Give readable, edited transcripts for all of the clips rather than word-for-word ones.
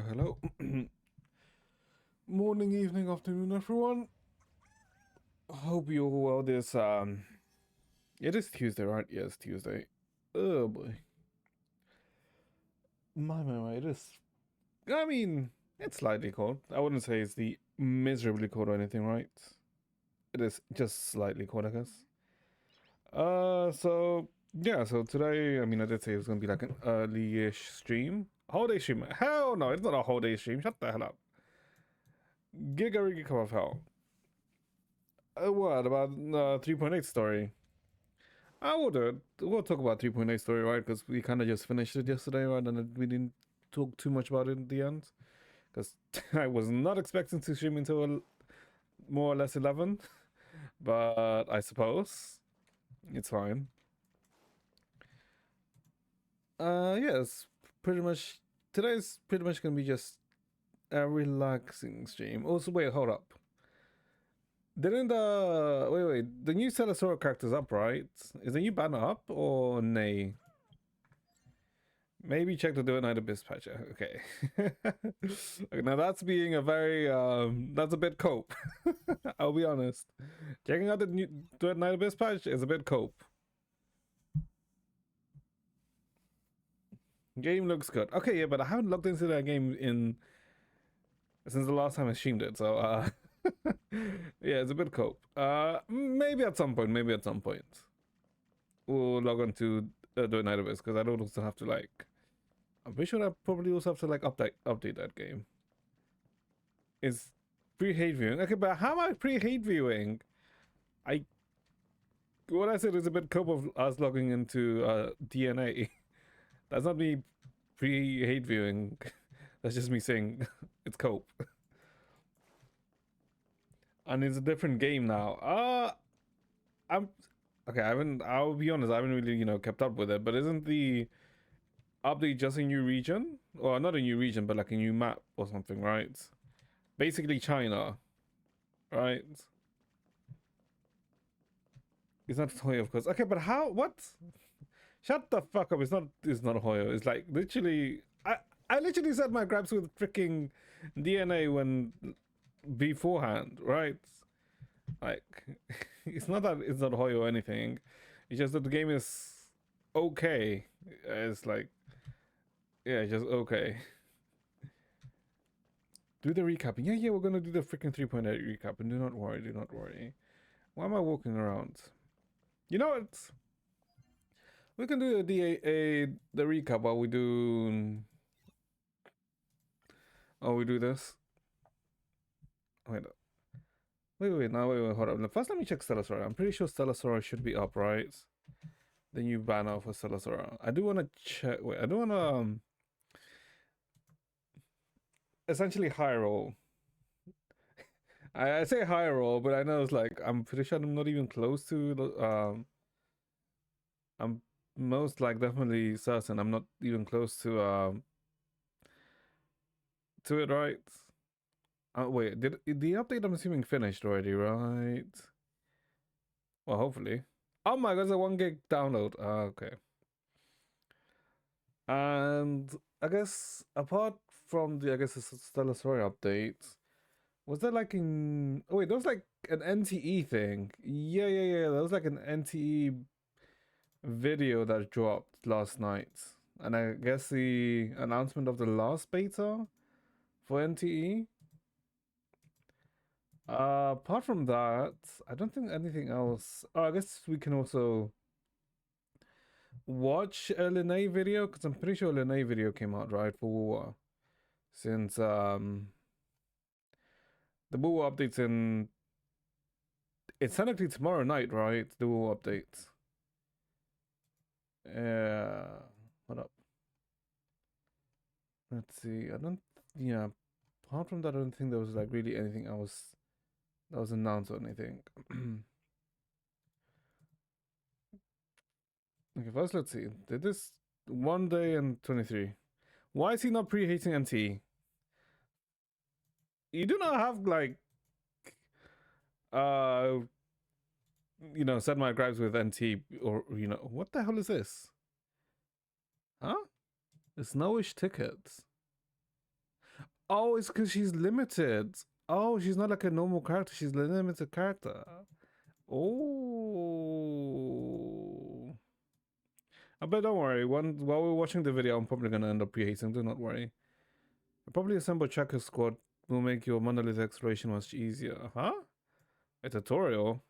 hello. Morning, evening, afternoon, everyone. Hope you're well. It is Tuesday, right? Yes, Tuesday. Oh boy, my, it is. I mean, it's slightly cold. I wouldn't say it's the miserably cold or anything, right? It is just slightly cold, I guess. So yeah, so today, I mean, I did say it was gonna be like an early-ish stream, holiday stream. Hell no, it's not a holiday stream. Shut the hell up. Giga cup of hell. What about 3.8 story? I will do it. We'll talk about 3.8 story, right? Because we kind of just finished it yesterday, right? And we didn't talk too much about it in the end. Because I was not expecting to stream until more or less 11. But I suppose it's fine. Yes, pretty much. Today's pretty much going to be just a relaxing stream. Also, wait, hold up. Didn't wait, the new Celestora character's up, right? Is the new banner up or nay? Maybe check the Do It Night Abyss patch. Okay. Okay, now that's being a very that's a bit cope. I'll be honest. Checking out the new Do It Night Abyss patch is a bit cope. Game looks good. Okay, yeah, but I haven't looked into that game since the last time I streamed it, so yeah, it's a bit cope. Maybe at some point, we'll log on to Do It Night Abyss, because I don't also have to like I'm pretty sure I probably also have to like update that game. Is pre-hate viewing. Okay, but how am I pre-hate viewing? What I said is a bit cope of us logging into DNA. That's not me pre-hate viewing. That's just me saying it's cope. And it's a different game now. I'm okay, I'll be honest, I haven't really, kept up with it, but isn't the update just a new region? Or not a new region, but like a new map or something, right? Basically China, right? It's not Hoyo, of course. Okay, but how? What? Shut the fuck up! It's not Hoyo. It's like literally. I literally said my grabs with freaking DNA when beforehand, right? Like, it's not that it's not Hoyo or anything. It's just that the game is okay. It's like, yeah, just okay. Do the recap. Yeah, we're gonna do the freaking 3.8 recap. And do not worry. Why am I walking around? You know what? We can do the recap while we do. Oh, we do this. Wait, wait. Hold up. First, let me check Stellasora. I'm pretty sure Stellasora should be up, right? The new banner for Stellasora. I do want to check. Wait, I do want to essentially high roll. I say high roll, but I know it's like I'm pretty sure I'm not even close to the. I'm most like definitely certain I'm not even close to it, right? Wait, did the update I'm assuming finished already, right? Well, hopefully. Oh my god, it's a 1 gig download. Okay. And I guess apart from the Stellar Story update, was there like in oh wait, there was like an NTE thing. Yeah. There was like an NTE video that dropped last night. And I guess the announcement of the last beta for NTE. Apart from that, I don't think anything else. Oh, I guess we can also watch a Linnae video, because I'm pretty sure a Linnae video came out, right, for War. Since the War updates in it's technically tomorrow night, right? The War updates. What up? Let's see. Yeah. Apart from that, I don't think there was like really anything else that was announced or anything. Okay, first let's see. Did this 1 day and 23? Why is he not pre-hating NT? You do not have like uh set my gripes with NT, or what the hell is this? Huh? It's snowish tickets. Oh, it's because she's limited. Oh, she's not like a normal character. She's a limited character. Oh. But don't worry. While we're watching the video, I'm probably gonna end up hating. Do not worry. Probably assemble tracker squad will make your monolith exploration much easier. Huh? A tutorial?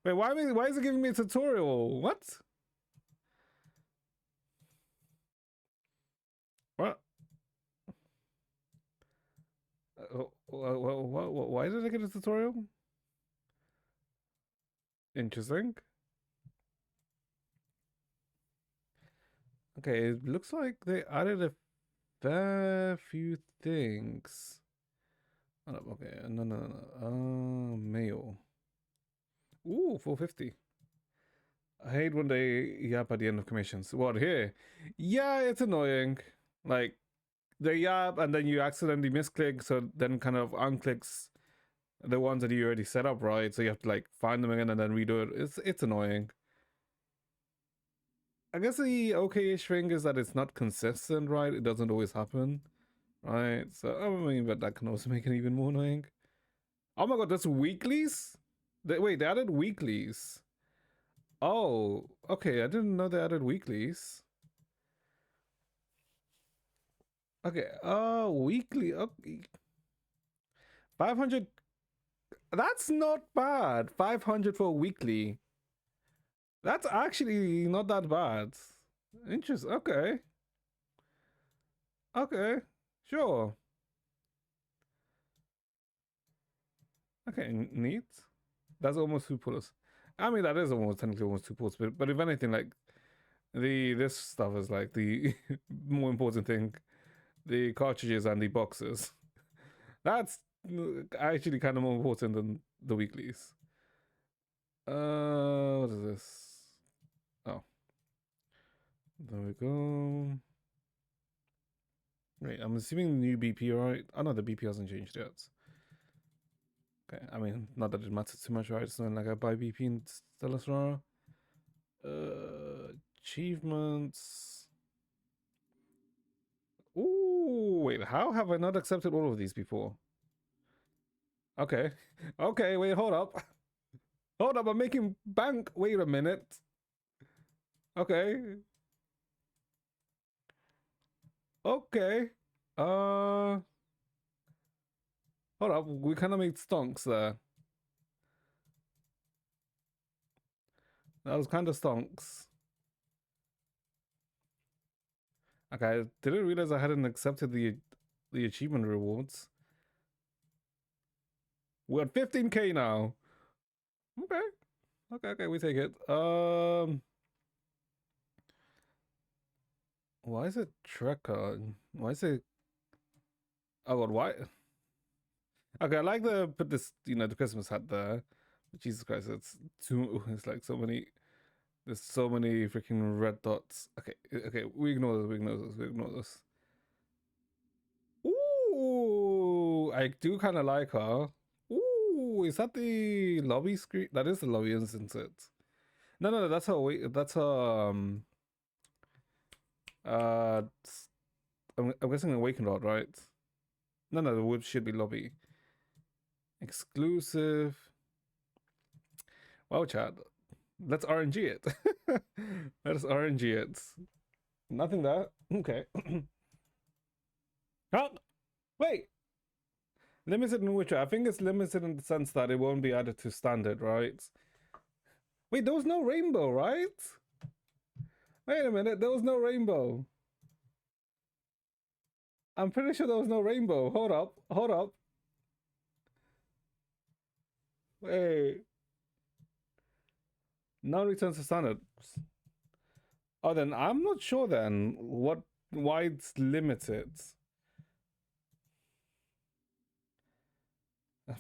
Wait, why is it giving me a tutorial? What? What? Why did I get a tutorial? Interesting. Okay, it looks like they added a fair few things. Oh, okay, no. Mail. Ooh, 450. I hate when they yap at the end of commissions. What here? Yeah, it's annoying. Like they yap and then you accidentally misclick, so then kind of unclicks the ones that you already set up, right? So you have to like find them again and then redo it. It's annoying. I guess the okay-ish thing is that it's not consistent, right? It doesn't always happen, right? So I mean, but that can also make it even more annoying. Oh my god, that's weeklies? Wait, they added weeklies. Oh, okay. I didn't know they added weeklies. Okay. Oh, weekly. Okay. 500. That's not bad. 500 for a weekly. That's actually not that bad. Interesting. Okay. Okay. Sure. Okay. Neat. That's almost two pullers. I mean, that is almost technically almost two pullers, but if anything, like this stuff is like the more important thing. The cartridges and the boxes. That's actually kind of more important than the weeklies. What is this? Oh, there we go. Wait, I'm assuming new BP, right? Oh no, the BP hasn't changed yet. Okay, I mean, not that it matters too much, right? It's not like I buy BP in Stellar. Achievements. Ooh, wait, how have I not accepted all of these before? Okay, okay, wait, hold up. Hold up, I'm making bank. Wait a minute. Okay, okay. Uh, Hold up. We kind of made stonks there. That was kind of stonks. Okay, I didn't realize I hadn't accepted the achievement rewards. We're at 15k now. Okay, okay, we take it. Why is it tracker? Why is it? Oh god, why? Okay, I like the put this, the Christmas hat there. Jesus Christ, it's too. It's like so many. There's so many freaking red dots. Okay, okay, we ignore this. We ignore this. We ignore this. Ooh, I do kind of like her. Ooh, is that the lobby screen? That is the lobby, isn't it? No, that's her. Wait, that's her. Uh, I'm guessing Awakened Rod, right? No, the wood should be lobby. Exclusive. Wow, Chad. Let's RNG it. Let's RNG it. Nothing there. Okay. Oh, wait. Limited in which way? I think it's limited in the sense that it won't be added to standard, right? Wait, there was no rainbow, right? Wait a minute, there was no rainbow. I'm pretty sure there was no rainbow. Hold up, hold up. Wait. No returns to standard. Oh, then I'm not sure then why it's limited.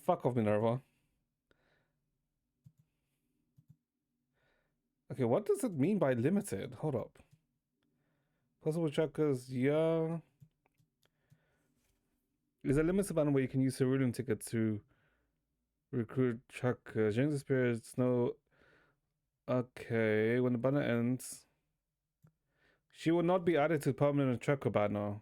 Fuck off, Minerva. Okay, what does it mean by limited? Hold up. Possible checkers, yeah. Is a limited banner where you can use cerulean ticket to recruit trackers. During this period, no. Okay, when the banner ends, she will not be added to permanent tracker banner.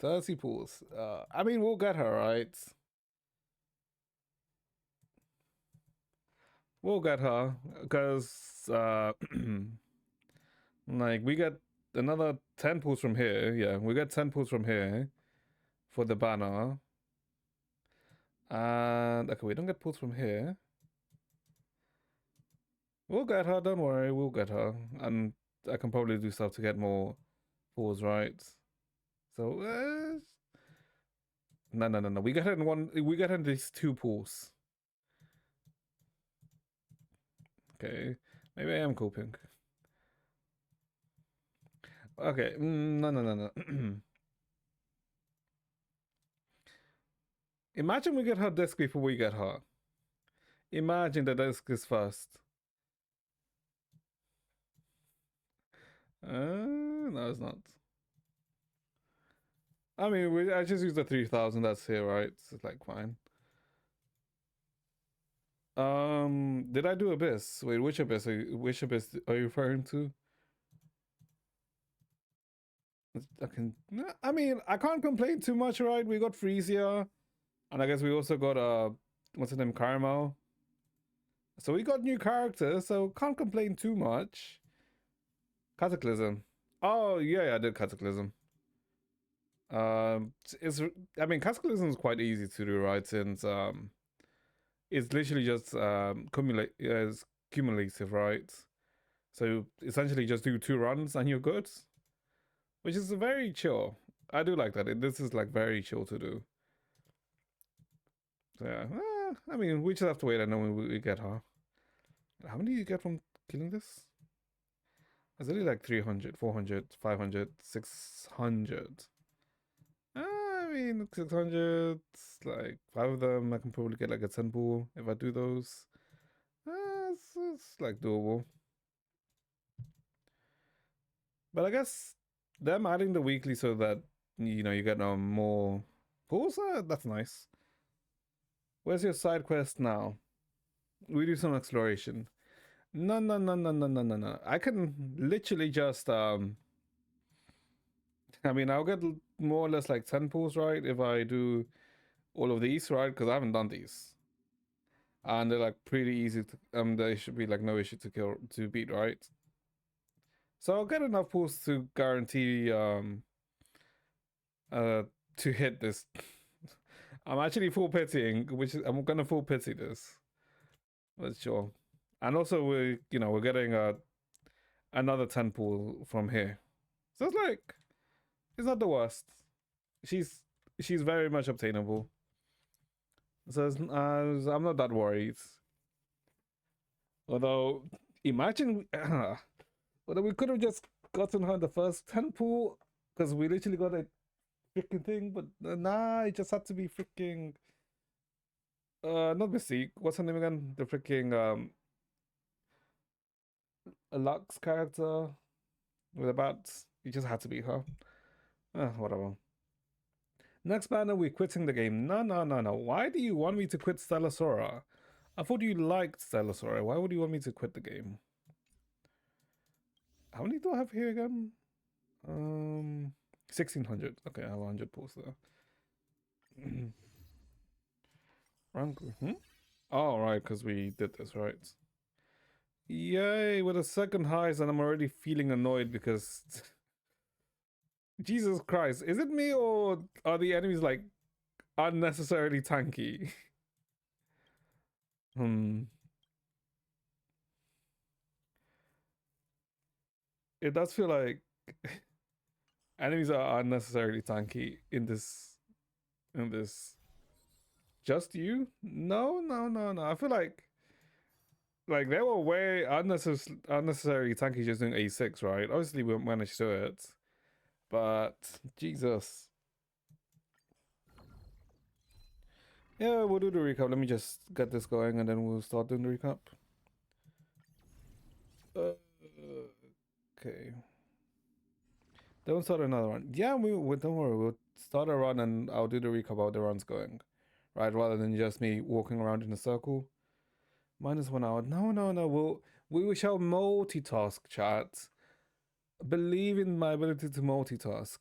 30 pulls. I mean, we'll get her, right? We'll get her. Because, like, we get another 10 pulls from here. Yeah, we get 10 pulls from here for the banner. And, okay, we don't get pulls from here. We'll get her, don't worry, we'll get her. And I can probably do stuff to get more pulls, right? So, no. We get her in one, we get her in these 2 pulls. Okay, maybe I am coping. Okay, no. Imagine we get her disc before we get her. Imagine the disc is first. No, it's not. I mean, I just used the 3,000 that's here, right? It's like fine. Did I do Abyss? Wait, which Abyss? Which Abyss are you referring to? I mean, I can't complain too much, right? We got Frisia, and I guess we also got what's his name, Caramel. So we got new characters, so can't complain too much. Cataclysm. Oh yeah, I did Cataclysm. It's I mean, Cataclysm is quite easy to do, right? Since it's literally just is cumulative, right? So essentially, just do 2 runs and you're good, which is very chill. I do like that. This is like very chill to do. So yeah, I mean, we just have to wait and then we get her. How many do you get from killing this? It's only like 300, 400, 500, 600. I mean, 600, like 5 of them, I can probably get like a 10 pool if I do those. It's like doable. But I guess them adding the weekly so that, you know, you get more pools, that's nice. Where's your side quest now? We do some exploration. No. I can literally just I mean, I'll get more or less like 10 pools, right? If I do all of these, right? Because I haven't done these. And they're like pretty easy to, they should be like no issue to kill, to beat, right? So I'll get enough pools to guarantee, to hit this. I'm actually full pitying, which is, I'm gonna full pity this. But sure. And also we're getting another 10 pool from here. So it's like, it's not the worst. She's very much obtainable. So I'm not that worried. Although, imagine, although we could have just gotten her the first 10 pool because we literally got a freaking thing, but nah, it just had to be freaking. Not Mystique. What's her name again? The freaking Lux character with the bats. You just had to be her. Whatever. Next banner, we're quitting the game. No. Why do you want me to quit Stellasora? I thought you liked Stellasora. Why would you want me to quit the game? How many do I have here again? 1,600. Okay, I have 100 pulls there. Rank. Oh, right, because we did this, right? Yay, with a second highs, and I'm already feeling annoyed because Jesus Christ, is it me or are the enemies like unnecessarily tanky? It does feel like enemies are unnecessarily tanky in this. Just you? No. I feel like they were way unnecessary tanky just doing A6, right? Obviously we managed to do it, but Jesus. Yeah, we'll do the recap. Let me just get this going and then we'll start doing the recap. Okay. Don't start another one. Yeah, don't worry. We'll start a run and I'll do the recap how the run's going, right? Rather than just me walking around in a circle. -1 hour. No. We shall multitask, chat. Believe in my ability to multitask.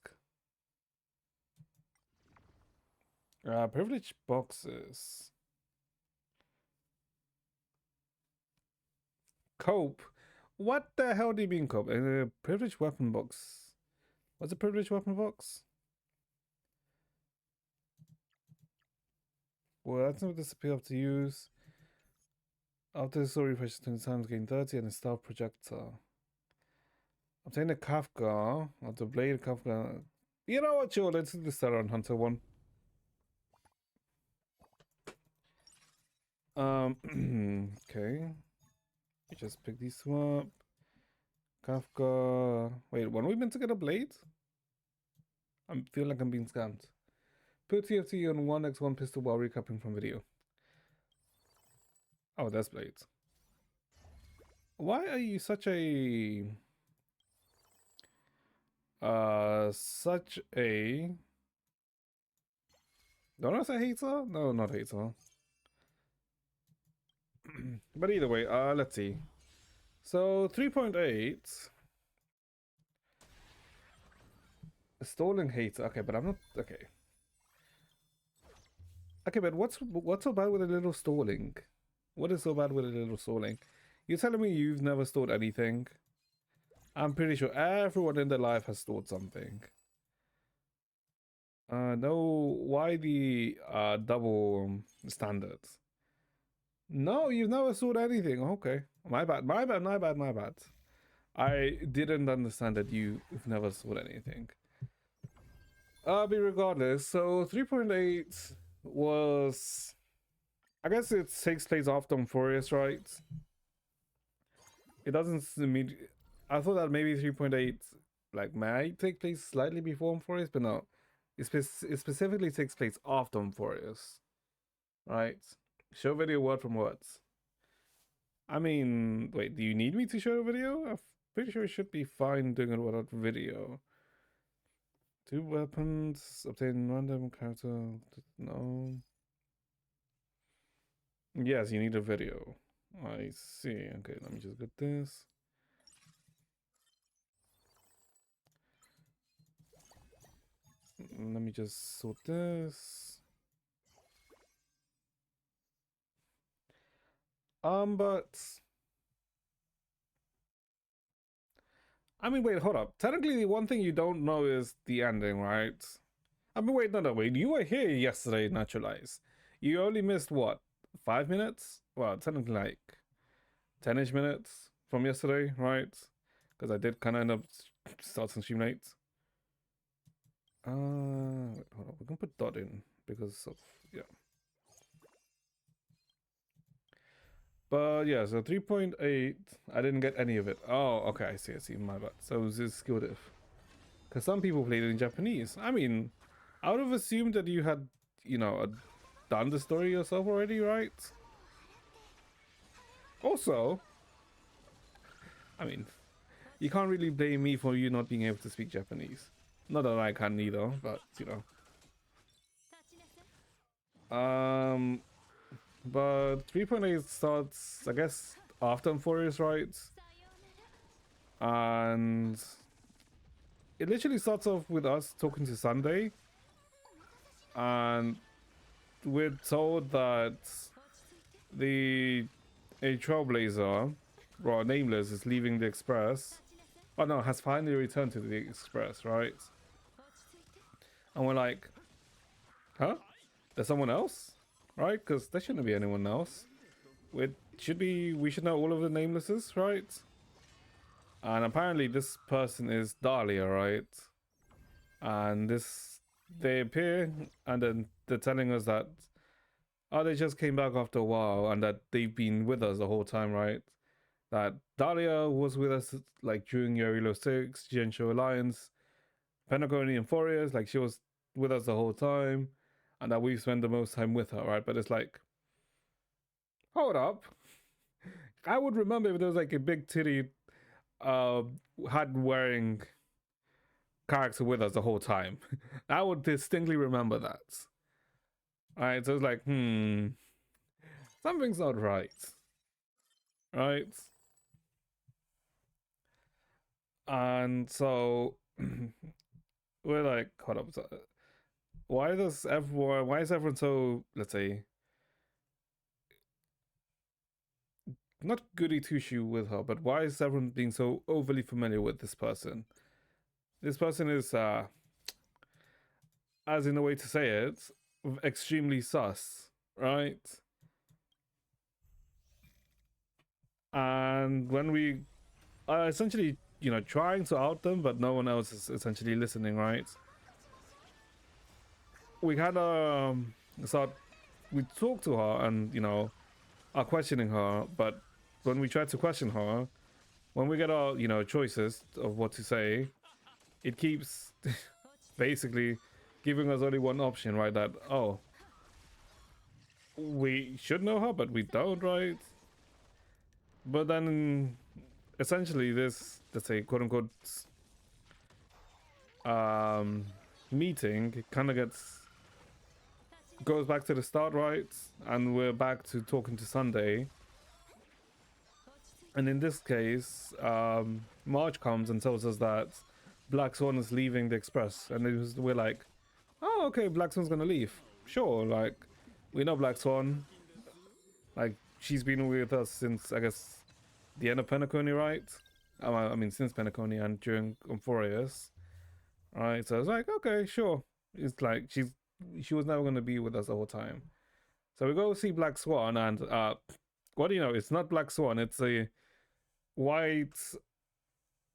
Privilege boxes. Cope. What the hell do you mean cope? Privilege weapon box. What's a privilege weapon box? Well, that's not disappear up to use. After the story refreshes 20 times, gain 30 and a stealth projector. Obtain the Kafka. Or the blade Kafka. You know what, Joe? Let's do the Star on Hunter one. Okay. Just pick these two up. Kafka. Wait, when we meant to get a blade? I feel like I'm being scammed. Put TFT on 1x1 pistol while recapping from video. Oh, that's blades. Why are you such a don't I say hater? No, not hater. But either way, let's see. So 3.8 stalling hater. Okay, but I'm not okay. Okay, but what's so bad with a little stalling? What is so bad with a little stalling? You're telling me you've never stored anything? I'm pretty sure everyone in their life has stored something. No, why the double standards? No, you've never stored anything. Okay, my bad, my bad, my bad, my bad. I didn't understand that you've never stored anything. But regardless, so 3.8 was, I guess it takes place after Euphorius, right? It doesn't mean. I thought that maybe 3.8 like might take place slightly before Euphorius, but no. It specifically takes place after Euphorius, right? Show video word from words. I mean, wait, do you need me to show a video? I'm pretty sure it should be fine doing it without video. 2 weapons, obtain random character. No. Yes, you need a video. I see. Okay, let me just get this. Let me just sort this. But I mean, wait, hold up. Technically, the one thing you don't know is the ending, right? I mean, wait, no, wait. You were here yesterday, Naturalize. You only missed what? 5 minutes? Well, technically like 10-ish minutes from yesterday, right? Because I did kind of end up starting stream late. Wait, hold on. We can put dot in because of yeah. But yeah, so 3.8. I didn't get any of it. Oh, okay, I see. My bad. So it was just skill diff. Because some people played it in Japanese. I mean, I would have assumed that you had, done the story yourself already, right? Also, I mean, you can't really blame me for you not being able to speak Japanese. Not that I can either, but but 3.8 starts, I guess, after Euphorius, right? And it literally starts off with us talking to Sunday, and we're told that a trailblazer, well, nameless, is leaving the Express. Oh no, has finally returned to the Express, right? And we're like, huh? There's someone else, right? Because there shouldn't be anyone else. We should know all of the namelesses, right? And apparently this person is Dahlia, right? And they appear and then they're telling us that they just came back after a while and that they've been with us the whole time, right? That Dahlia was with us like during Yorilo 6, Gensho Alliance, Pentagon and Furious, like she was with us the whole time, and that we spent the most time with her, right? But it's like, hold up. I would remember if there was like a big titty had wearing character with us the whole time. I would distinctly remember that. Alright, so it's like, something's not right. Right? And so we're like, hold up. why is everyone so, let's say, not goody two shoe with her, but why is everyone being so overly familiar with this person? This person is, as in a way to say it, extremely sus, right? And when we are essentially, trying to out them, but no one else is essentially listening, right? We kind of start, we talk to her and, are questioning her, but when we try to question her, when we get our, choices of what to say, it keeps basically giving us only one option, right? That, oh, we should know her, but we don't, right? But then essentially this, let's say, quote unquote, um, meeting kind of goes back to the start, right? And we're back to talking to Sunday. And in this case, Marge comes and tells us that Black Swan is leaving the Express, and we're like, oh, okay, Black Swan's gonna leave. Sure, like, we know Black Swan. Like, she's been with us since, I guess, the end of Penacony, right? I mean, since Penacony and during Amphorius, right? So I was like, okay, sure. It's like she was never gonna be with us the whole time. So we go see Black Swan, and what do you know? It's not Black Swan. It's a white.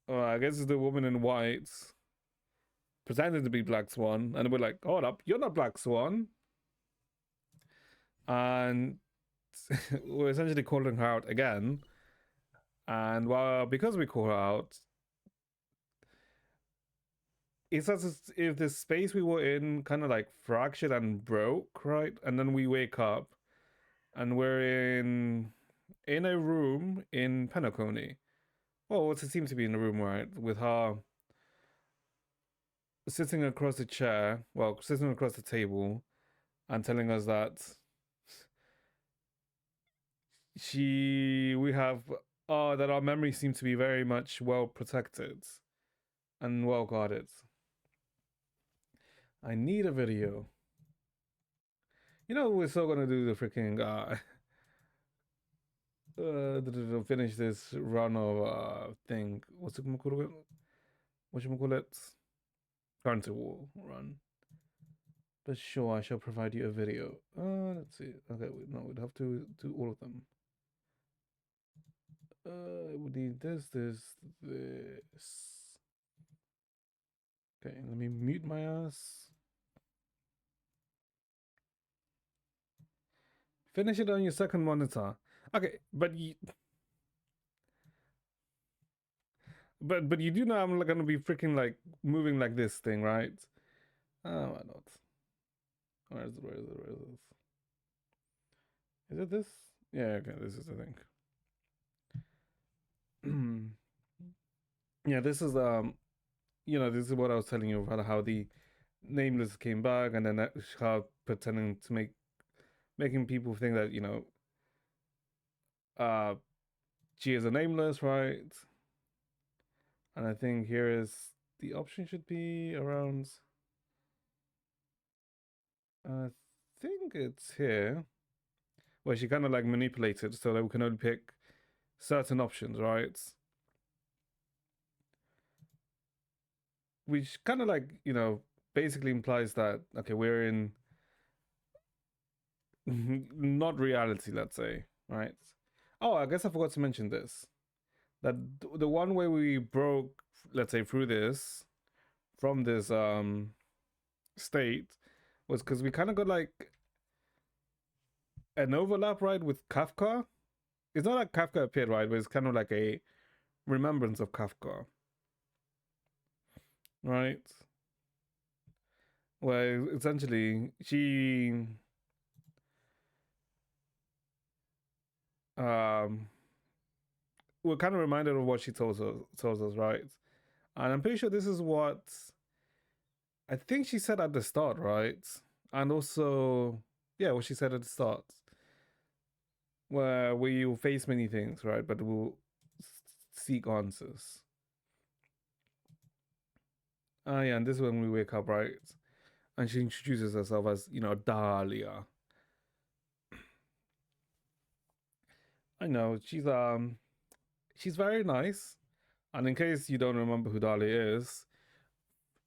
I guess it's the woman in white pretending to be Black Swan, and we're like, hold up, you're not Black Swan, and we're essentially calling her out again. And because we call her out, it's as if the space we were in kind of like fractured and broke, right? And then we wake up and we're in a room in Penacony. Well, it seems to be in a room, right? With her sitting across the chair, well, sitting across the table, and telling us that we have, that our memories seem to be very much well protected and well guarded. I need a video. We're still gonna do the freaking finish this run of thing. What's it called? What should we call it? Currency Wall run. But sure, I shall provide you a video. Let's see. Okay, no, we'd have to do all of them. We need this. Okay, let me mute my ass. Finish it on your second monitor. Okay, but but you do know I'm gonna be freaking like moving like this thing, right? Why not? Where is this? Is it this? Yeah, okay, this is the thing. Yeah, this is this is what I was telling you about how the nameless came back, and then how pretending to making people think that uh she is a nameless, right? And I think here is the option should be around. I think it's here where she kind of like manipulated so that we can only pick certain options, right? Which kind of like basically implies that okay, we're in not reality, let's say, right? Oh, I guess I forgot to mention this. That the one way we broke, let's say, through this from this state was because we kind of got like an overlap, right, with Kafka. It's not like Kafka appeared, right, but it's kind of like a remembrance of Kafka, right? Where essentially um we're kind of reminded of what she tells us, right? And I'm pretty sure this is what I think she said at the start, right? And also, yeah, what she said at the start, where we will face many things, right? But we'll seek answers. Yeah, and this is when we wake up, right? and she introduces herself as Dahlia. I know she's very nice. And in case you don't remember who Dahlia is,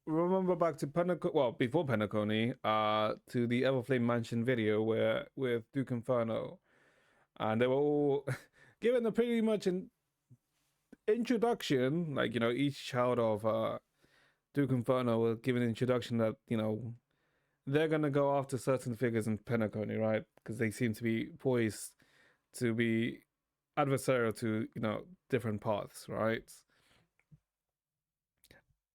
remember back to well, before Penacony, to the Everflame Mansion video where with Duke Inferno, and they were all given a pretty much an introduction, like each child of Duke Inferno was given an introduction that they're gonna go after certain figures in Penacony, right? Because they seem to be poised to be adversarial to different paths, right?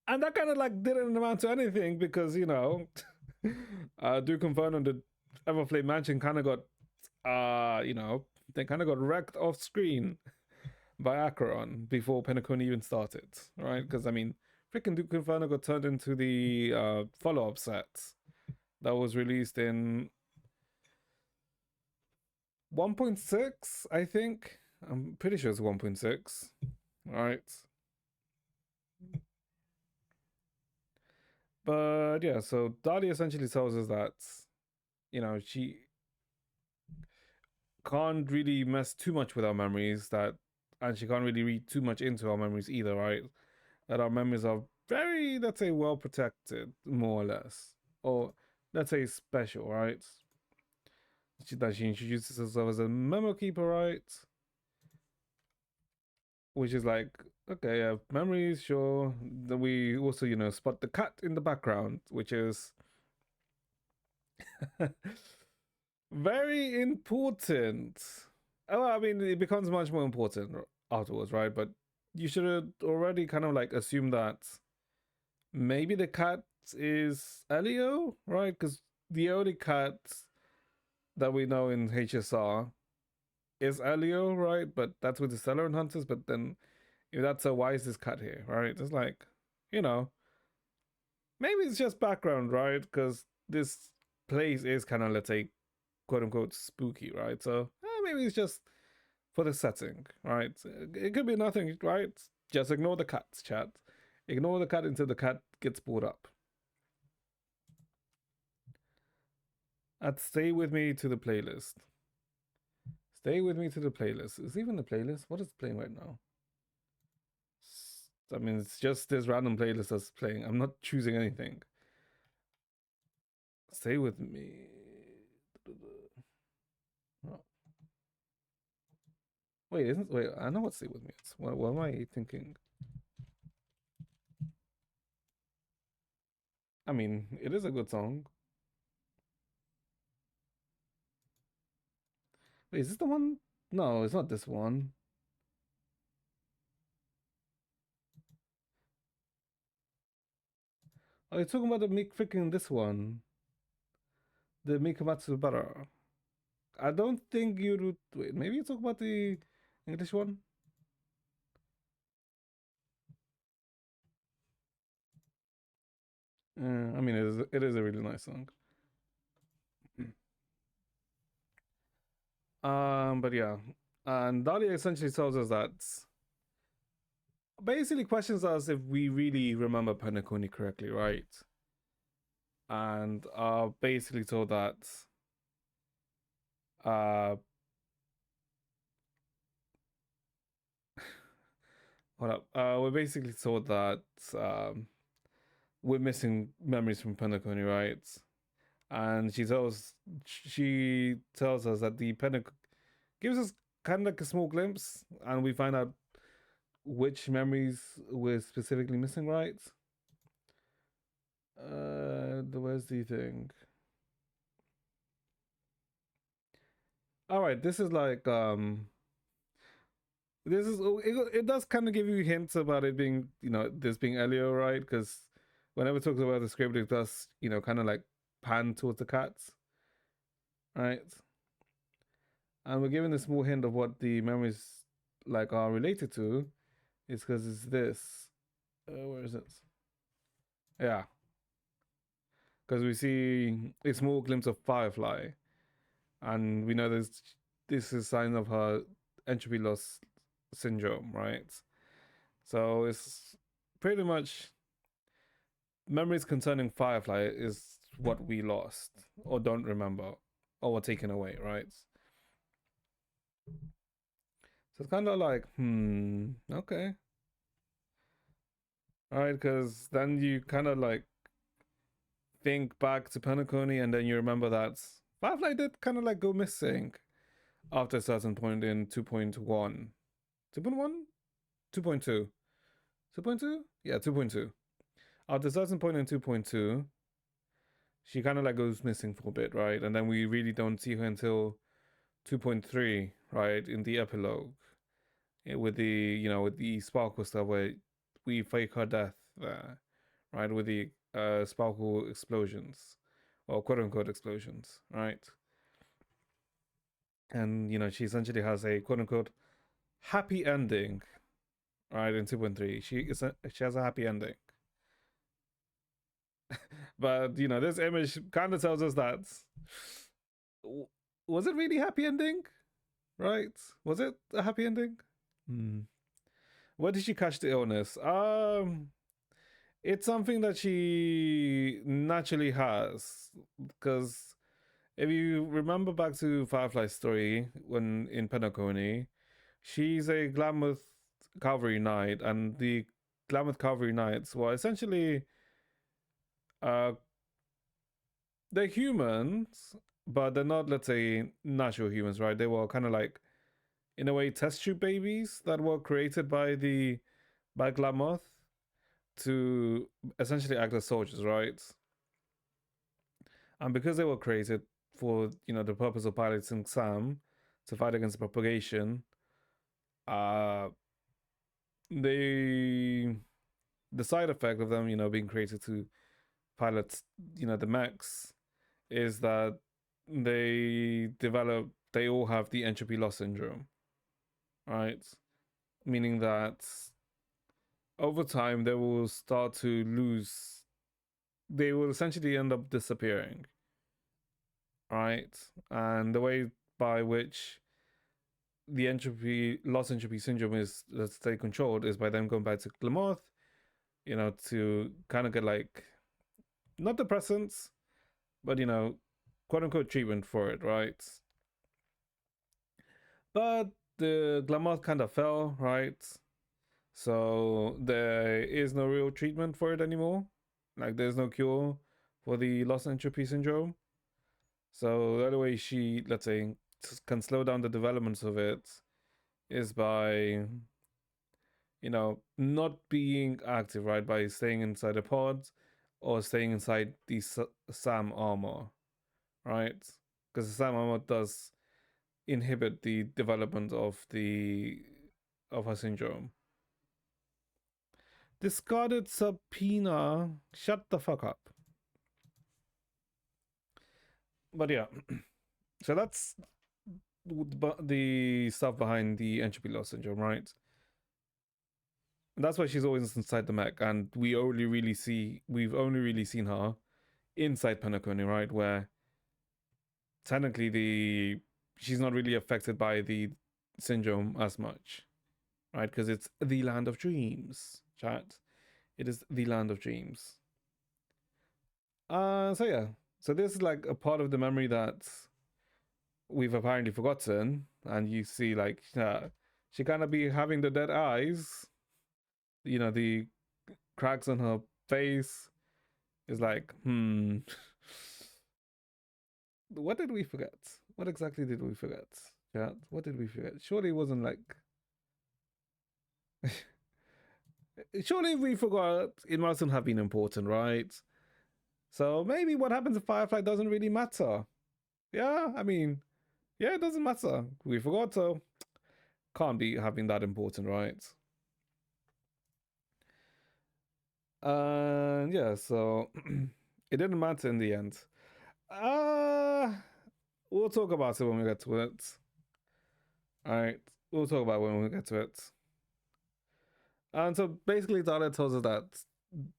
And that kind of like didn't amount to anything because Duke Inferno and the Everflame Mansion kind of got they kind of got wrecked off screen by Acheron before Penacony even started, right? Because I mean, freaking Duke Inferno got turned into the follow-up set that was released in 1.6, I think. I'm pretty sure it's 1.6, right? But yeah, so Dali essentially tells us that she can't really mess too much with our memories, and she can't really read too much into our memories either, right? That our memories are very, let's say, well protected, more or less, or let's say special, right? That she introduces herself as a memo keeper, right? Which is like, okay, yeah, memories, sure. Then we also, spot the cat in the background, which is very important. Oh, I mean, it becomes much more important afterwards, right? But you should have already kind of like assumed that maybe the cat is Elio, right? Because the only cat that we know in HSR is Elio, right? But that's with the Stellar Hunters. But then, if that's so, why is this cat here, right? It's like, you know, maybe it's just background, right? Because this place is kind of, let's say, quote unquote spooky, right? So maybe it's just for the setting, right? It could be nothing, right? Just ignore the cats, chat. Ignore the cat until the cat gets brought up. And stay with me to the playlist. Stay with me to the playlist. Is even the playlist? What is playing right now? I mean, it's just this random playlist that's playing. I'm not choosing anything. Stay with me. Oh. Wait, I know what stay with me is. What am I thinking? I mean, it is a good song. Wait, is this the one? No, it's not this one. Oh, you're talking about the freaking this one. The Mikamatsu Bara. I don't think you would. Wait, maybe you talk about the English one? I mean, it is a really nice song. But yeah. And Dahlia essentially tells us that basically questions us if we really remember Penacony correctly, right? And basically told that uh hold up. We're basically told that um we're missing memories from Penacony, right? And she tells us that the Penacony gives us kind of like a small glimpse, and we find out which memories we're specifically missing, right? Where's the thing? All right, this is like this is it does kind of give you hints about it being this being Elio, right? Because whenever it talks about the script, it does kind of like pan towards the cats, right? And we're given a small hint of what the memories like are related to. It's because it's this. Where is it? Yeah, because we see a small glimpse of Firefly, and we know this is sign of her entropy loss syndrome, right? So it's pretty much memories concerning Firefly is what we lost or don't remember or were taken away, right? So it's kind of like, okay, all right, because then you kind of like think back to Penacony and then you remember that Firefly did kind of like go missing after a certain point in 2.1. 2.1? 2.2. 2.2? Yeah, 2.2. After a certain point in 2.2, she kind of like goes missing for a bit, right? And then we really don't see her until 2.3, right? In the epilogue. With the, with the sparkle stuff where we fake her death there, right? With the sparkle explosions, or quote unquote explosions, right? And, she essentially has a quote unquote happy ending, right? In 2.3. She has a happy ending. But, this image kind of tells us that was it really happy ending? Right? Was it a happy ending? Hmm. Where did she catch the illness? It's something that she naturally has because if you remember back to Firefly's story when in Penacony, she's a Glamour Cavalry Knight, and the Glamour Cavalry Knights were essentially uh they're humans, but they're not, let's say, natural humans, right? They were kind of like in a way test tube babies that were created by Glamoth to essentially act as soldiers, right? And because they were created for the purpose of piloting Sam to fight against propagation, uh, they the side effect of them, being created to pilot, the mechs, is that they all have the entropy loss syndrome, right? Meaning that over time they will start to lose. They will essentially end up disappearing, right? And the way by which the entropy loss entropy syndrome is, let's say, controlled is by them going back to Glamoth, to kind of get like not depressants, but quote unquote treatment for it, right? But the Glamoth kind of fell, right? So there is no real treatment for it anymore. Like there's no cure for the loss entropy syndrome. So the only way she, let's say, can slow down the developments of it is by not being active, right? By staying inside a pod or staying inside the SAM armor, right? Because the SAM armor does inhibit the development of her syndrome. Discarded subpoena. Shut the fuck up. But yeah, so that's the stuff behind the entropy loss syndrome, right? And that's why she's always inside the mech, and we've only really seen her inside Penacony, right? Where technically she's not really affected by the syndrome as much, right? Because it's the land of dreams, chat. It is the land of dreams. So yeah, so this is like a part of the memory that we've apparently forgotten, and you see like she kind of be having the dead eyes, the cracks on her face is like, what did we forget? What exactly did we forget? Yeah, what did we forget? Surely it wasn't like. Surely if we forgot, it mustn't have been important, right? So maybe what happens to Firefly doesn't really matter. Yeah, I mean, yeah, it doesn't matter. We forgot, so can't be having that important, right? Yeah, so it didn't matter in the end. Uh we'll talk about it when we get to it. Alright, we'll talk about it when we get to it. And so basically Dahlia tells us that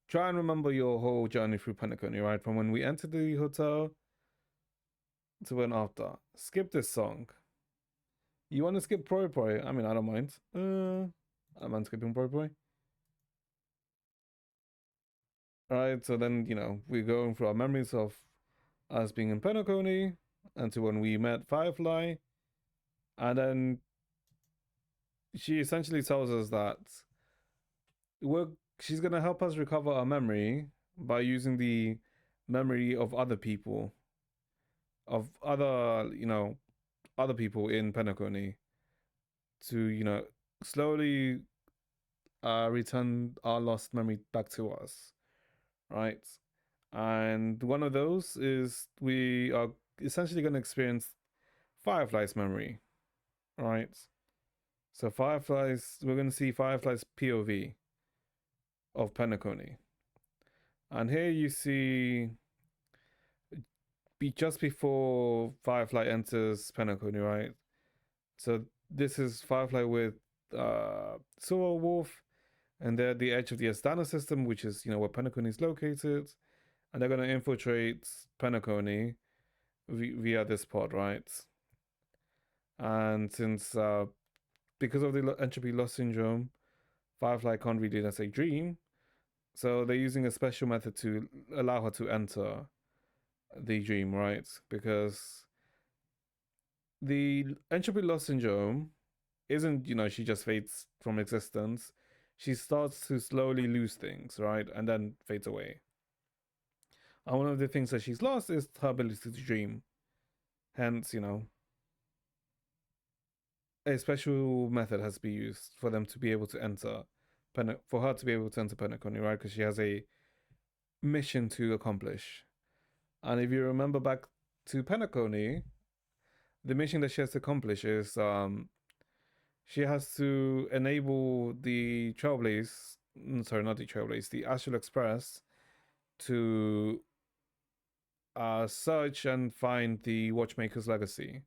try and remember your whole journey through Penacony, right? From when we entered the hotel to when after. Skip this song. You want to skip Poi Poi? I mean, I don't mind. I don't mind skipping Poi Poi. right? So then, we're going through our memories of us being in Penacony until when we met Firefly. And then she essentially tells us that we're, she's going to help us recover our memory by using the memory of other people, of other people in Penacony to, slowly return our lost memory back to us, right? And one of those is we are essentially going to experience Firefly's memory, right? So we're going to see Firefly's POV of Penacony. And here you see just before Firefly enters Penacony, right? So this is Firefly with Silver Wolf, and they're at the edge of the Astana system, which is, where Penacony is located. And they're going to infiltrate Penacony via this pod, right? And since because of the entropy loss syndrome, Firefly can't really, let's say, dream. So they're using a special method to allow her to enter the dream, right? Because the entropy loss syndrome isn't, she just fades from existence. She starts to slowly lose things, right? And then fades away. And one of the things that she's lost is her ability to dream. Hence, a special method has to be used for them to be able to enter for her to be able to enter Penacony, right? Because she has a mission to accomplish. And if you remember back to Penacony, the mission that she has to accomplish is she has to enable the Trailblaze, sorry, not the Trailblaze, the Astral Express to search and find the Watchmaker's legacy,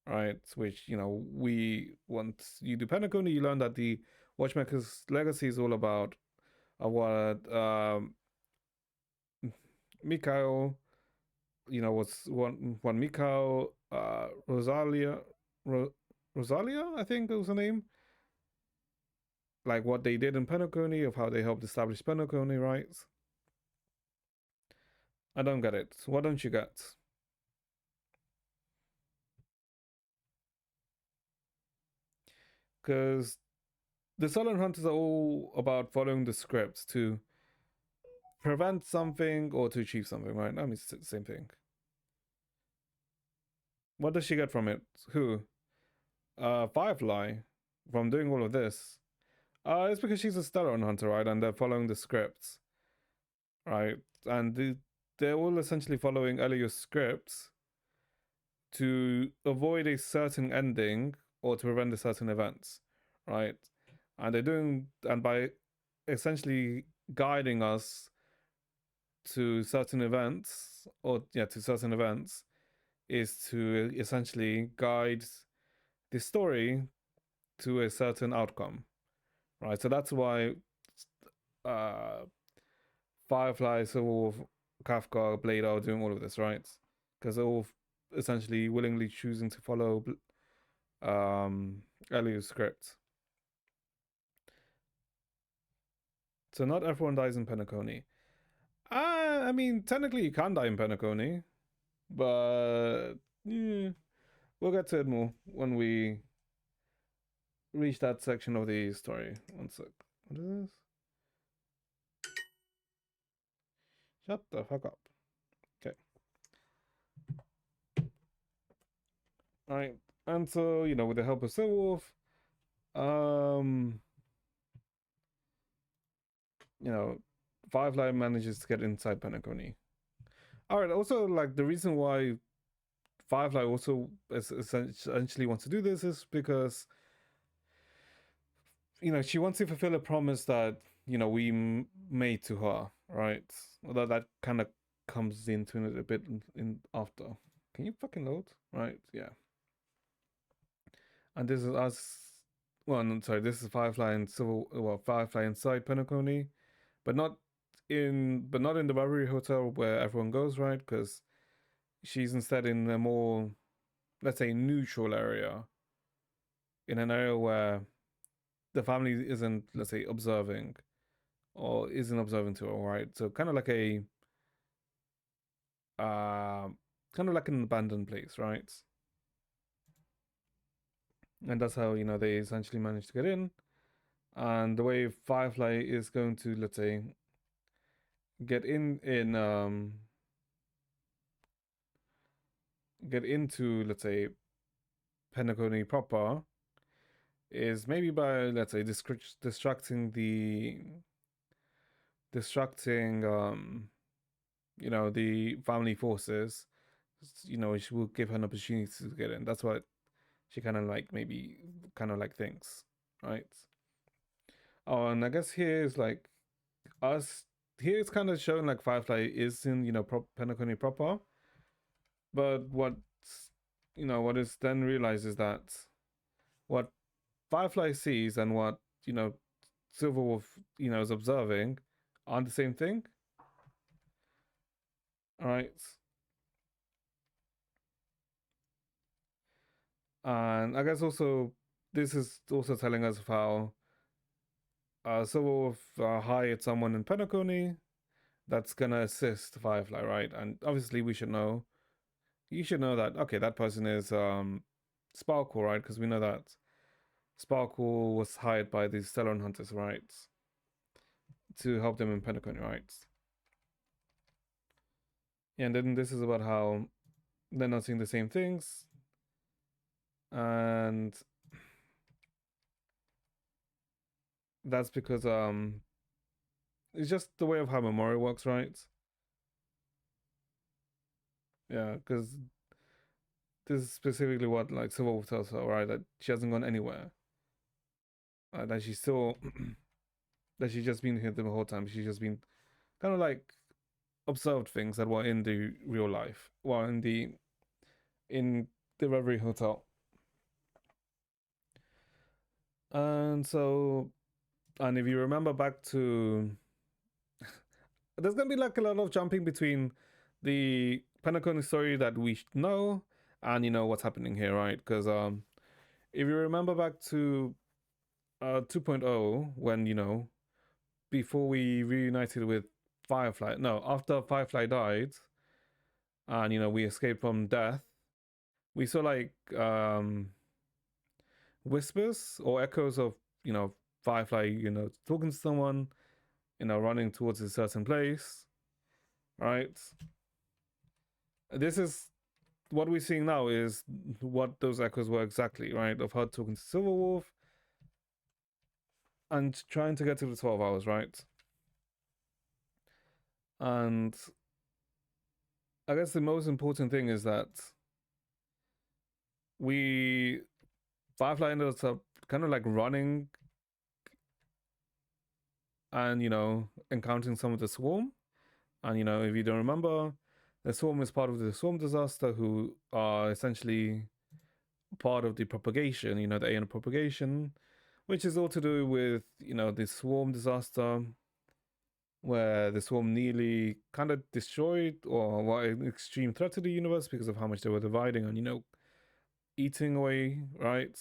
right? Which, we once you do Penacony, you learn that the Watchmaker's legacy is all about what Mikhail, what's one Mikhail, Rosalia, I think was her name. Like what they did in Penacony, of how they helped establish Penacony, right? I don't get it. What don't you get? Because the Silent Hunters are all about following the script to prevent something or to achieve something, right? I mean, it's the same thing. What does she get from it? Who? Firefly, from doing all of this. It's because she's a Stellar Hunter, right? And they're following the scripts, right? And they're all essentially following Elios' scripts to avoid a certain ending or to prevent a certain events, right? And they're doing, and by essentially guiding us to certain events, or yeah, to certain events, is to essentially guide the story to a certain outcome, right? So that's why uh, Firefly, Silverwolf, Kafka, Blade are doing all of this, right? Because they're all essentially willingly choosing to follow Eliu's script. So not everyone dies in Penacony. I mean, technically you can die in Penacony, but yeah, we'll get to it more when we reach that section of the story. One sec. What is this? Shut the fuck up. Okay. All right. And so, with the help of Silverwolf, um, you know, Firefly manages to get inside Penacony. All right. Also, like the reason why Firefly also essentially wants to do this is because she wants to fulfill a promise that we made to her, right? Although that kind of comes into it a bit in after. Can you fucking load? Right? Yeah. And this is us. Well, no, sorry. This is Firefly and Firefly inside Penacony, but not in the Barbary Hotel where everyone goes, right? Because she's instead in a more, let's say, neutral area, in an area where the family isn't, let's say, observing or isn't observing to all right. So kind of like a uh, kind of like an abandoned place, right? And that's how they essentially managed to get in. And the way Firefly is going to, let's say, get get into, let's say, Penacony proper is maybe by, let's say, distracting the family forces, which will give her an opportunity to get in. That's what she kind of like, maybe kind of like thinks, right? Oh, and I guess here is like us. Here it's kind of showing like Firefly is in Penacony proper, but what is then realized is that what Firefly sees and what Silverwolf is observing aren't the same thing. All right. And I guess also this is also telling us how Silverwolf hired someone in Penacony that's gonna assist Firefly, right? And obviously we should know. You should know that okay, that person is Sparkle, right? Because we know that Sparkle was hired by the Stellar Hunters, right? To help them in Penacony, right? And then this is about how they're not seeing the same things, and that's because it's just the way of how memory works, right? Yeah, because this is specifically what like Silverwolf tells her, right? That she hasn't gone anywhere. That she's still that she's just been here the whole time. She's just been kind of like observed things that were in the real life, well, in the Reverie Hotel. And so, and if you remember back to, there's gonna be like a lot of jumping between the Penacony story that we know and what's happening here, right? Because if you remember back to 2.0, when before we reunited with Firefly, no, after Firefly died, and we escaped from death, we saw like whispers or echoes of Firefly, talking to someone, running towards a certain place, right? This is what we're seeing now is what those echoes were exactly, right? Of her talking to Silverwolf and trying to get to the 12 hours, right? And I guess the most important thing is that we Firefly ended up kind of like running and encountering some of the swarm. And if you don't remember, the swarm is part of the swarm disaster, who are essentially part of the propagation, the AN propagation, which is all to do with the swarm disaster, where the swarm nearly kind of destroyed or were an extreme threat to the universe because of how much they were dividing and eating away, right?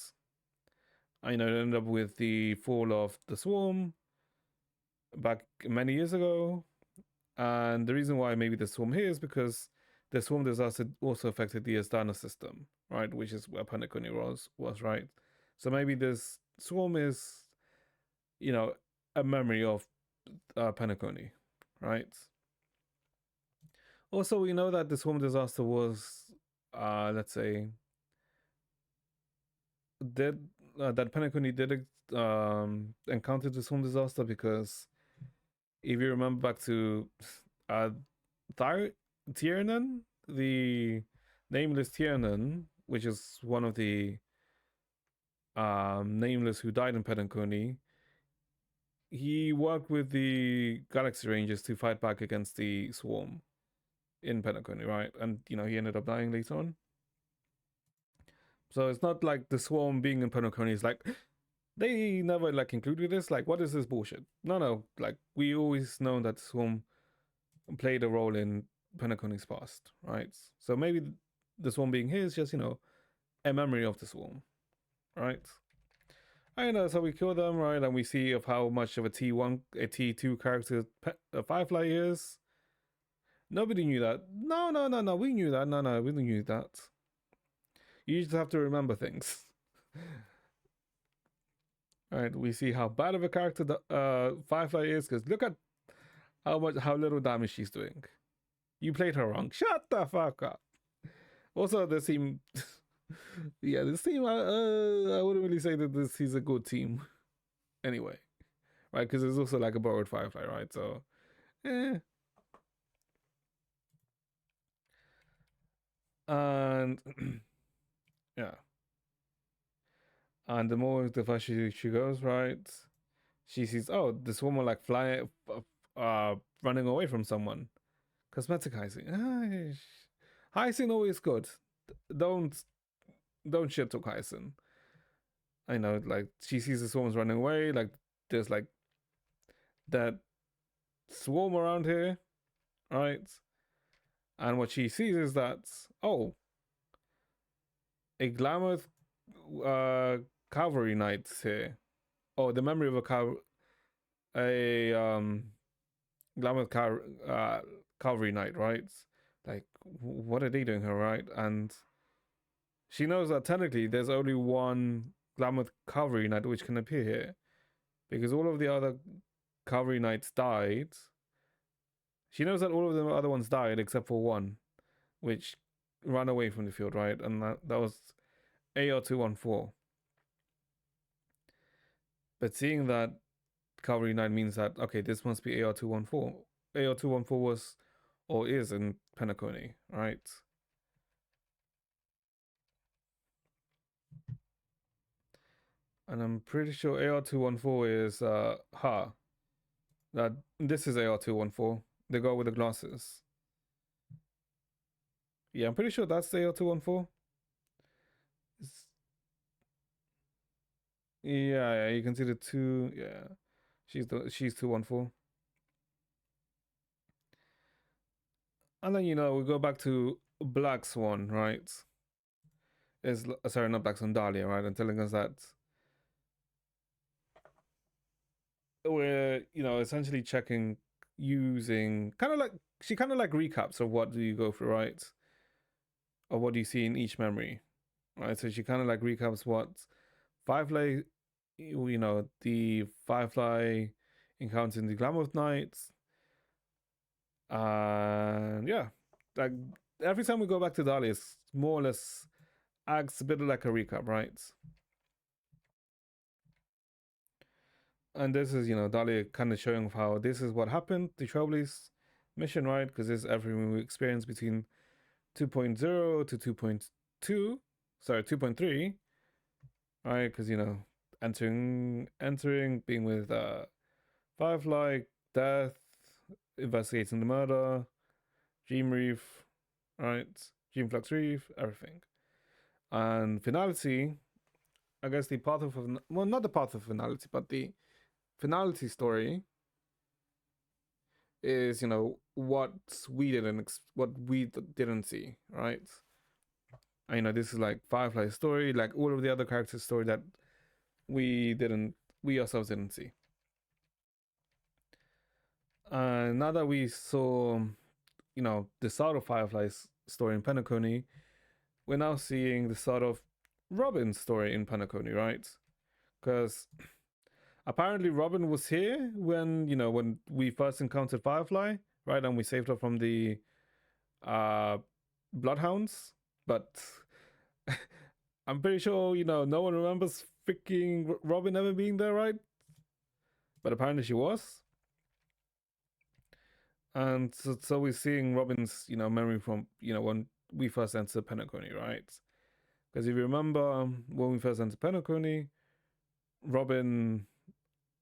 And it ended up with the fall of the swarm back many years ago. And the reason why maybe the swarm here is because the swarm disaster also affected the Astana system, right? Which is where Penacony was, right? So maybe this swarm is, a memory of Penacony, right? Also, we know that the swarm disaster was, let's say, did that Penacony did encounter the swarm disaster because if you remember back to uh, Tiernan, the nameless Tiernan, which is one of the nameless who died in Penacony, he worked with the Galaxy Rangers to fight back against the Swarm in Penacony, right? And he ended up dying later on. So it's not like the Swarm being in Penacony is like they never like included this. Like, what is this bullshit? No. Like we always know that Swarm played a role in Penacony's past, right? So maybe the Swarm being here is just a memory of the Swarm, right? I know, so we kill them, right? And we see of how much of a T1, a T2 character a Firefly is. Nobody knew that. No, no, no, no. We knew that. No, no, we knew that. You just have to remember things. All right, we see how bad of a character the Firefly is because look at how little damage she's doing. You played her wrong. Shut the fuck up. Also, the team, yeah, this team. I wouldn't really say that this is a good team. Anyway, right? Because it's also like a borrowed Firefly, right? So, eh. And yeah, and the more the faster she goes, right? She sees, oh, this woman like flying, running away from someone. Cosmetic Heisen. Heisen always good. Don't don't shit talk Heisen. I know, like she sees this woman's running away. Like there's like that swarm around here, right? And what she sees is that oh, a Glamour cavalry knight here. Oh, the memory of a Glamour cavalry knight, right? Like what are they doing here, right? And she knows that technically there's only one Glamour cavalry knight which can appear here because all of the other cavalry knights died. She knows that all of the other ones died except for one, which ran away from the field, right? And that was AR214. But seeing that cavalry knight means that okay, this must be AR214. AR214 was or is in Penacony, right? And I'm pretty sure AR214 is Ha. That this is AR214. The girl with the glasses. Yeah, I'm pretty sure that's the AR214. Yeah, yeah, you can see the two. Yeah, she's 214. And then we go back to Black Swan, right? Is sorry, not Black Swan, Dahlia, right? And telling us that we're essentially checking using kind of like she kind of like recaps of what do you go through, right? Or what do you see in each memory, right? So she kind of like recaps what Firefly, the Firefly encounters in the Glamour Nights, and yeah, like every time we go back to Dali, it's more or less acts a bit like a recap, right? And this is Dali kind of showing how this is what happened, the Trailblaze mission, right? Because this is everything we experienced between 2.0 to 2.2, sorry, 2.3, right? Because entering, being with Firefly, death, investigating the murder, Dream Reef, right? Dream Flux Reef, everything. And finality, I guess the part of well, not the part of finality, but the finality story is what we didn't see, right? This is like Firefly's story, like all of the other characters' story that we ourselves didn't see. And now that we saw, the start of Firefly's story in Penacony, we're now seeing the start of Robin's story in Penacony, right? Because apparently Robin was here when we first encountered Firefly, right? And we saved her from the uh, Bloodhounds. But I'm pretty sure no one remembers freaking Robin ever being there, right? But apparently she was. And so we're seeing Robin's memory from when we first entered Penacony, right? Because if you remember when we first entered Penacony, Robin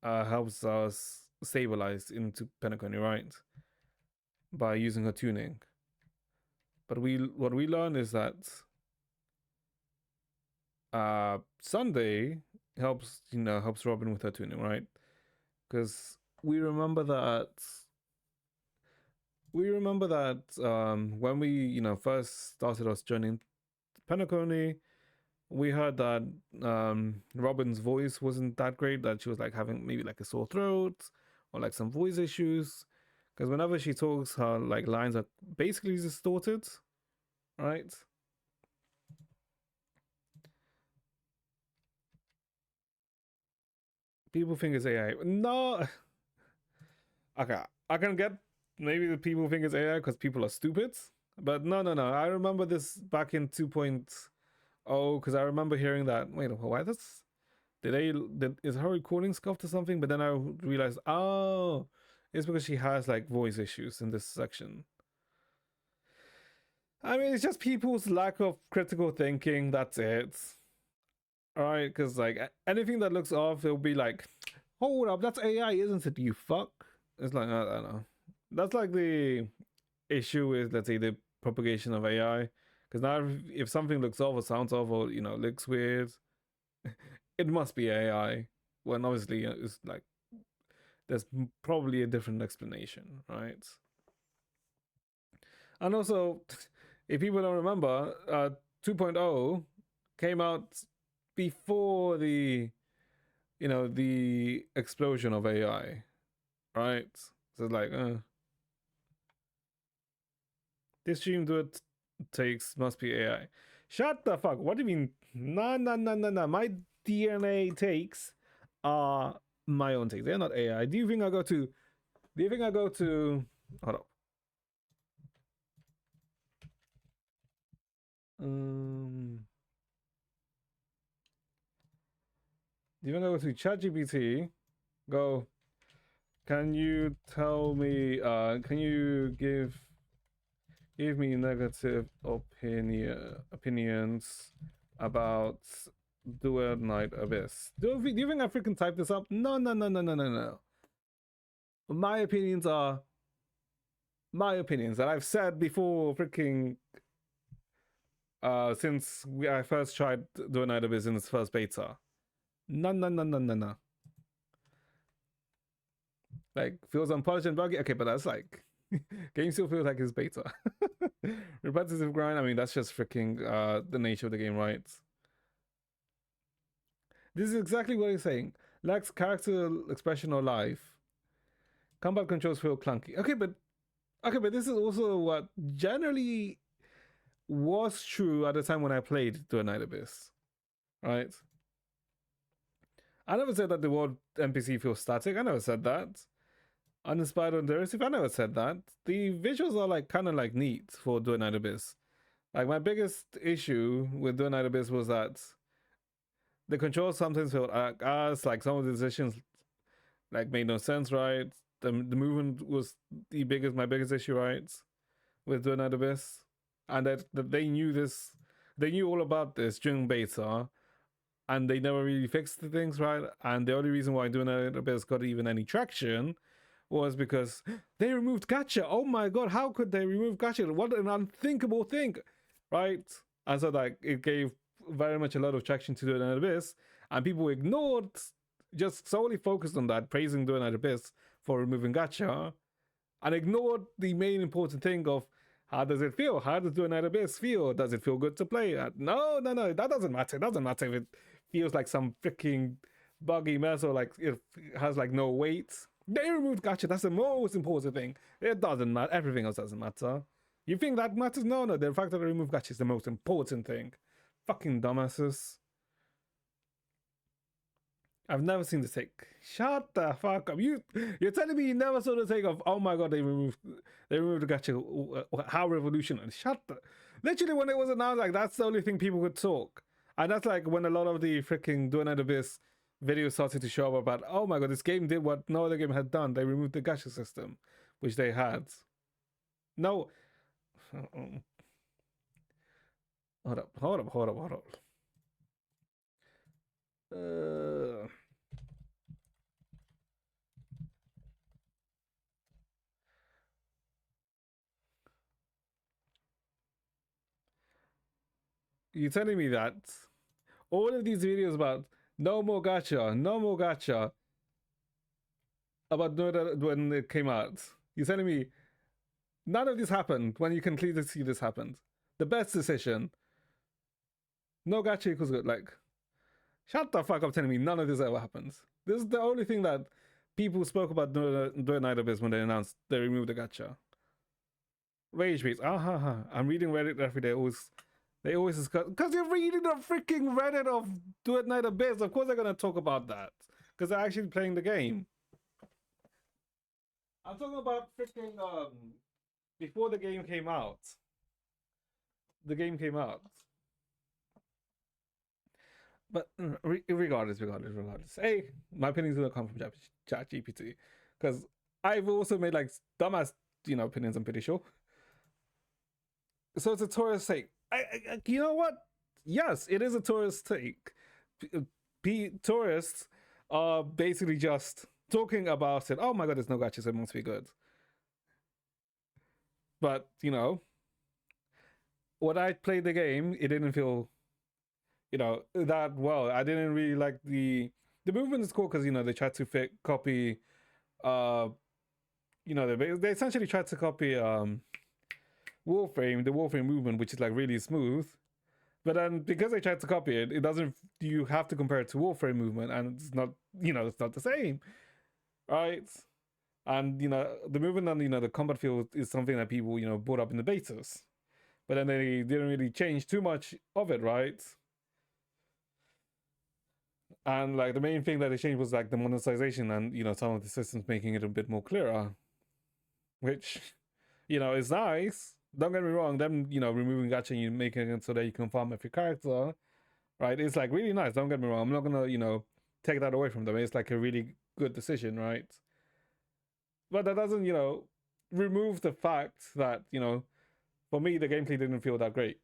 helps us stabilize into Penacony, right? By using her tuning. But what we learn is that Sunday helps Robin with her tuning, right? Because we remember that when we first started us joining Penacony, we heard that Robin's voice wasn't that great, that she was like having maybe like a sore throat or like some voice issues. Because whenever she talks, her like lines are basically distorted, right? People think it's AI. No, okay, I can get maybe the people think it's AI because people are stupid, but no, no, no. I remember this back in 2.0 because I remember hearing that. Wait, why this? Is her recording scuffed or something? But then I realized, oh, it's because she has like voice issues in this section. I mean, it's just people's lack of critical thinking. That's it. All right, because like anything that looks off, it'll be like, hold up, that's AI, isn't it? You fuck. It's like I don't know. That's like the issue with, let's say, the propagation of AI. Because now, if something looks off or sounds off or looks weird, it must be AI. When obviously it's like there's probably a different explanation, right? And also, if people don't remember, 2.0 came out before the explosion of AI, right? So it's like, this stream do it takes must be AI. Shut the fuck. What do you mean? No, no, no, no, no. My DNA takes are my own takes. They're not AI. Do you think I go to? Do you think I go to? Hold up. Do you think I go to ChatGPT? Go. Can you tell me? Can you give me negative opinions about Dual Night Abyss? Do you think I freaking typed this up? No, no, no, no, no, no, no. My opinions are my opinions that I've said before freaking since I first tried Dual Night Abyss in its first beta. No, no, no, no, no, no. Like feels unpolished and buggy. Okay, but that's like game still feels like it's beta. Repetitive grind. I mean, that's just freaking the nature of the game, right? This is exactly what he's saying. Lacks character expression or life. Combat controls feel clunky. Okay, but this is also what generally was true at the time when I played The Night Abyss, right? I never said that the world NPC feels static. I never said that. Uninspired or derisive. I never said that. The visuals are like kind of like neat for Do Night Abyss. Like my biggest issue with Do Night Abyss was that the controls sometimes felt like some of the decisions like made no sense, right? The movement was my biggest issue, right? With Do Night Abyss, and that they knew this, they knew all about this during beta, and they never really fixed the things, right? And the only reason why Do Night Abyss got even any traction was because they removed Gacha. Oh my god, how could they remove Gacha? What an unthinkable thing, right? And so like it gave very much a lot of traction to Do Night Abyss, and people ignored, just solely focused on that, praising Do Night Abyss for removing Gacha, and ignored the main important thing of how does it feel? How does Do Night Abyss feel? Does it feel good to play? No, no, no, that doesn't matter. It doesn't matter if it feels like some freaking buggy mess or like it has like no weight. They removed Gacha. That's the most important thing. It doesn't matter. Everything else doesn't matter. You think that matters? No, no. The fact that they removed Gacha is the most important thing. Fucking dumbasses. I've never seen the take. Shut the fuck up. You're telling me you never saw the take of, oh my god, they removed the Gacha. How revolutionary. Shut the. Literally when it was announced, like that's the only thing people could talk. And that's like when a lot of the freaking Doing Night Abyss videos started to show up about, oh my god, this game did what no other game had done. They removed the gacha system, which they had. No. Hold up, hold up, hold up, hold up. You're telling me that all of these videos about no more gacha, no more gacha, about when it came out, you're telling me none of this happened when you can clearly see this happened. The best decision. No gacha equals good. Like, shut the fuck up telling me none of this ever happens. This is the only thing that people spoke about during Night Abyss when they announced they removed the gacha. Rage beats. Ah ha ha. I'm reading Reddit every day. They always discuss, because you're reading the freaking Reddit of Do It Night Abyss. Of course they're gonna talk about that because they're actually playing the game. I'm talking about freaking before the game came out. The game came out. But regardless. Hey, my opinions gonna come from Chat GPT because I've also made like dumbass, opinions. I'm pretty sure. So it's a tourist take. You know what? Yes, it is a tourist take. Tourists are basically just talking about it. Oh my god, there's no gachas. It must be good. But when I played the game, it didn't feel that well. I didn't really like the movement is cool because they tried to copy uh they essentially tried to copy the Warframe movement, which is like really smooth. But then because they tried to copy it, it doesn't. You have to compare it to Warframe movement, and it's not. It's not the same, right? And the movement on the combat field is something that people brought up in the betas, but then they didn't really change too much of it, right? And like the main thing that they changed was like the monetization and some of the systems making it a bit more clearer, which is nice. Don't get me wrong. Them removing gacha and you making it so that you can farm every character, right? It's like really nice. Don't get me wrong. I'm not gonna take that away from them. It's like a really good decision, right? But that doesn't remove the fact that for me the gameplay didn't feel that great.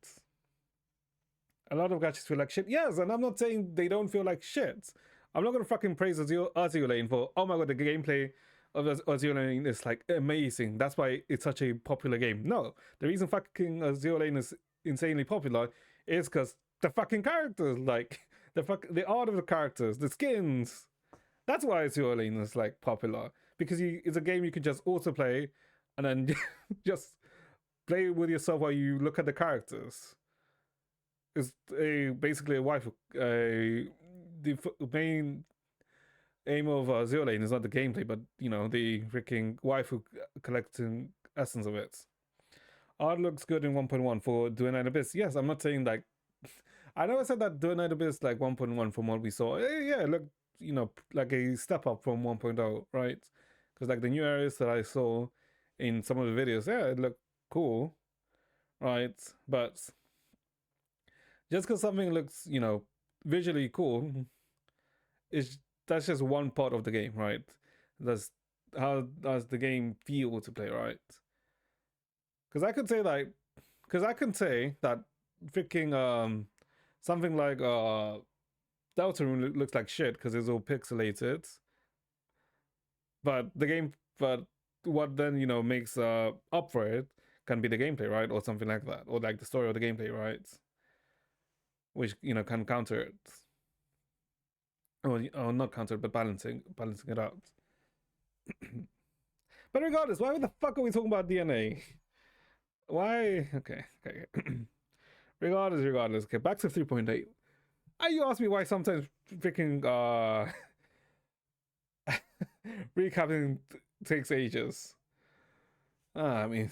A lot of gachas feel like shit. Yes, and I'm not saying they don't feel like shit. I'm not gonna fucking praise Azure Lane for, oh my god, the gameplay of Azure Lane is like amazing. That's why it's such a popular game. No, the reason fucking Azure Lane is insanely popular is because the fucking characters, like the art of the characters, the skins. That's why Azure Lane is like popular, because it's a game you can just auto play and then just play with yourself while you look at the characters. It's basically a waifu. The main aim of Zero Lane is not the gameplay, but the freaking waifu collecting essence of it. Art looks good in 1.1 for Doing Night Abyss. Yes, I'm not saying like. I know I said that Doing Night Abyss like 1.1 from what we saw. Yeah, it looked like a step up from 1.0, right? Because like the new areas that I saw in some of the videos, yeah, it looked cool, right? But just because something looks visually cool is that's just one part of the game, right? That's how does the game feel to play, right? Because I could say that freaking something like Deltarune looks like shit because it's all pixelated, but the game, but what then makes up for it can be the gameplay, right? Or something like that, or like the story of the gameplay, right? Which can counter it, or not counter it, but balancing it out. But regardless, why the fuck are we talking about DNA? Why? Okay. regardless. Okay, back to 3.8. You asked me why sometimes freaking recapping takes ages. I mean,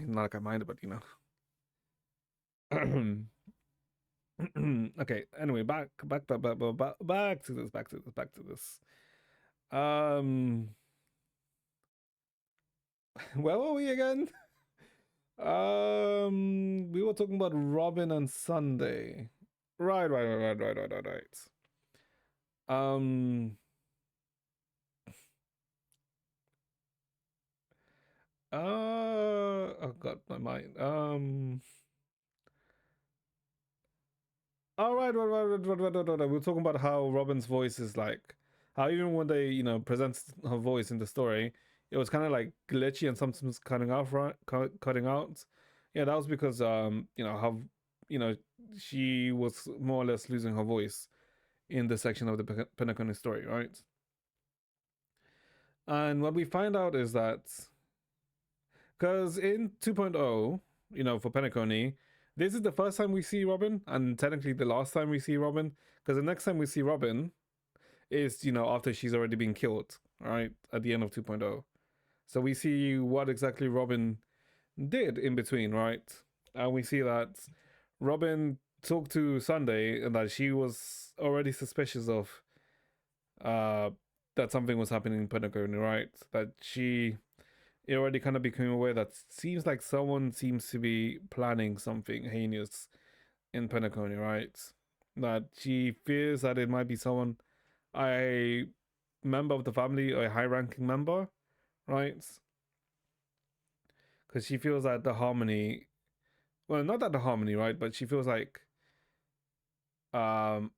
not like I mind, but okay. Anyway, back to this. Where were we again? We were talking about Robin and Sunday. Right. Um, oh god, my mind. All right. We were talking about how Robin's voice is like, how even when they present her voice in the story, it was kind of like glitchy and sometimes cutting off, right? Cutting out. Yeah, that was because how she was more or less losing her voice in the section of the Penacony story, right? And what we find out is that because in 2.0, for Penacony, this is the first time we see Robin, and technically the last time we see Robin, because the next time we see Robin is, after she's already been killed, right? At the end of 2.0. So we see what exactly Robin did in between, right? And we see that Robin talked to Sunday and that she was already suspicious of uh that something was happening in Pentagon, right? That she already kind of became aware that seems like someone seems to be planning something heinous in Pentagon, right? That she fears that it might be someone, a member of the family, or a high ranking member, right? Because she feels that the harmony, well, not that the harmony, right? But she feels like, um,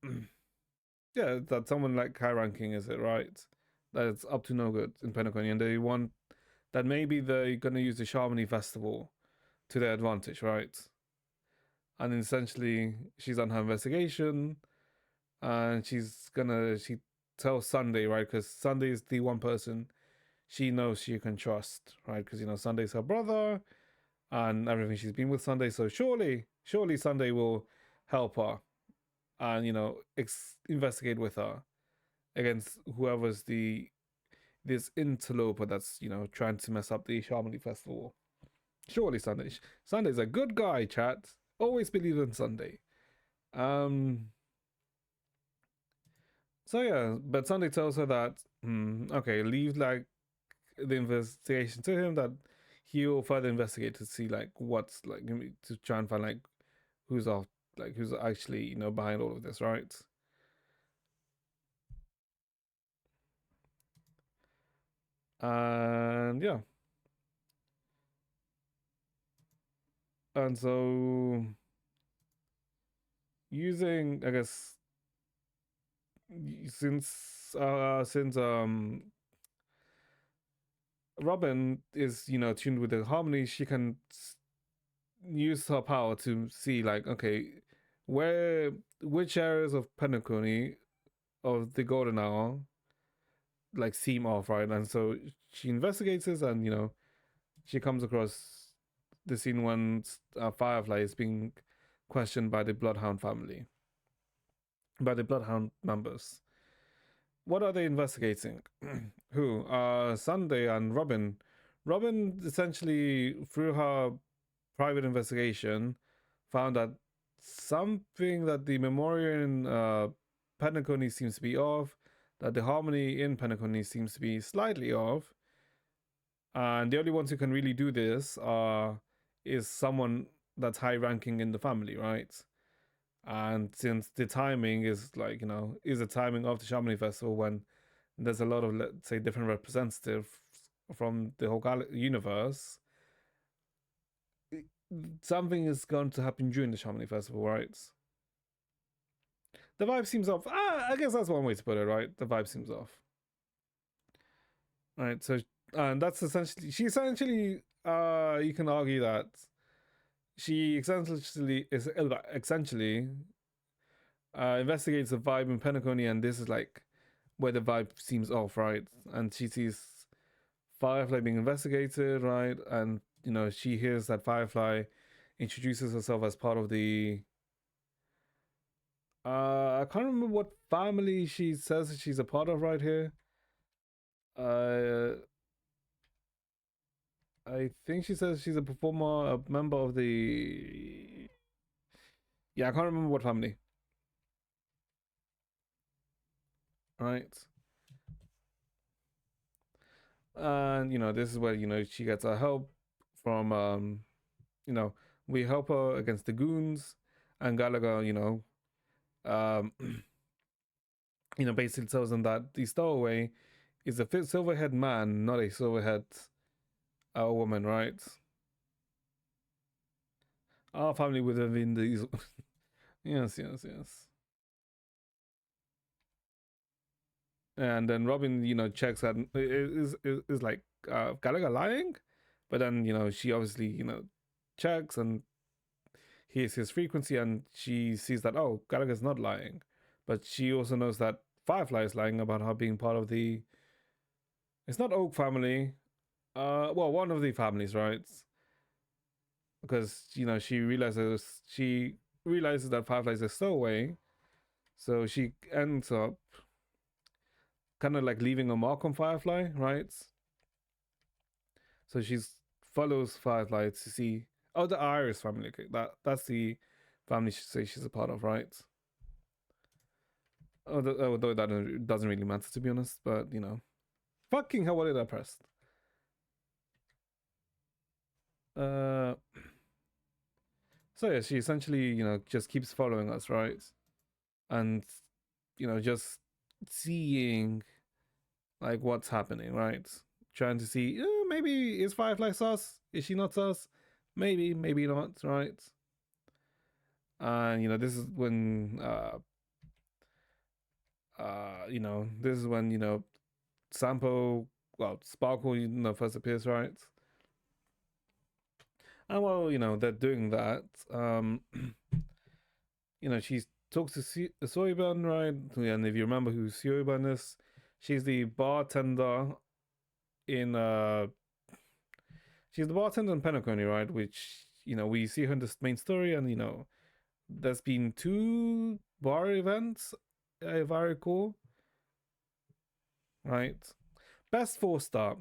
yeah, that someone like high ranking is it, right? That it's up to no good in Pentagon, and they want that maybe they're gonna use the Sharmony Festival to their advantage, right? And essentially, she's on her investigation, and she tells Sunday, right? Because Sunday is the one person she knows she can trust, right? Because Sunday's her brother, and everything she's been with Sunday, so surely Sunday will help her, and investigate with her against whoever's this interloper that's trying to mess up the Sharmony Festival. Surely Sunday's a good guy, chat. Always believe in Sunday. Um. So yeah, but Sunday tells her that okay, leave like the investigation to him. That he will further investigate to see like what's like to try and find like who's off, like who's actually behind all of this, right? And yeah, and so using, I guess, since Robin is tuned with the harmony, she can use her power to see like, okay, where which areas of Penacony of the Golden Hour like seem off, right? And so she investigates this, and she comes across the scene when Firefly is being questioned by the Bloodhound family, by the Bloodhound members. What are they investigating? Who? Sunday and Robin. Robin essentially, through her private investigation, found that something that the memorial in Penacony seems to be off, that the harmony in Penacony seems to be slightly off, and the only ones who can really do this is someone that's high ranking in the family, right? And since the timing is like is the timing of the Chamonix Festival when there's a lot of, let's say, different representatives from the whole universe, something is going to happen during the Chamonix Festival, right? The vibe seems off. I guess that's one way to put it, right? The vibe seems off. Right. So, and that's essentially, you can argue that she essentially investigates the vibe in Penacony, and this is like where the vibe seems off, right? And she sees Firefly being investigated, right? And she hears that Firefly introduces herself as part of the I can't remember what family she says that she's a part of right here. Uh I think she says she's a performer, a member of the, yeah, I can't remember what family. Right. And this is where she gets her help from you know we help her against the goons, and Gallagher um basically tells them that the stowaway is a silverhead man, not a silverhead woman, right? Our family would have been these. Yes, yes, yes. And then Robin checks that is like Gallagher lying, but then she obviously checks and hears his frequency, and she sees that, oh, Gallagher's not lying, but she also knows that Firefly is lying about her being part of the, it's not Oak family, well, one of the families, right? because she realizes that Firefly is a stowaway, so she ends up kind of like leaving a mark on Firefly, right? So she follows Firefly to see. Oh, the Iris family. Okay, that's the family she says she's a part of, right? Although that doesn't really matter to be honest, but fucking hell, what did I press? Uh, so yeah, she essentially just keeps following us, right? And just seeing like what's happening, right? Trying to see, maybe is Firefly sus? Is she not sus? Maybe not, right? And this is when this is when Sampo, well, Sparkle, first appears, right? And while they're doing that, she talks to Soyban, right? And if you remember who Soyban is, she's the bartender in she's the bartender in Penacony, right? Which we see her in this main story, and there's been two bar events, if I recall, right? Best 4-star.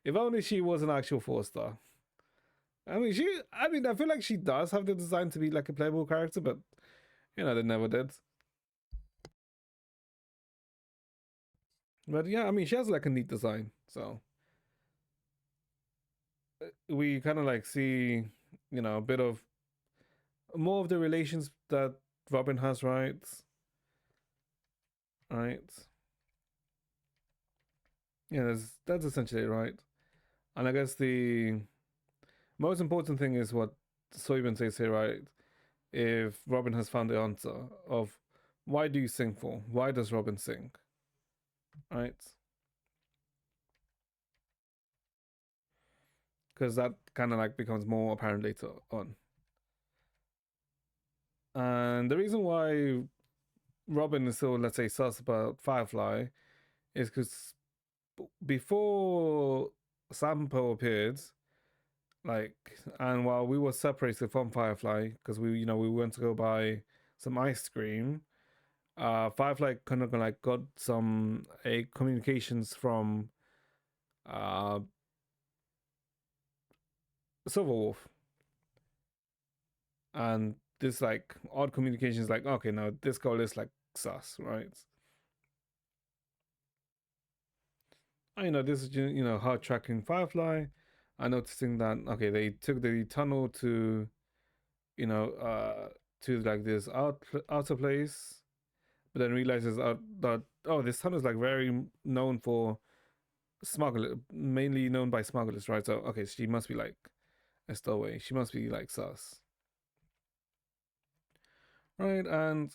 If only she was an actual 4-star. I feel like she does have the design to be like a playable character, but they never did. But yeah, she has like a neat design, so we kind of like see, a bit of more of the relations that Robin has, right? Right. Yeah, that's essentially it, right. And I guess the most important thing is what Soyban says here, right? If Robin has found the answer of why do you sing for? Why does Robin sing? Right? Because that kind of like becomes more apparent later on. And the reason why Robin is so, let's say, sus about Firefly is because before Sampo appeared, like, and while we were separated from Firefly because we went to go buy some ice cream, Firefly kind of like got some a communications from uh Silverwolf, and this like odd communications like, okay, now this girl is like sus, right? I this is her tracking Firefly. I noticing that okay, they took the tunnel to you know uh to like this outer place, but then realizes that oh, this tunnel is like very known for smuggler, mainly known by smugglers, right? So okay, she must be like a stowaway. She must be like sus, right? And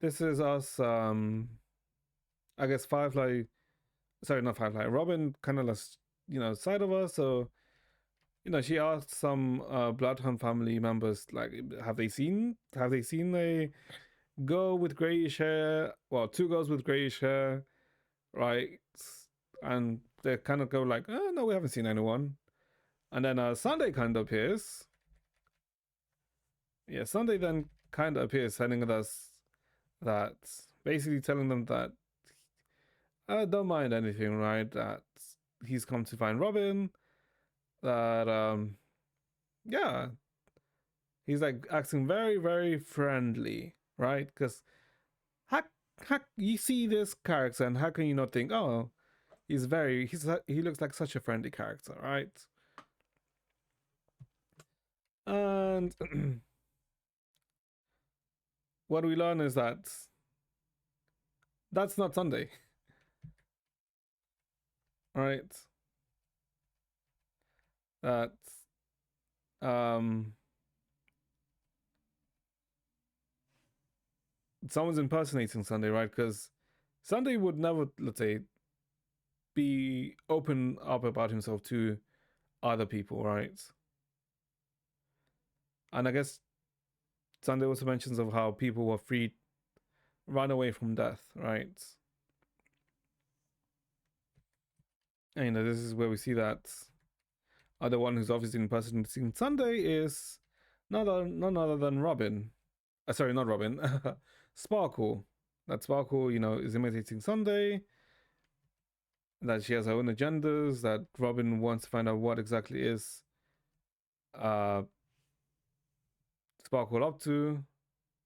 this is us. I guess Firefly. Sorry, not Firefly. Robin kind of lost, side of us. So she asked some Bloodhound family members like, have they seen a girl with grayish hair? Well, two girls with grayish hair, right? And they kind of go like, oh, no, we haven't seen anyone. And then Sunday kind of appears. Yeah, Sunday then kind of appears, telling us that, basically telling them that don't mind anything, right? That he's come to find Robin. That yeah, he's like acting very very friendly, right? Because how you see this character and how can you not think, oh, he looks like such a friendly character, right? And what we learn is that that's not Sunday, right? That um someone's impersonating Sunday, right? Because Sunday would never, let's say, be open up about himself to other people, right? And I guess Sunday also mentions of how people were free, run away from death, right? And this is where we see that other one who's obviously impersonating Sunday is none other than Robin. Sorry, not Robin. Sparkle. That Sparkle, is imitating Sunday. That she has her own agendas. That Robin wants to find out what exactly is uh, Sparkle up to,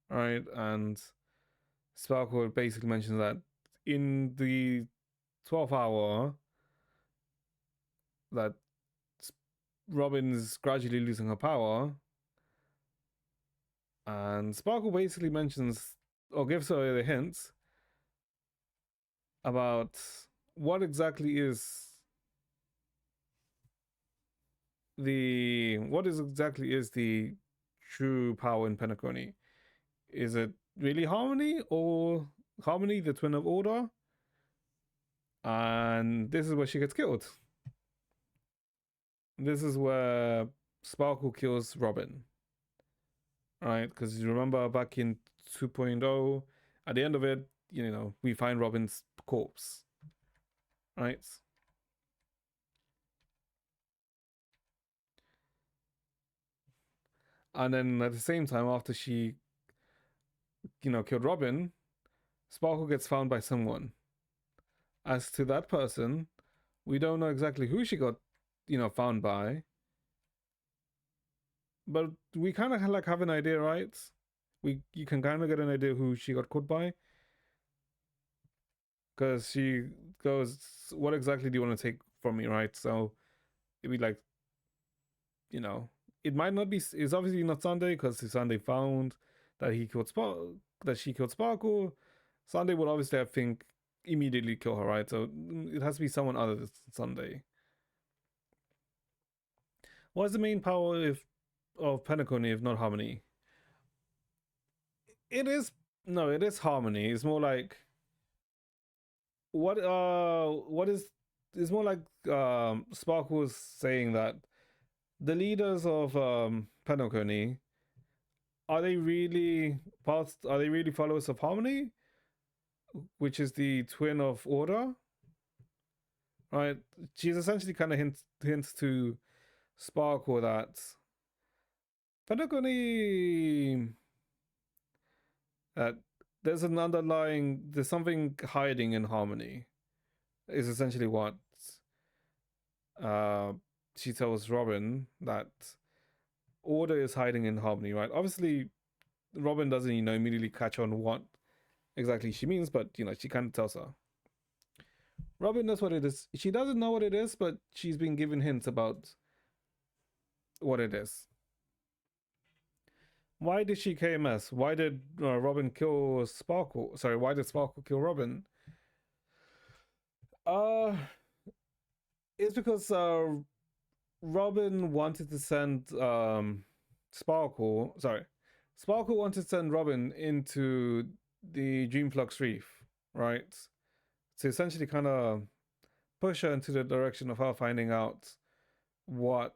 right? And Sparkle basically mentions that in the 12th hour, that Robin is gradually losing her power, and Sparkle basically mentions or gives her the hints about what exactly is the true power in Penacony. Is it really Harmony, or Harmony, the twin of Order? And this is where she gets killed. This is where Sparkle kills Robin, right? Because you remember back in 2.0, at the end of it, we find Robin's corpse, right? And then at the same time, after she, killed Robin, Sparkle gets found by someone. As to that person, we don't know exactly who she got, found by, but we kind of like have an idea, right? You can kind of get an idea who she got caught by, because she goes, "What exactly do you want to take from me?" Right? So it'd be like, you know, it might not be. It's obviously not Sunday because Sunday found that he killed that she killed Sparkle. Sunday would obviously, I think, immediately kill her, right? So it has to be someone other than Sunday. What's the main power of Penacony if not Harmony? It is no, it is Harmony. It's more like what is it's more like Sparkle was saying that the leaders of Penacony, are they really followers of Harmony, which is the twin of Order, right? She's essentially kind of hints to Sparkle that Penacony, that there's something hiding in Harmony, is essentially what uh she tells Robin, that Order is hiding in Harmony, right? Obviously Robin doesn't immediately catch on what exactly she means, but she kind of tells her. Robin knows what it is. She doesn't know what it is, but she's been given hints about what it is. Why did she KMS? Why did Robin kill Sparkle? Sorry, why did Sparkle kill Robin? Uh, it's because Robin wanted to send Sparkle. Sorry, Sparkle wanted to send Robin into the Dreamflux Reef, right? To essentially kind of push her into the direction of her finding out what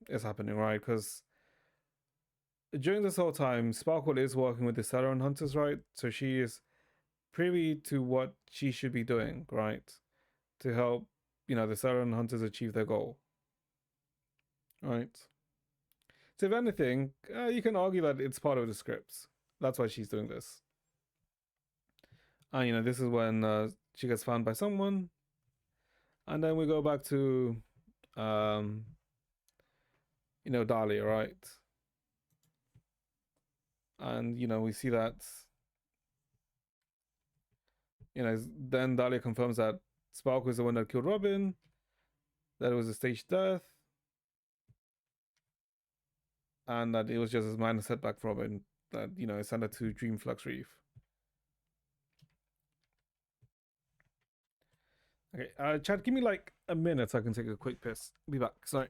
is happening, right? Because during this whole time, Sparkle is working with the Celeron Hunters, right? So she is privy to what she should be doing, right? To help, the Celeron Hunters achieve their goal, right? So if anything, you can argue that it's part of the scripts. That's why she's doing this. And this is when she gets found by someone, and then we go back to, Dahlia, right? And we see that, then Dahlia confirms that Sparkle is the one that killed Robin, that it was a staged death, and that it was just a minor setback for Robin, that it sent her to Dreamflux Reef. Okay, Chad, give me like a minute so I can take a quick piss. Be back. Sorry.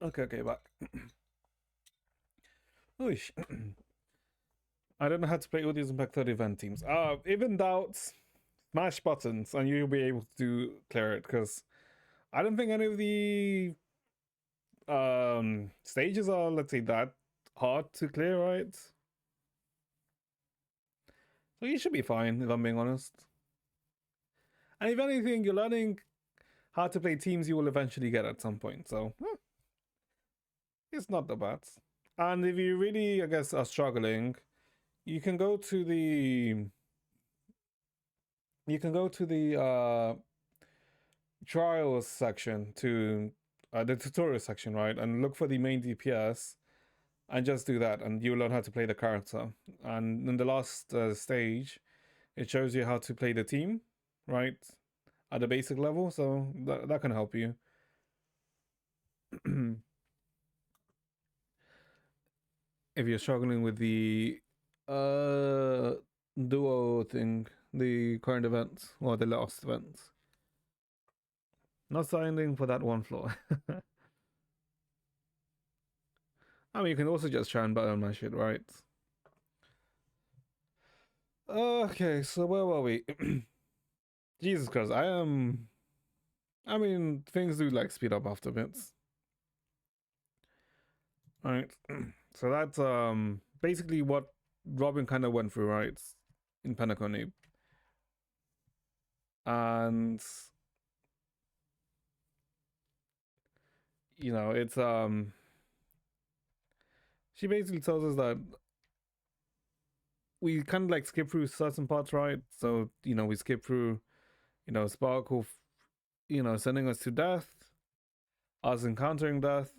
Okay, back. Oosh. I don't know how to play all these Impact 30 event teams. Even doubts, smash buttons, and you'll be able to clear it because I don't think any of the stages are, let's say, that hard to clear, right? So you should be fine, if I'm being honest. And if anything, you're learning how to play teams you will eventually get at some point. So it's not that bad. And if you really, I guess, are struggling, you can go to the trials section to the tutorial section, right? And look for the main DPS and just do that, and you'll learn how to play the character. And in the last stage, it shows you how to play the team, right? At the basic level, so that can help you. If you're struggling with the uh duo thing, the current event or the last event. Not signing for that one floor. I mean, you can also just try and button my shit, right? Okay, so where were we? Jesus Christ, I am. I mean, things do like speed up after bits. Right. So that's basically what Robin kind of went through, right? In Penacony. And it's she basically tells us that we kind of like skip through certain parts, right? So, we skip through, Sparkle, sending us to death, us encountering death,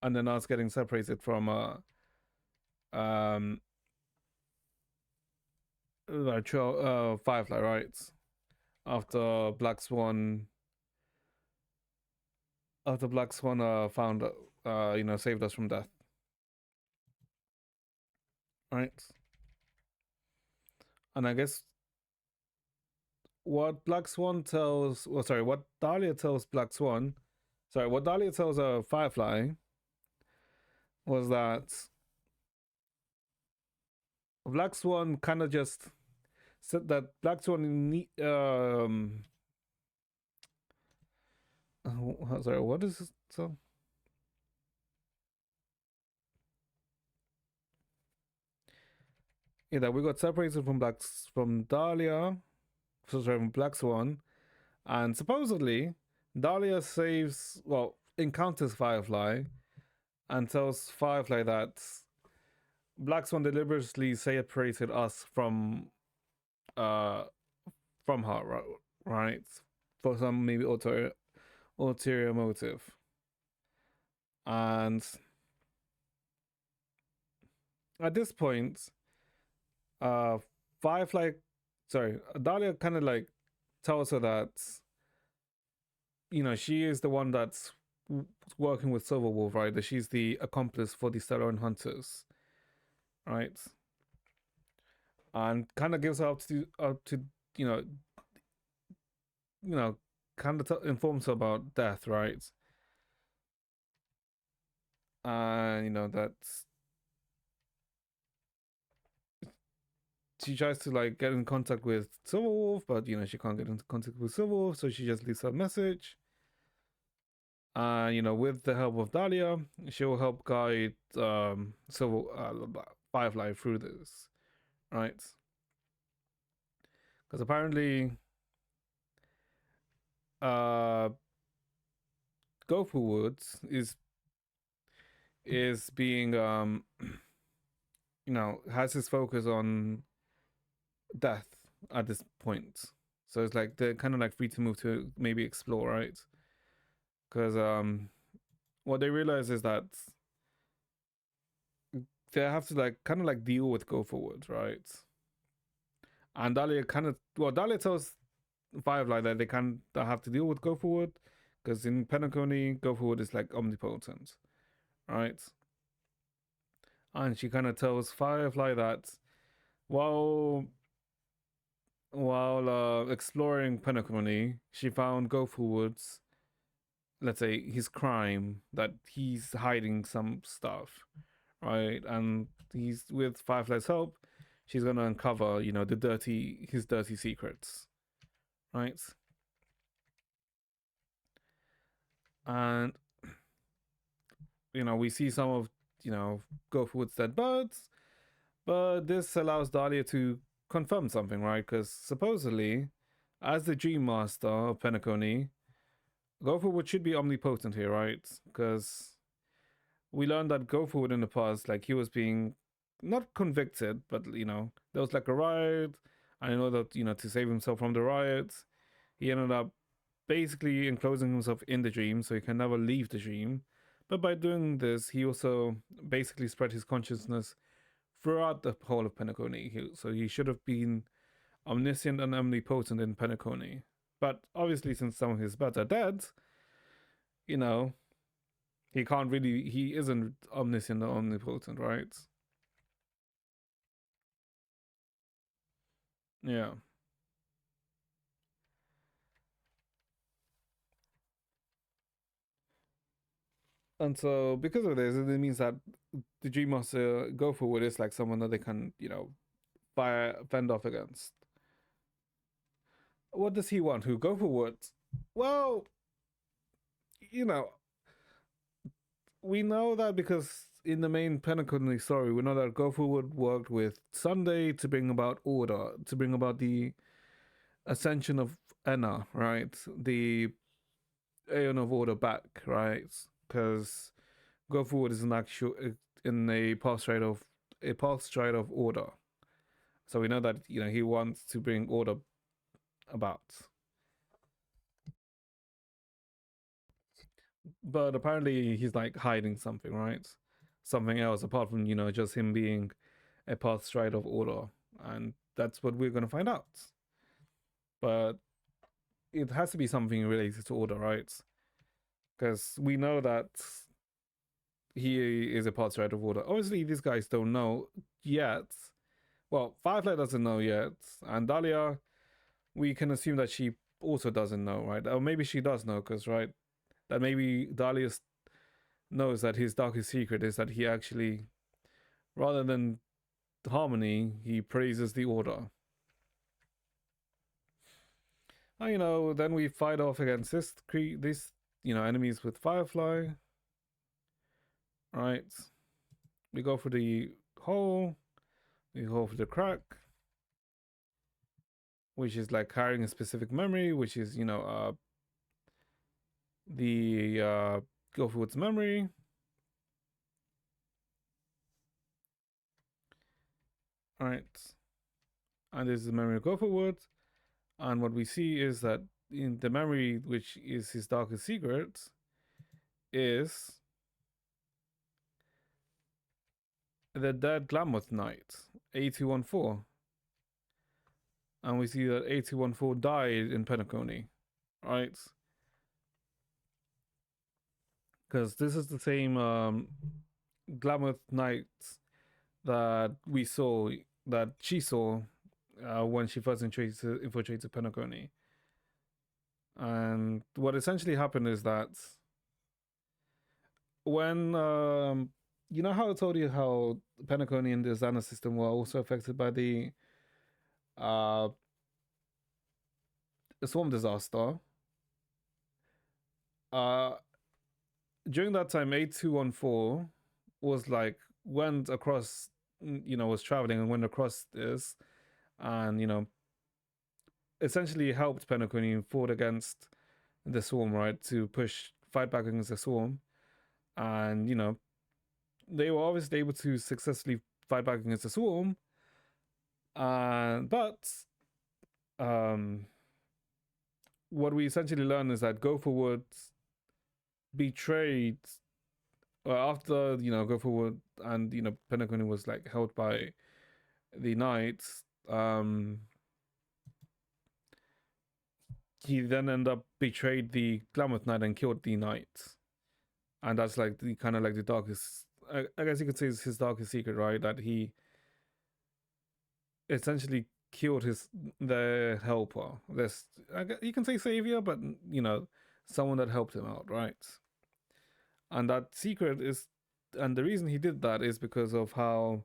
and then us getting separated from um Firefly, right? After Black Swan found saved us from death. Right? And I guess what Black Swan tells what Dahlia tells Black Swan, what Dahlia tells Firefly was that Black Swan kind of just said that Black Swan what is this? So yeah, that we got separated from Dahlia, from Black Swan, and supposedly Dahlia encounters Firefly and tells Firefly that Black Swan deliberately separated us uh from her, right? For some maybe ulterior motive. And at this point, uh Firefly Dahlia kind of like tells her that she is the one that's working with Silverwolf, right? That she's the accomplice for the Stellar Hunters, right? And kind of gives her up to you know kind of informs her about death, right? And that she tries to like get in contact with Silverwolf, but she can't get into contact with Silverwolf, so she just leaves her a message. With the help of Dahlia, she will help guide Firefly through this, right? Because apparently, uh, Gopher Woods is being has his focus on death at this point. So it's like they're kind of like free to move to maybe explore, right? Because what they realize is that they have to like kind of like deal with Go Forward, right? And Dahlia tells Firefly that they kind of have to deal with Go Forward because in Penacony, Go Forward is like omnipotent, right? And she kind of tells Firefly that while exploring Penacony, she found Go Forwards let's say, his crime, that he's hiding some stuff, right? And he's with Firefly's help, she's gonna uncover, his dirty secrets, right? And we see some of Goforwood's dead birds, but this allows Dahlia to confirm something, right? Because supposedly, as the Dream Master of Penacony, Goforwood should be omnipotent here, right? Because we learned that Goforwood in the past, like he was being not convicted, but there was like a riot, and in order to save himself from the riots, he ended up basically enclosing himself in the dream, so he can never leave the dream. But by doing this, he also basically spread his consciousness throughout the whole of Penacony. So he should have been omniscient and omnipotent in Penacony. But obviously, since some of his beds are dead, you know, he isn't omniscient or omnipotent, right? Yeah. And so, because of this, it means that the Dream Master go forward is like someone that they can, fend off against. What does he want? Who go forward? Well, you know, we know that because in the main Penacony story, we know that Go Forward worked with Sunday to bring about order, to bring about the ascension of Enna, right? The Aeon of Order back, right? Because Go Forward is an actual in a past stride of order. So we know that he wants to bring order about. But apparently he's like hiding something, right? Something else apart from just him being a past stride of order, and that's what we're gonna find out. But it has to be something related to order, right? Because we know that he is a past stride of order. Obviously, these guys don't know yet. Well, Firefly doesn't know yet, and Dahlia, we can assume that she also doesn't know, right? Or maybe she does know, because right, that maybe Dahlia knows that his darkest secret is that he actually, rather than harmony, he praises the order. And, then we fight off against these enemies with Firefly. Right. We go for the hole. We go for the crack, which is like carrying a specific memory, which is the go for its memory. All right. And this is the memory of go forward. And what we see is that in the memory, which is his darkest secret, is the dead Glamoth Knight, A214. And we see that A214 died in Penacony, right? Because this is the same Glamoth Knight that we saw, that she saw when she first infiltrated Penacony. And what essentially happened is that when you know how I told you how Penacony and the Xana system were also affected by the uh swarm disaster. Uh During that time, 8214 was like went across, was traveling and went across this, and essentially helped Penacony fought against the swarm, right, to fight back against the swarm. And they were obviously able to successfully fight back against the swarm. But um what we essentially learn is that Go Forward betrayed, after Go Forward and Penacony was like held by the knights. He then ended up betrayed the Glamoth Knight and killed the knight, and that's like the kind of like the darkest. I guess you could say it's his darkest secret, right? That he essentially killed the helper. This, you can say savior, but someone that helped him out, right? And that secret is, and the reason he did that is because of how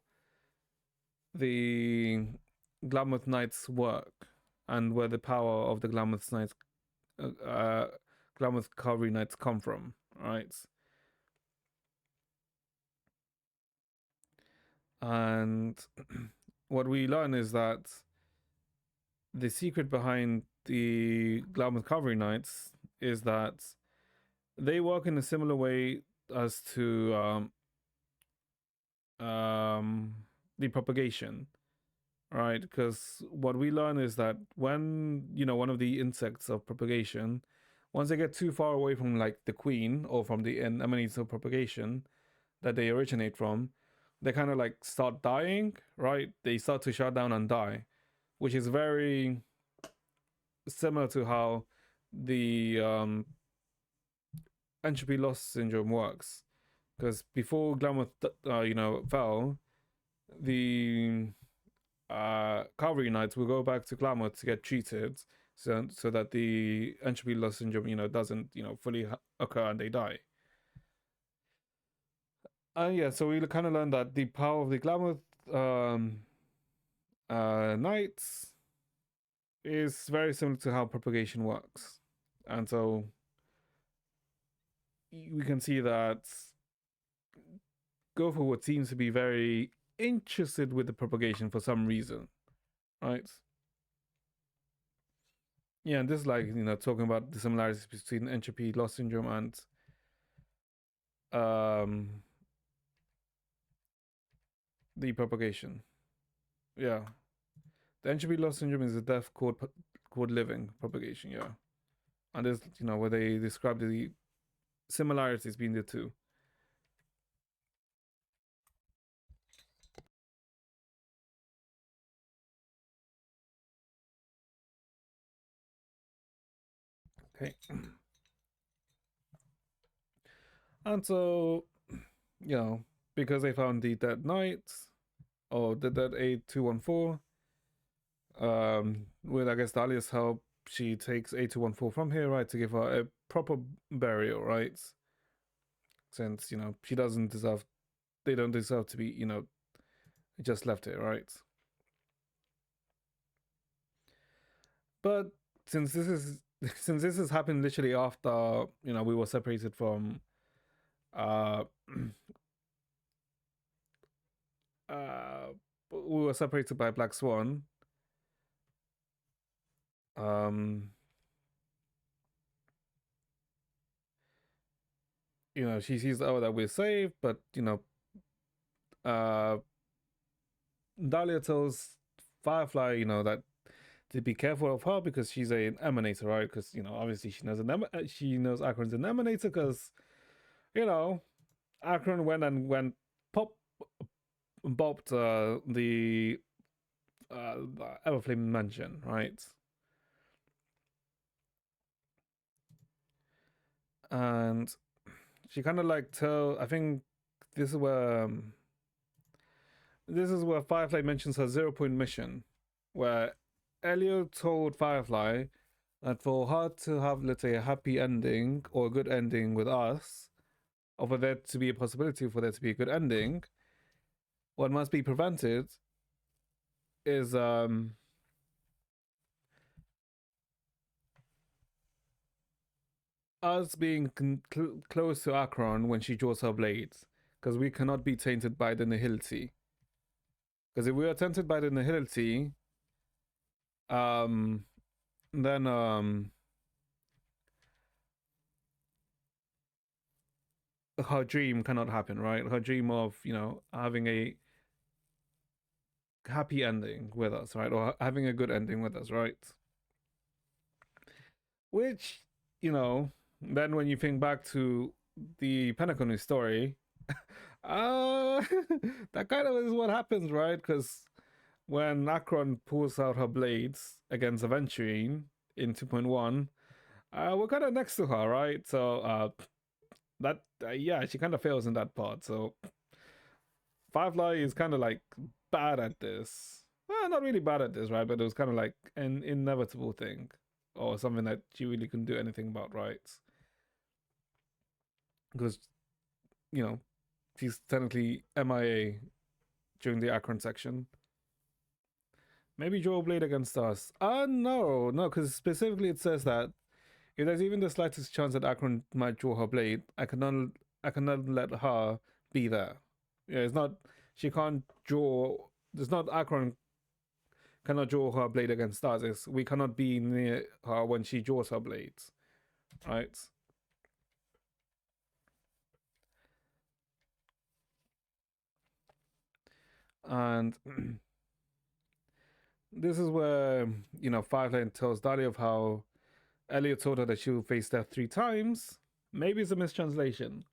the Glamour Knights work and where the power of the uh, Glamour Cavalry Knights come from, right? And what we learn is that the secret behind the Glamour Cavalry Knights is that they work in a similar way as to the propagation, right? Because what we learn is that when one of the insects of propagation, once they get too far away from like the queen or from the emanates of propagation that they originate from, they kind of like start dying, right? They start to shut down and die, which is very similar to how the entropy loss syndrome works. Because before Glamour, fell, the cavalry knights will go back to Glamour to get treated, so that the entropy loss syndrome, doesn't, fully occur and they die. And yeah, so we kind of learned that the power of the Glamour um, knights is very similar to how propagation works, and so we can see that Gopher would seems to be very interested with the propagation for some reason, right? Yeah, and this is like talking about the similarities between entropy loss syndrome and um the propagation. Yeah, the entropy loss syndrome is a death called living propagation. Yeah, and there's where they describe the similarities between the two. Okay, and so because they found the dead knight or the dead A214, with I guess Dahlia's help, she takes A214 from here, right, to give her a proper burial, right? Since she doesn't deserve, they don't deserve to be just left here, right? But since this is since this has happened literally after we were separated from uh uh we were separated by Black Swan. um she sees that we're safe, but uh Dahlia tells Firefly that to be careful of her because she's an emanator, right? Because obviously she knows Akron's an emanator because you know Akron went pop bopped the Everflame mansion, right? And she kind of like tell. I think this is where Firefly mentions her 0 point mission, where Elio told Firefly that for her to have, let's say, a happy ending or a good ending with us, or for there to be a possibility for there to be a good ending, what must be prevented is us being close to Akron when she draws her blades, because we cannot be tainted by the nihility. Because if we are tainted by the nihility, um, then her dream cannot happen, right? Her dream of having a happy ending with us, right, or having a good ending with us, right? Which then when you think back to the Penacony story, uh, that kind of is what happens, right? Because when Akron pulls out her blades against Aventurine in 2.1, we're kind of next to her, right? So that yeah, she kind of fails in that part. So Firefly is kind of like bad at this. Well, not really bad at this, right? But it was kind of like an inevitable thing or something that she really couldn't do anything about, right? because you know she's technically MIA during the Akron section. Maybe Joe Blade against us. No, no, because specifically it says that if there's even the slightest chance that Akron might draw her blade, I cannot let her be there. Yeah, it's not. She can't draw. It's not Akron cannot draw her blade against us. It's we cannot be near her when she draws her blades, right? And this is where Firefly tells Dahlia of how Elliot told her that she will face death 3 times. Maybe it's a mistranslation.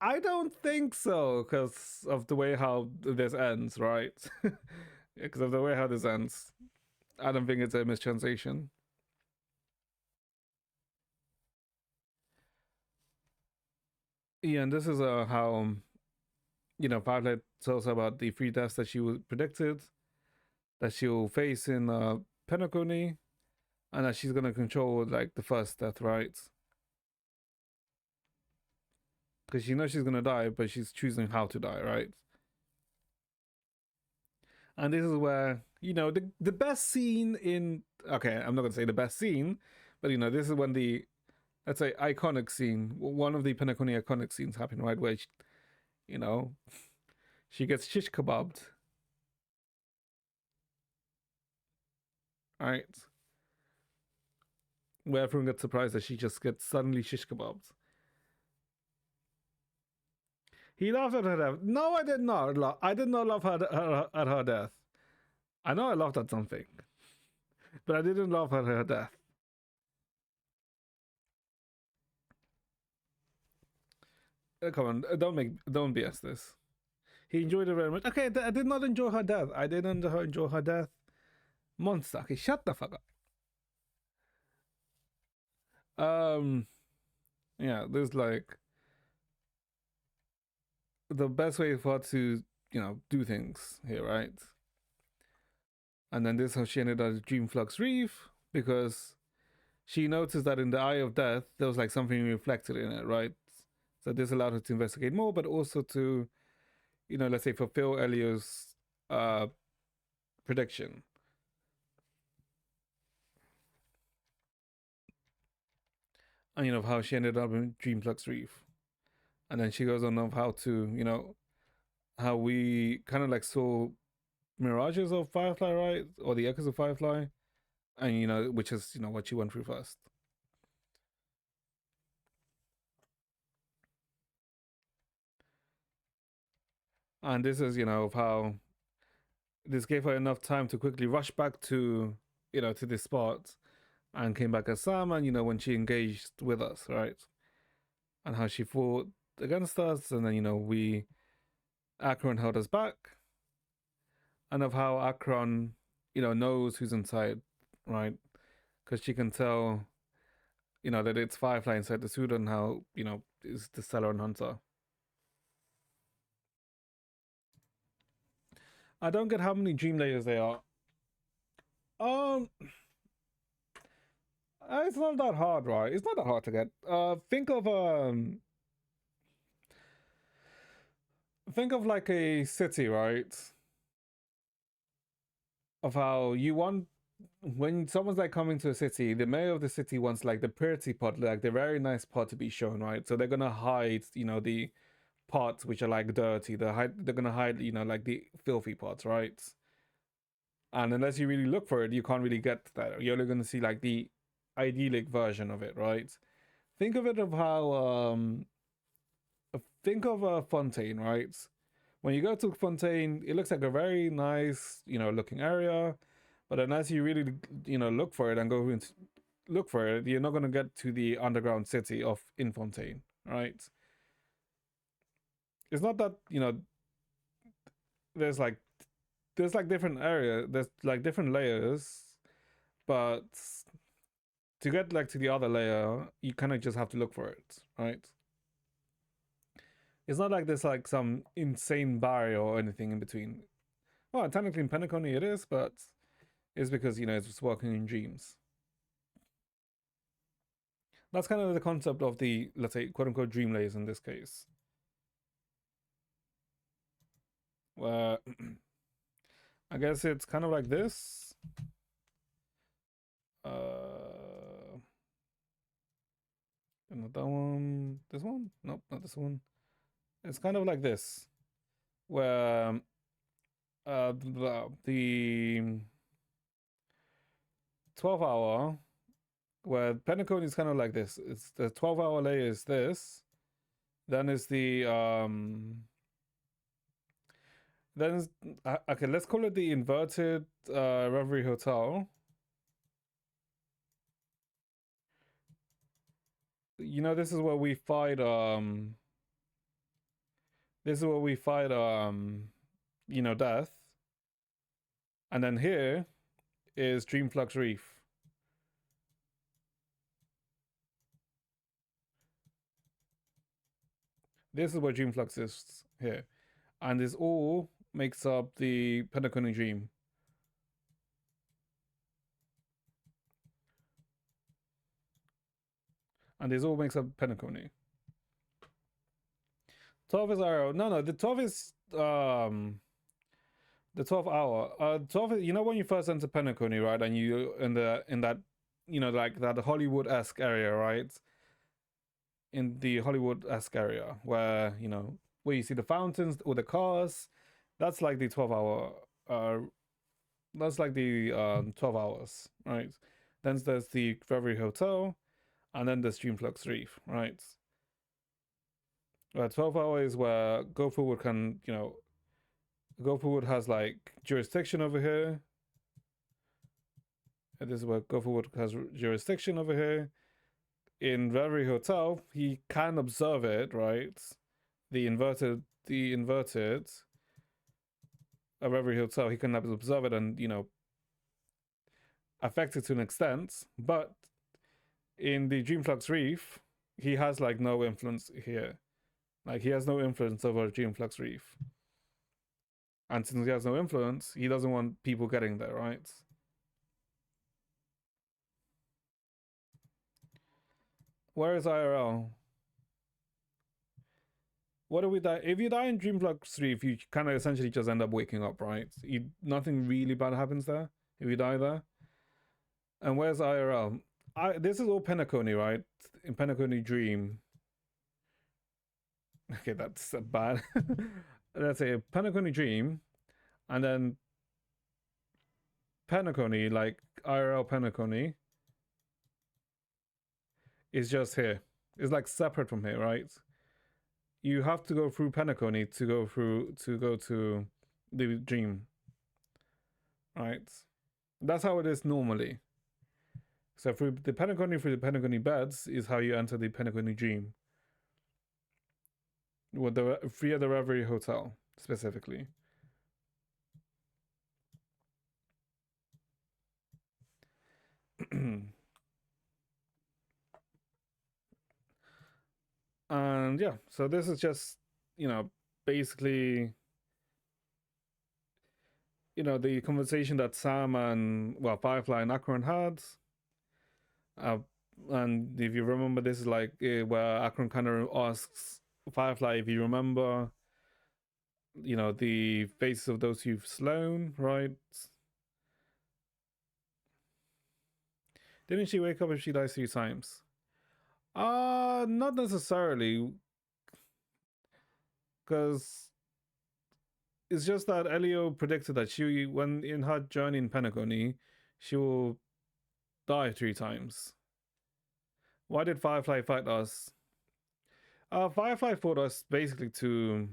I don't think so, because of the way how this ends, right? Because of the way how this ends, I don't think it's a mistranslation. Yeah, and this is how Firefly tells her about the 3 deaths that she was predicted that she'll face in Penacony, and that she's gonna control like the first death, right? Because she knows she's gonna die, but she's choosing how to die, right? And this is where the best scene in okay, I'm not gonna say the best scene, but this is when the let's say iconic scene, one of the Penacony iconic scenes happen, right? Where you know she gets shish kebabbed, right? Where everyone gets surprised that she just gets suddenly shish kebabbed. He laughed at her death. No, I did not. I did not laugh at her death. I know I laughed at something, but I didn't laugh at her death. Come on, don't BS this. He enjoyed it very much. Okay, I did not enjoy her death. I didn't enjoy her death. Monster. Okay, shut the fuck up. Yeah, there's like the best way for her to do things here, right? And then this is how she ended up at Dream Flux Reef because she noticed that in the Eye of Death there was like something reflected in it, right? So this allowed her to investigate more, but also to let's say fulfill Elio's uh prediction. And of how she ended up in Dreamflux Reef. And then she goes on of how to, how we kind of like saw mirages of Firefly, right? Or the echoes of Firefly. And which is, what she went through first. And this is, of how this gave her enough time to quickly rush back to, to this spot and came back as Sam and, when she engaged with us, right? And how she fought against us and then, we Akron held us back, and of how Akron, knows who's inside, right? Because she can tell, that it's Firefly inside the suit, and how is the Stellar and Hunter. I don't get how many dream layers they are. Um, it's not that hard, right? It's not that hard to get. Think of like a city, right? Of how you want when someone's like coming to a city, the mayor of the city wants like the pretty part, like the very nice part to be shown, right? So they're gonna hide, the parts which are like dirty. They're gonna hide, like the filthy parts, right? And unless you really look for it, you can't really get that. You're only gonna see like the idyllic version of it, right? Think of it of how think of a Fontaine, right? When you go to Fontaine, it looks like a very nice, looking area. But then as you really, look for it and go into look for it, you're not gonna get to the underground city of Infontaine, right? It's not that there's like different there's like different layers, but to get like to the other layer, you kind of just have to look for it, right? It's not like there's like some insane barrier or anything in between. Well, technically in Penacony it is, but it's because it's just working in dreams. That's kind of the concept of the, let's say, quote unquote dream layers in this case. Where I guess it's kind of like this. Uh, not that one. This one? Nope, not this one. It's kind of like this, where the 12-hour, where Pentacone is kind of like this. It's the 12-hour layer is this. Then is the then is, okay. Let's call it the inverted Reverie Hotel. You know, this is where we fight. This is where we fight. You know, death. And then here is Dreamflux Reef. This is where Dreamflux is here, and this all makes up the Pentacone Dream. And this all makes up Pentacone. 12 is our no, the 12 is the 12 hour. 12 you know when you first enter Pentacone, right? And you in that you know, like that Hollywood-esque area, right? In the Hollywood-esque area where, you know, where you see the fountains or the cars, that's like the 12-hour that's like the 12 hours, right? Then there's the Reverie Hotel, and then there's Dreamflux Reef, right? 12 hours where Go Forward can, you know, Go Forward has like jurisdiction over here. And this is where Go Forward has jurisdiction over here. In Reverie Hotel, he can observe it, right? The inverted Reverie Hotel, he can observe it and, you know, affect it to an extent. But in the Dreamflux Reef, he has like no influence here. Like he has no influence over Dreamflux Reef. And since he has no influence, he doesn't want people getting there, right? Where is IRL? What do we die? If you die in Dreamflux Reef, you kind of essentially just end up waking up, right? Nothing really bad happens there if you die there. And where's IRL? This is all Pentacone, right? In Pentacone Dream. Okay, that's bad. Let's say Pentacone Dream, and then Pentacone, like IRL Pentacone, is just here. It's like separate from here, right? You have to go through Pentacone to go to the dream, right? That's how it is normally. So through the Pentacone beds is how you enter the Pentacone dream. With the via the Reverie Hotel specifically. And yeah, so this is just, you know, basically, you know, the conversation that Sam and, well, Firefly and Akron had. And if you remember, this is like where Akron kind of asks Firefly if you remember, you know, the faces of those you've slain, right? Didn't she wake up if she dies 3 times? Not necessarily, because it's just that Elio predicted that she, when in her journey in Pentacone, she will die 3 times. Why did Firefly fight us? Firefly fought us basically to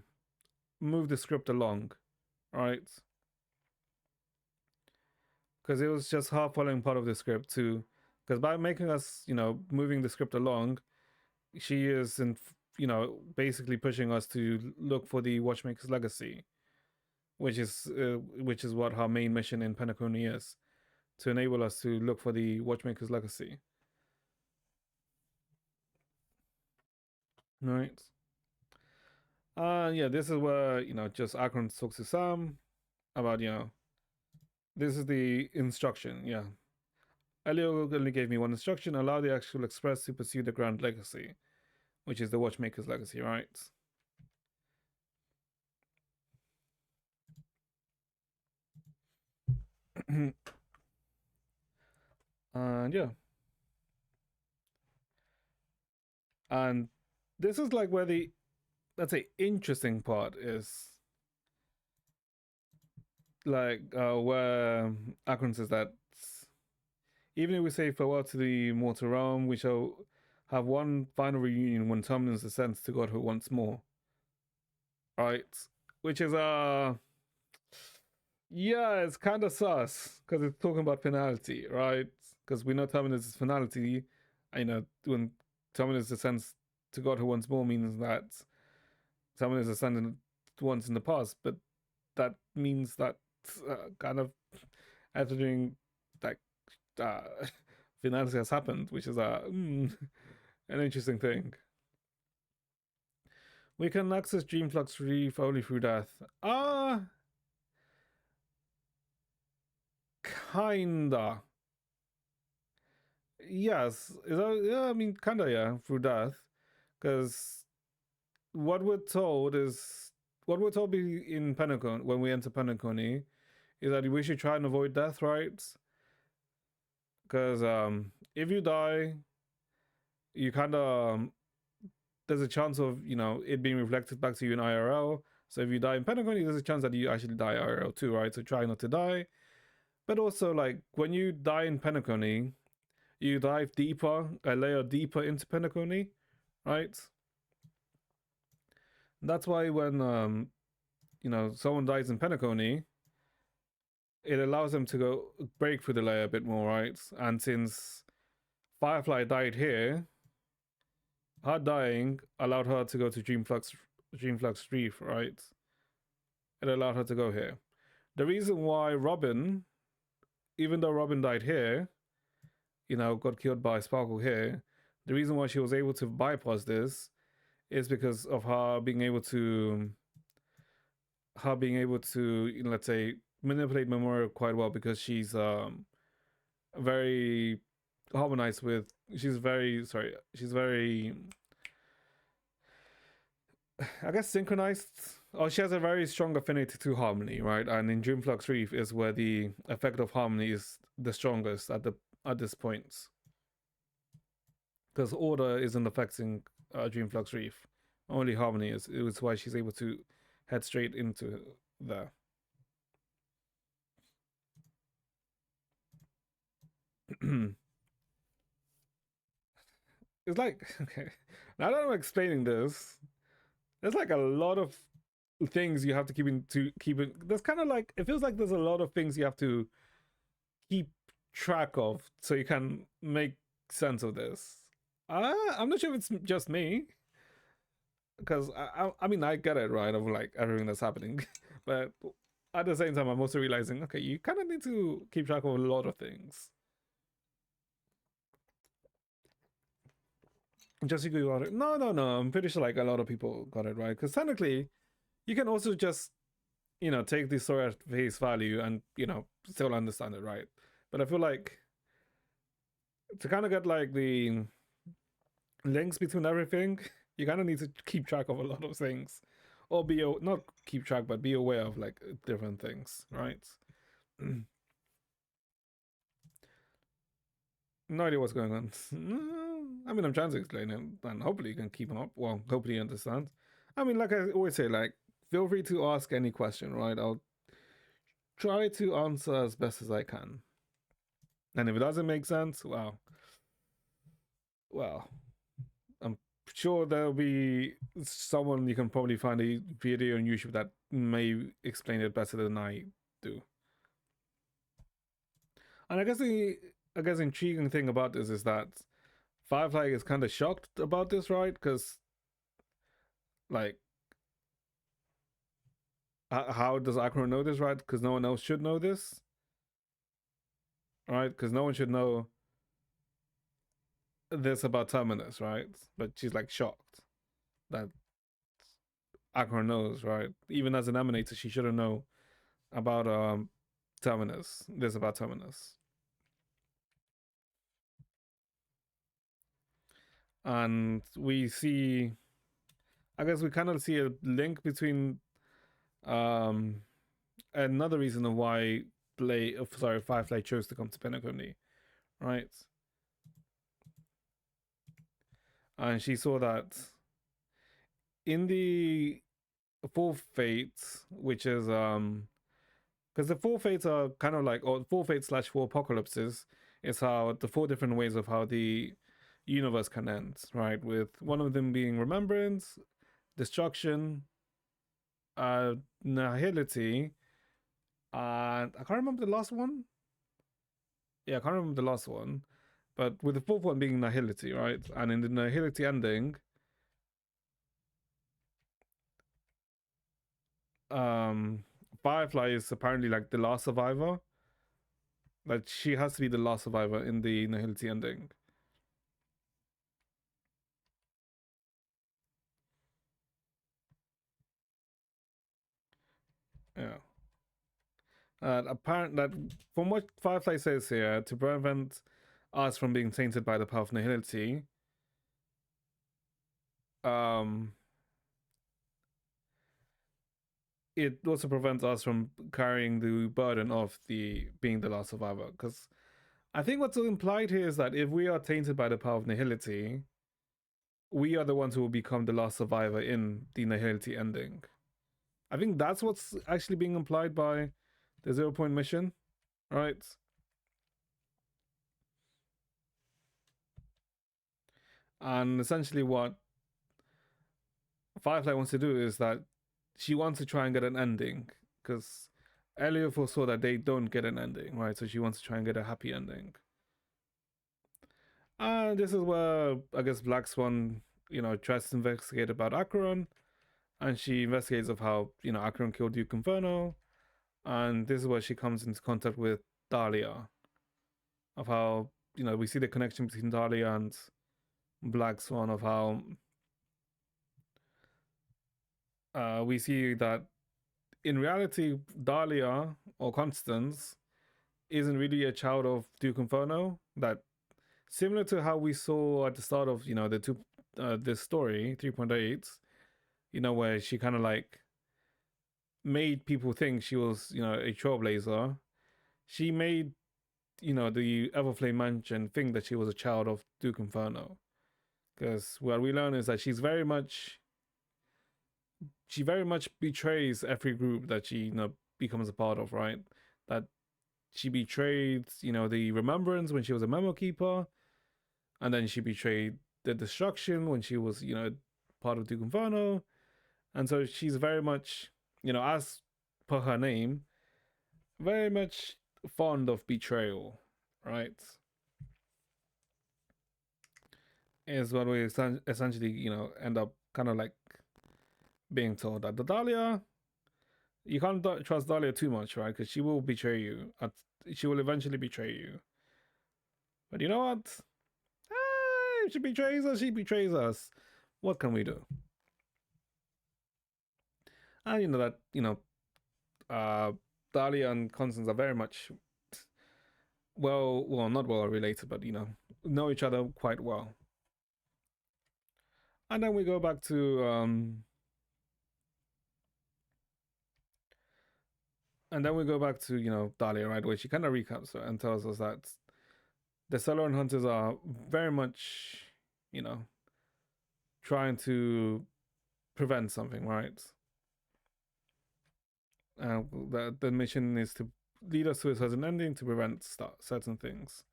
move the script along, right? Because it was just half following part of the script too. Because by making us, you know, moving the script along, she is, in, you know, basically pushing us to look for the Watchmaker's legacy, which is what her main mission in Pentacone is, to enable us to look for the Watchmaker's legacy. Right. Yeah, this is where, you know, just Akron talks to Sam about, you know, this is the instruction, yeah. Elio only gave me one instruction: allow the actual express to pursue the grand legacy, which is the watchmaker's legacy, right? And yeah, and this is like where the, let's say, interesting part is, like where Akron says that even if we say farewell to the mortal realm, we shall have one final reunion when Terminus ascends to godhood once more. Right? Which is yeah, it's kind of sus because it's talking about finality, right? Because we know Terminus is finality. You know, when Terminus ascends to godhood once more means that Terminus ascended once in the past, but that means that kind of everything like uh, finality has happened, which is an interesting thing. We can access Dreamflux Reef only through death. Kinda. Yes. Is that, yeah, I mean, kinda, yeah, through death. Because what we're told is, what we're told in Penacon, when we enter Penacony, is that we should try and avoid death, right? Because if you die, you kind of, there's a chance of, it being reflected back to you in IRL. So if you die in Penacony, there's a chance that you actually die IRL too, right? So try not to die. But also, like, when you die in Penacony, you dive deeper, a layer deeper into Penacony, right? That's why when someone dies in Penacony, it allows them to go break through the layer a bit more, right? And since Firefly died here, her dying allowed her to go to Dreamflux Reef, right? It allowed her to go here. The reason why Robin, even though Robin died here, got killed by Sparkle here, the reason why she was able to bypass this is because of her being able to, let's say, manipulate Memorial quite well, because she's very harmonized with, she's very, I guess, synchronized. Oh, she has a very strong affinity to harmony, right? And in Dreamflux Reef is where the effect of harmony is the strongest at this point, because order isn't affecting Dreamflux Reef. Only harmony is. It's why she's able to head straight into there. It's like, okay, now that I'm explaining this, there's like a lot of things you have to keep it. There's kind of like, it feels like there's a lot of things you have to keep track of so you can make sense of this. I'm not sure if it's just me, because I mean, I get it, right, of like everything that's happening, but at the same time, I'm also realizing, okay, you kind of need to keep track of a lot of things. Jessica got it. No, no, no. I'm pretty sure like a lot of people got it right, because technically, you can also just take the story at face value and still understand it, right? But I feel like to kind of get like the links between everything, you kind of need to keep track of a lot of things, or not keep track, but be aware of like different things, right? No idea what's going on. I mean, I'm trying to explain it, and hopefully you can keep up. Well, hopefully you understand. I mean, like I always say, like, feel free to ask any question, right? I'll try to answer as best as I can. And if it doesn't make sense, well, I'm sure there'll be someone, you can probably find a video on YouTube that may explain it better than I do. And I guess intriguing thing about this is that Firefly is kind of shocked about this, right? Because like, how does Akron know this, right? Because no one else should know this, right? Because no one should know this about Terminus, right? But she's like shocked that Akron knows, right? Even as an emanator, she shouldn't know about Terminus. This about Terminus. and we see, I guess we kind of see a link between um another reason of why Firefly chose to come to Penacony, right? And she saw that in the four fates, which is because the four fates are kind of like, or four fates slash four apocalypses is how the four different ways of how the universe can end, right? With one of them being remembrance, destruction, uh, nihility, and I can't remember the last one. Yeah, I can't remember the last one, but with the fourth one being nihility, right? And in the nihility ending, um, Firefly is apparently like the last survivor. Like she has to be the last survivor in the nihility ending. Yeah. Apparent that from what Firefly says here, to prevent us from being tainted by the power of nihility, um, it also prevents us from carrying the burden of the being the last survivor. Because I think what's implied here is that if we are tainted by the power of nihility, we are the ones who will become the last survivor in the nihility ending. I think that's what's actually being implied by the 0 point mission, right? And essentially, what Firefly wants to do is that she wants to try and get an ending because Elliot foresaw that they don't get an ending, right? So she wants to try and get a happy ending. And this is where I guess Black Swan, tries to investigate about Acheron, and she investigates of how Acheron killed Duke Inferno, and this is where she comes into contact with Dahlia, of how we see the connection between Dahlia and Black Swan, of how we see that in reality Dahlia or Constance isn't really a child of Duke Inferno. That similar to how we saw at the start of the two this story 3.8, where she kind of like made people think she was a trailblazer. She made the Everflame Mansion think that she was a child of Duke Inferno, because what we learn is that she very much betrays every group that she becomes a part of, right? That she betrayed the Remembrance when she was a memo keeper, and then she betrayed the Destruction when she was part of Duke Inferno, and so she's very much as per her name, very much fond of betrayal, right? Is what we essentially end up kind of like being told that the Dahlia, you can't trust Dahlia too much, right? Because she will betray you. She will eventually betray you. But you know what? If she betrays us, she betrays us. What can we do? And that uh, Dahlia and Constance are very much not well related, but know each other quite well. And then we go back to Dahlia, right, where she kind of recaps and tells us that the Celeron hunters are very much, you know, trying to prevent something, right? The mission is to lead us to a certain ending to prevent certain things,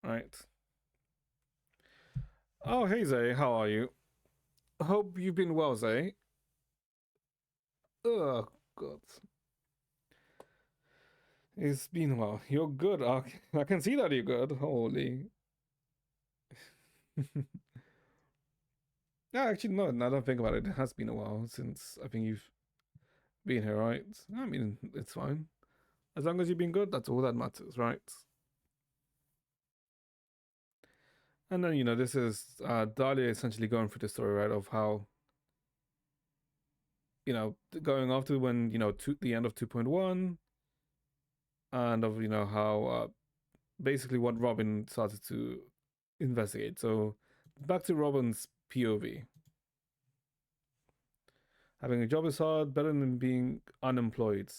right? Oh, hey Zay, how are you? Hope you've been well, Zay. Oh God, it's been well. You're good. I can see that you're good. Holy. Yeah, actually, no. Now that I think about it, it has been a while since I think you've been here, right? I mean, it's fine. As long as you've been good, that's all that matters, right? And then, this is Dahlia essentially going through the story, right, of how, going after when, the end of 2.1, and of, how basically what Robin started to investigate. So back to Robin's POV. Having a job is hard, better than being unemployed.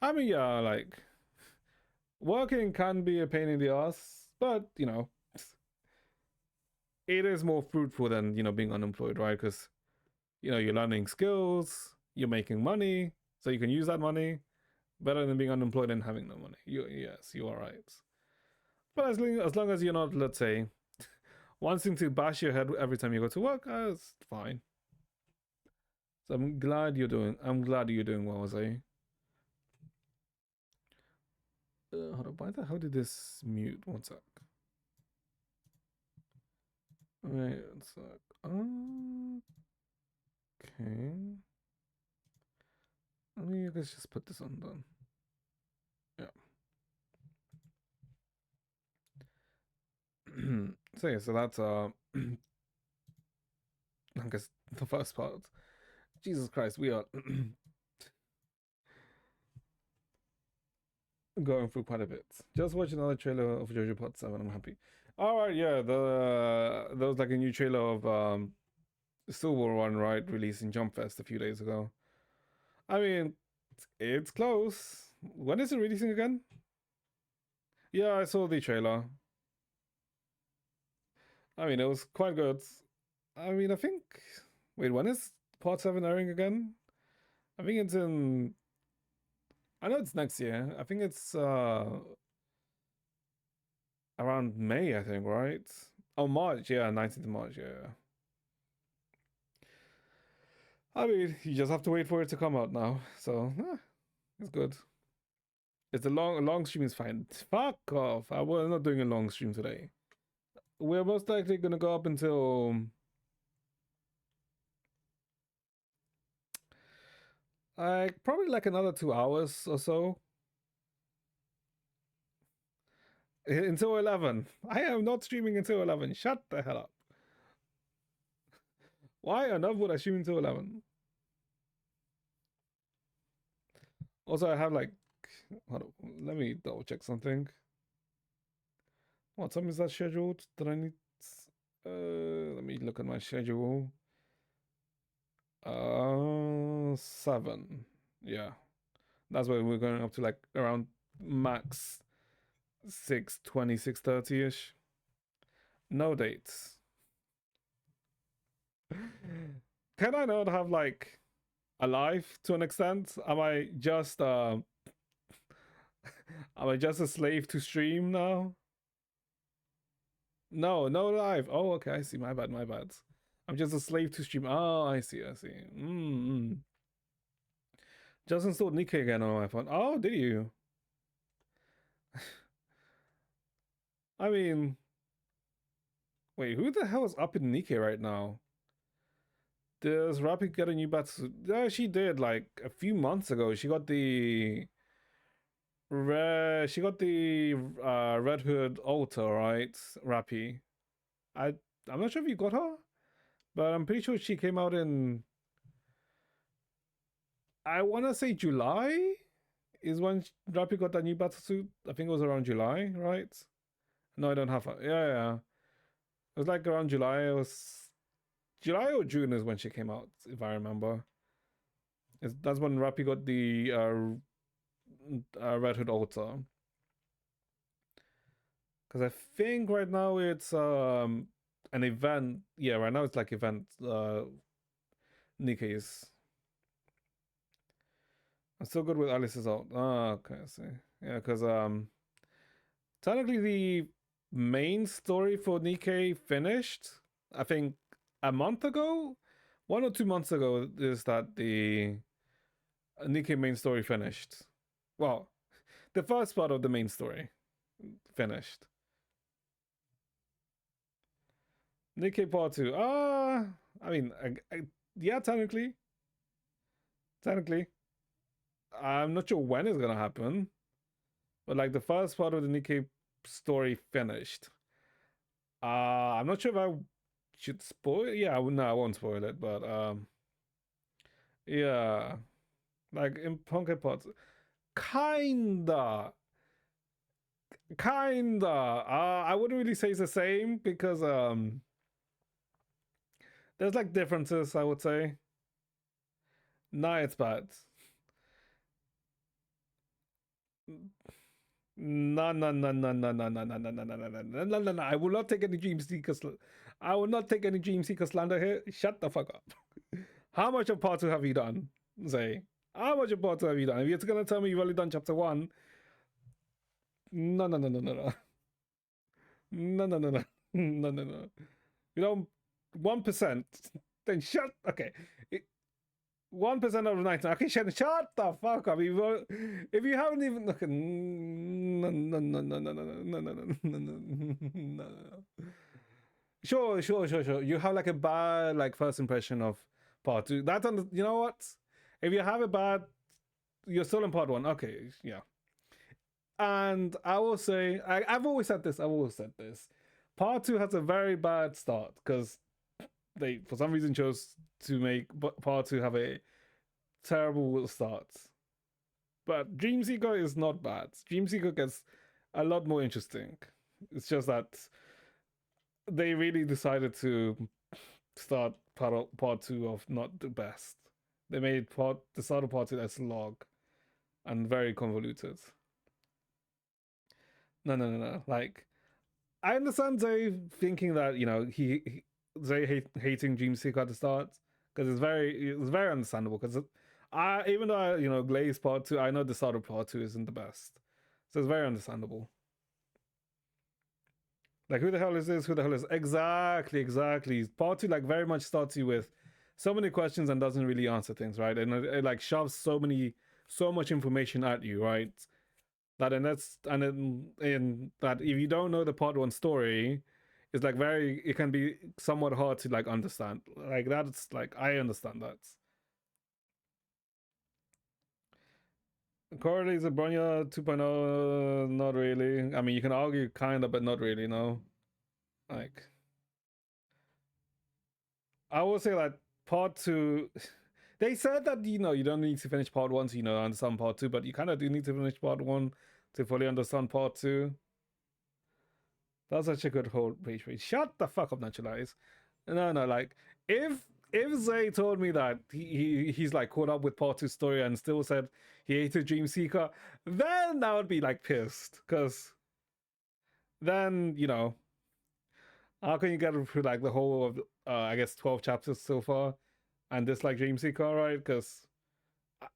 I mean, yeah, like working can be a pain in the ass, but you know, it is more fruitful than being unemployed, right? Because you're learning skills, you're making money, so you can use that money better than being unemployed and having no money. Yes, you are right. But as long as you're not, let's say, wanting to bash your head every time you go to work, that's fine. So I'm glad you're doing. I'm glad you're doing well, Zay. Hold on. Why the hell did this mute? One sec. Wait, one sec. Okay. Let me guys just put this on then. Yeah. So yeah, so that's I guess the first part. Jesus Christ, we are going through quite a bit. Just watch another trailer of JoJo Part 7. I'm happy. All right, yeah. There was like a new trailer of Silver One, right, releasing Jump Fest a few days ago. I mean, it's close. When is it releasing again? Yeah, I saw the trailer. I mean, it was quite good. I mean, I think. Wait, when is Part 7 airing again? I think it's in. I know it's next year. I think it's around May, I think, right? Oh, March, yeah, 19th of March, yeah. I mean, you just have to wait for it to come out now, so it's good. It's a long stream is fine. Fuck off! We're not doing a long stream today. We're most likely gonna go up until probably like another 2 hours or so. Until 11. I am not streaming until 11. Shut the hell up. Why on earth would I stream until 11? Also, I have like, hold on, let me double check something. What time is that scheduled? Did I need? Let me look at my schedule. 7. Yeah, that's why we're going up to like around max 6:20, 6:30 ish. No dates. Can I not have like a life to an extent? Am I just a slave to stream now? No, no life. Oh, okay, I see. My bad, my bad. I'm just a slave to stream. Oh, I see, I see. Just installed Nikkei again on my phone. Oh, did you? I mean, wait, who the hell is up in Nikkei right now? Does Rapid get a new battle? Yeah, she did like a few months ago. She got the Red Hood Alta, right? Rappy. I'm not sure if you got her, but I'm pretty sure she came out in, I wanna say July is when Rappy got that new battle suit. I think it was around July, right? No, I don't have her. Yeah, yeah. It was like around July. It was July or June is when she came out, if I remember. That's when Rappy got the Red Hood Alta. Because I think right now it's an event. Yeah, right now it's like event Nikkei's. I'm still good with Alice's out. Ah, okay, I see. Yeah, because technically the main story for Nikkei finished. I think a month ago, 1 or 2 months ago, is that the Nikkei main story finished. Well, the first part of the main story finished. Nikkei Part 2. I mean, yeah, technically. Technically. I'm not sure when it's gonna happen. But like the first part of the Nikkei story finished. I'm not sure if I should spoil. Yeah, no, I won't spoil it. But yeah, like in Ponkey Pots, kinda, kinda. I wouldn't really say it's the same because There's like differences, I would say. Nah, it's bad. No, no, no, no, no, no, no, no, no, no, no, no, no, no, no, no, no. I will not take any Dream Seeker. I will not take any Dream Seeker slander here. Shut the fuck up. How much of part two have you done? Say, how much of part two have you done? If you're gonna tell me you've only done chapter one, no, no, no, no, no, no, no, no, no, no, no, no, no. You know, 1%. Then shut. Okay, 1% of the 99. Okay, shut the fuck up. If you haven't even look, no, no, no, no, no, no, no, no, no, no, no, no, no. Sure, sure, sure, sure. You have like a bad like first impression of part two. That's on. You know what? If you have a bad, you're still in part one. Okay, yeah. And I will say, I've always said this. I've always said this. Part two has a very bad start because they, for some reason, chose to make part two have a terrible start. But Dreamseeker is not bad. Dreamseeker gets a lot more interesting. It's just that they really decided to start part two of not the best. They made the start of part two as log and very convoluted. No, no, no, no. Like I understand Zay thinking that Zay hating Dreamseeker at the start because it's very understandable because I even though Glaze part two, I know the start of part two isn't the best, so it's very understandable. Like, who the hell is this? Who the hell is exactly, exactly? Part two like very much starts you with so many questions and doesn't really answer things, right? And it like shoves so much information at you, right? That and that's and in that if you don't know the part one story, it's like it can be somewhat hard to like understand. Like that's like I understand that. Correlates of Bronya 2.0, not really. I mean, you can argue kind of, but not really. No, like I will say that part two. They said that you don't need to finish part one to understand part two, but you kind of do need to finish part one to fully understand part two. That's such a good whole page. Shut the fuck up, Naturalize. No, no, like if Zay told me that he's like caught up with part two story and still said he hated Dream Seeker, then I would be like pissed because then how can you get through like the whole of I guess 12 chapters so far and dislike Dream Seeker, right? Because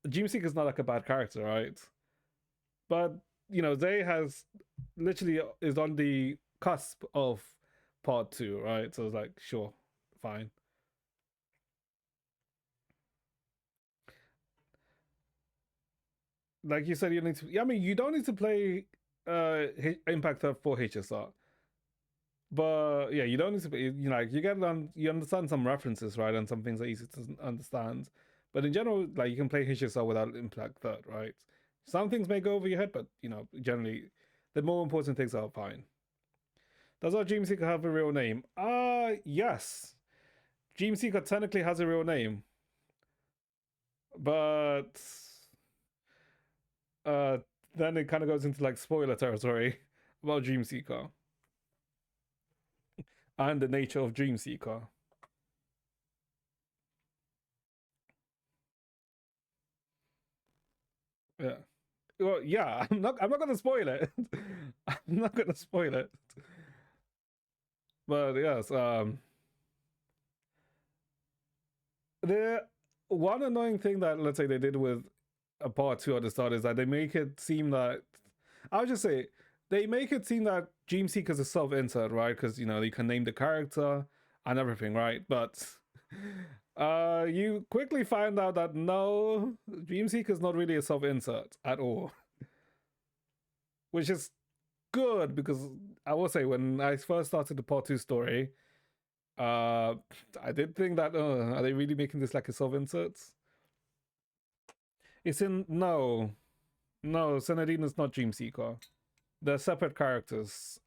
Dream Seeker is not like a bad character, right? But Zay has literally is on the cusp of part two, right? So it's like sure, fine. Like you said, you need to. Yeah, I mean, you don't need to play Impact for HSR, but yeah, you don't need to. Like you get you understand some references, right, and some things are easy to understand. But in general, like you can play HSR without Impact Third, right? Some things may go over your head, but generally, the more important things are fine. Does our Dream Seeker have a real name? Yes. Dream Seeker technically has a real name, but uh, then it kind of goes into like spoiler territory about Dream Seeker and the nature of Dream Seeker. Yeah. Well, yeah. I'm not gonna spoil it. I'm not gonna spoil it. But yes. The one annoying thing that let's say they did with a part two at the start is that they make it seem that I'll just say they make it seem that Dream Seeker is a self insert, right? Because you can name the character and everything, right? But you quickly find out that no, Dream Seeker is not really a self insert at all, which is good because I will say when I first started the part two story, uh, I did think that are they really making this like a self insert? It's in no, Senadine is not Dream Seeker. They're separate characters.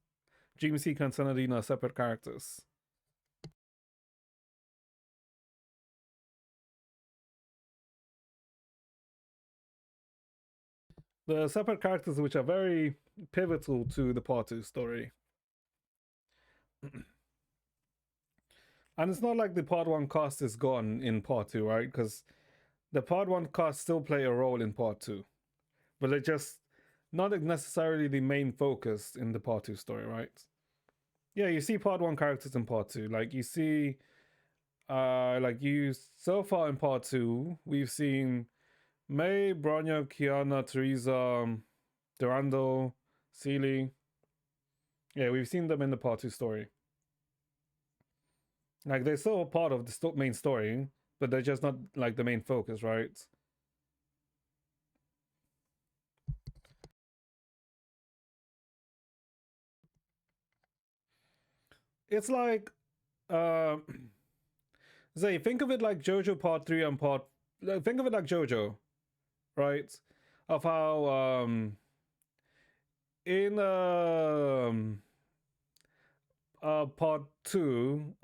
Dream Seeker and Senadine are separate characters. The separate characters which are very pivotal to the part two story. And it's not like the part one cast is gone in part two, right? Because the part one cast still play a role in part two, but they're just not necessarily the main focus in the part two story, right? Yeah, you see part one characters in part two. Like you see, like you so far in part two, we've seen May, Bronya, Kiana, Teresa, Durando, Sealy. Yeah, we've seen them in the part two story. Like they're still a part of the main story, but they're just not like the main focus, right? It's like, uh, Zay, think of it like JoJo Part Three and Part. Think of it like JoJo, right? Of how in Part Two,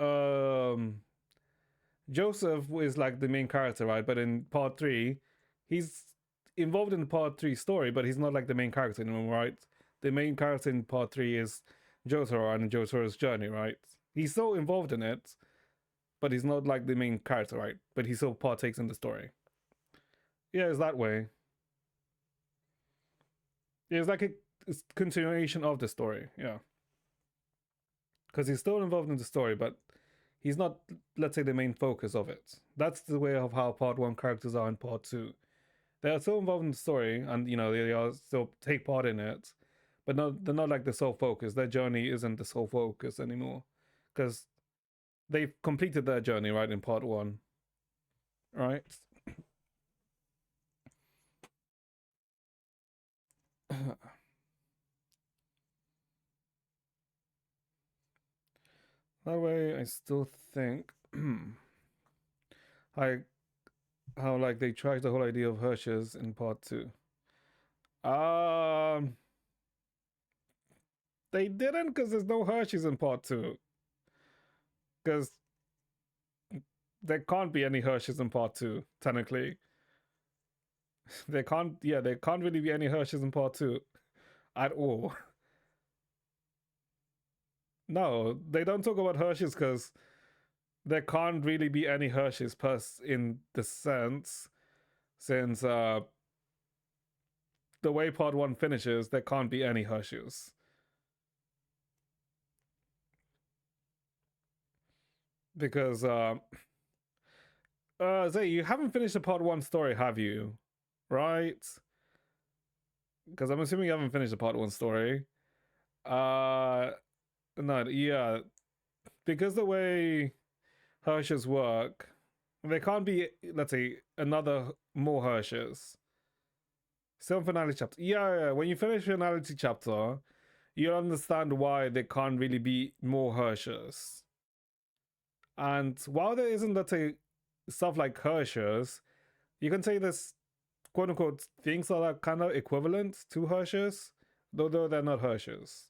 Joseph is like the main character, right? But in Part Three, he's involved in the Part Three story, but he's not like the main character anymore, right? The main character in Part Three is Jotaro and Jotaro's journey, right? He's still involved in it, but he's not like the main character, right? But he still partakes in the story. Yeah, it's that way. Yeah, it's like a continuation of the story. Yeah, because he's still involved in the story, but he's not, let's say, the main focus of it. That's the way of how part one characters are in part two. They are still involved in the story, and they are still take part in it, but they're not like the sole focus. Their journey isn't the sole focus anymore, because they've completed their journey right in part one, right? That way, I still think I how like they tried the whole idea of Hershey's in part two. Um, they didn't because there's no Hershey's in part two. Because there can't be any Hershey's in part two. Technically, there can't. Yeah, there can't really be any Hershey's in part two at all. No, they don't talk about Hershey's because there can't really be any Hershey's plus in the sense since the way part one finishes, there can't be any Hershey's. Because Zay, you haven't finished the part one story, have you? Right? Because I'm assuming you haven't finished the part one story. Uh, no, yeah, because the way Hershey's work, there can't be, let's say, another more Hershey's. Still finale chapter. Yeah, when you finish finality chapter, you'll understand why there can't really be more Hershey's. And while there isn't, let's say, stuff like Hershey's, you can say this quote unquote things that are kind of equivalent to Hershey's, though they're not Hershey's.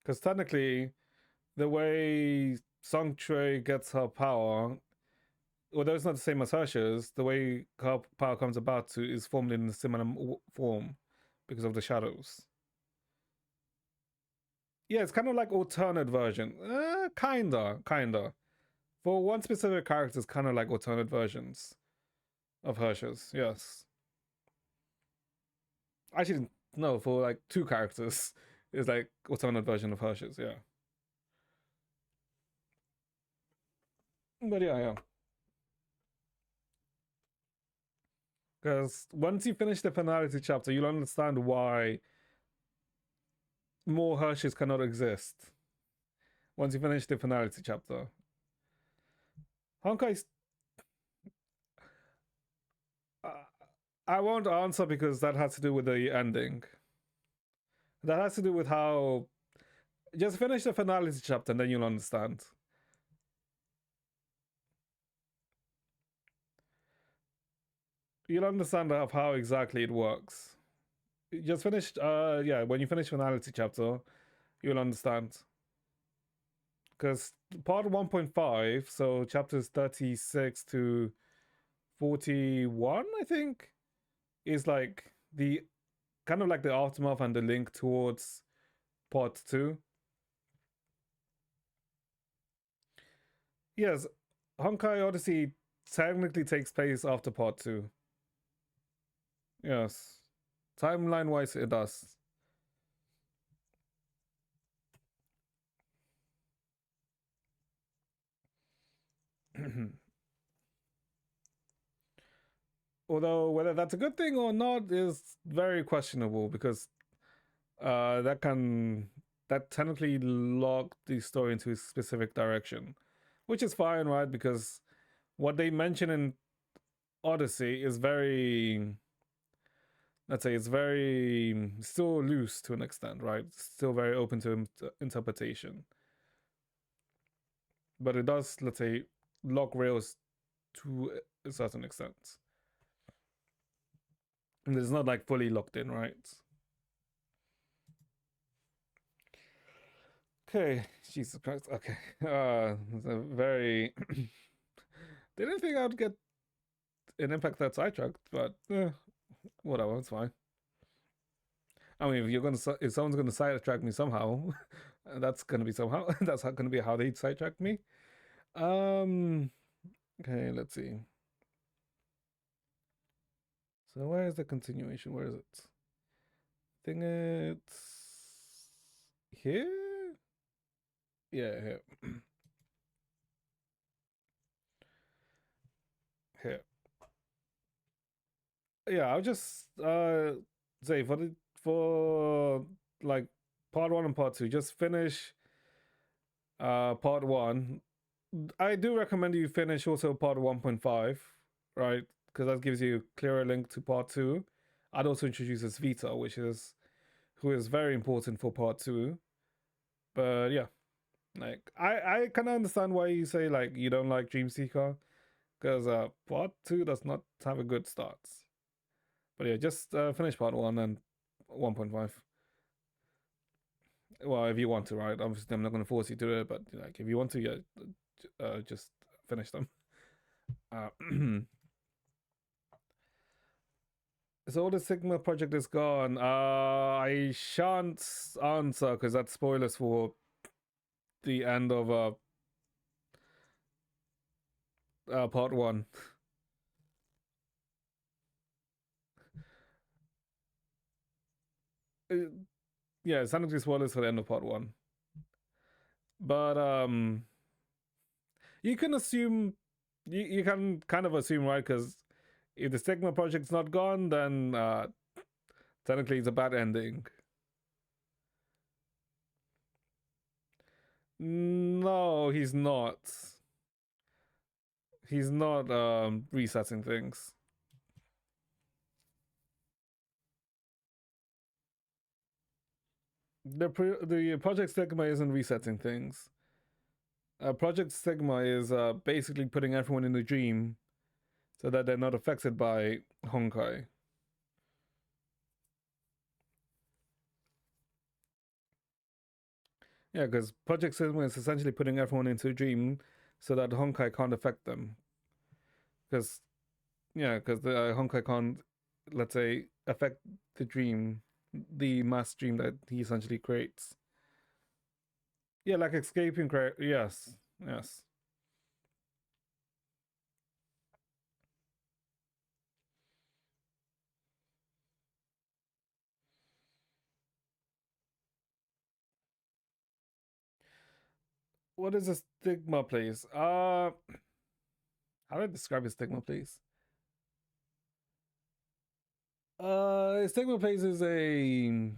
Because technically, the way Song Shui gets her power, although it's not the same as Hershey's, the way her power comes about to is formed in a similar form because of the shadows. Yeah, it's kind of like alternate version. Kinda. For one specific character, it's kind of like alternate versions of Hershey's. Yes. Actually, no, for like two characters, it's like alternate version of Hershey's. Yeah. But yeah. Because once you finish the finality chapter, you'll understand why more Hershey's cannot exist. Once you finish the finality chapter, Honkai. Uh, I won't answer because that has to do with the ending. That has to do with how. Just finish the finality chapter and then you'll understand. You'll understand of how exactly it works. Just finish. Yeah. When you finish finality chapter, you'll understand. Because part 1.5, so chapters 36 to 41, I think, is like the kind of like the aftermath and the link towards part two. Yes, Honkai Odyssey technically takes place after part two. Yes, timeline wise, it does. Although whether that's a good thing or not is very questionable because that can that technically lock the story into a specific direction, which is fine, right? Because what they mention in Odyssey is very, let's say, it's very still loose to an extent, right? Still very open to interpretation, but it does, let's say, lock rails to a certain extent. And it's not like fully locked in, right? Okay, Jesus Christ. Okay, it's a very. Didn't think I'd get an impact that sidetracked, but whatever, it's fine. I mean, if someone's gonna sidetrack me somehow, that's gonna be somehow. That's gonna be how they sidetrack me. Um. Okay, let's see. So where is the continuation? Where is it? I think it's here. Yeah, here. Here. Yeah, I'll just say for like part one and part two, just finish part one. I do recommend you finish also part 1.5, right? Because that gives you a clearer link to part two. I'd also introduce Vita, which is who is very important for part two. But yeah, like I kind of understand why you say like you don't like Dream Seeker because part two does not have a good start. But yeah, just finish part one and 1.5. Well, if you want to, right? Obviously, I'm not going to force you to do it, but like if you want to, yeah, just finish them. Uh, so the Sigma project is gone. I shan't answer because that's spoilers for the end of part one. Uh, yeah, it's technically spoilers for the end of part one. But you can assume, you can kind of assume, right? Because if the Sigma project's not gone, then technically it's a bad ending. No, he's not. He's not resetting things. The Project Sigma isn't resetting things. Project Sigma is basically putting everyone in a dream so that they're not affected by Honkai. Yeah, because Project Sigma is essentially putting everyone into a dream so that Honkai can't affect them. Because because the Honkai can't, let's say, affect the dream, the mass dream that he essentially creates. Yeah, like escaping. Yes, yes. What is a stigma, please? How do I describe a stigma, please? Stigma place is an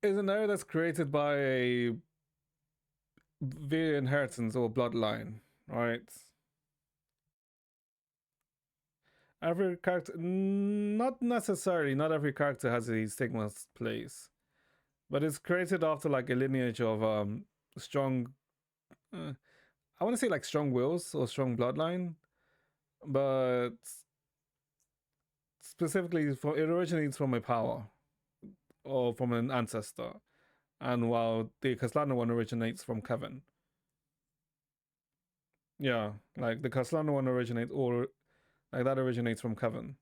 area that's created by a via inheritance or bloodline, right? Every character, not necessarily, not every character has a stigma place, but it's created after like a lineage of strong. Uh, I want to say like strong wills or strong bloodline, but specifically, it originates from a power or from an ancestor. And while the Caslana one originates from Kevin. Yeah, like the Caslana one originates, or Like that originates from Kevin.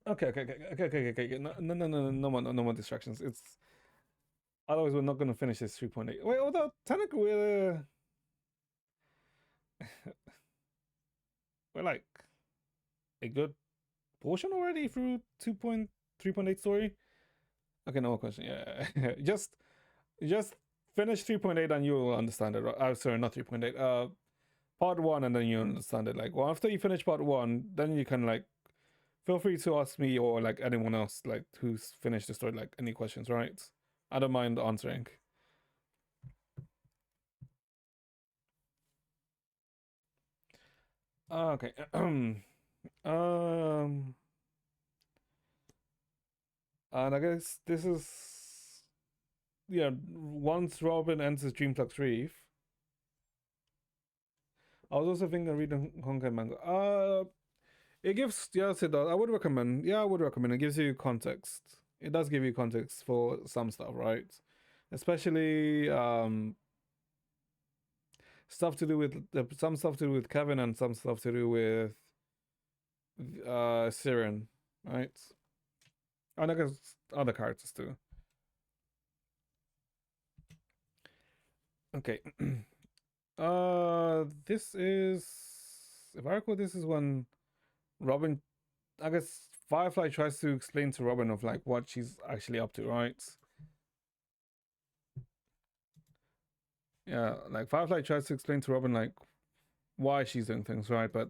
Okay. No more, no more distractions. It's otherwise we're not gonna finish this 3.8. Wait, although technically we're like a good portion already through 2.3.8 story. Okay, no more question. Yeah, just finish 3.8 and you'll understand it. Right? Sorry, not 3.8. Part one, and then you understand it. Like, well, after you finish part one, then you can like feel free to ask me or like anyone else like who's finished the story like any questions. Right? I don't mind answering. Okay. Um, and I guess this is yeah. Once Robin enters Dreamflux Reef, I was also thinking of reading Honkai manga. It gives yes, it does. I would recommend. Yeah, I would recommend. It gives you context. It does give you context for some stuff, right? Especially stuff to do with some stuff to do with Kevin and some stuff to do with Siren, right? And I guess other characters too. Okay. This is, if I recall, this is when Robin, I guess Firefly tries to explain to Robin of like what she's actually up to, right? Yeah, like Firefly tries to explain to Robin like why she's doing things, right? But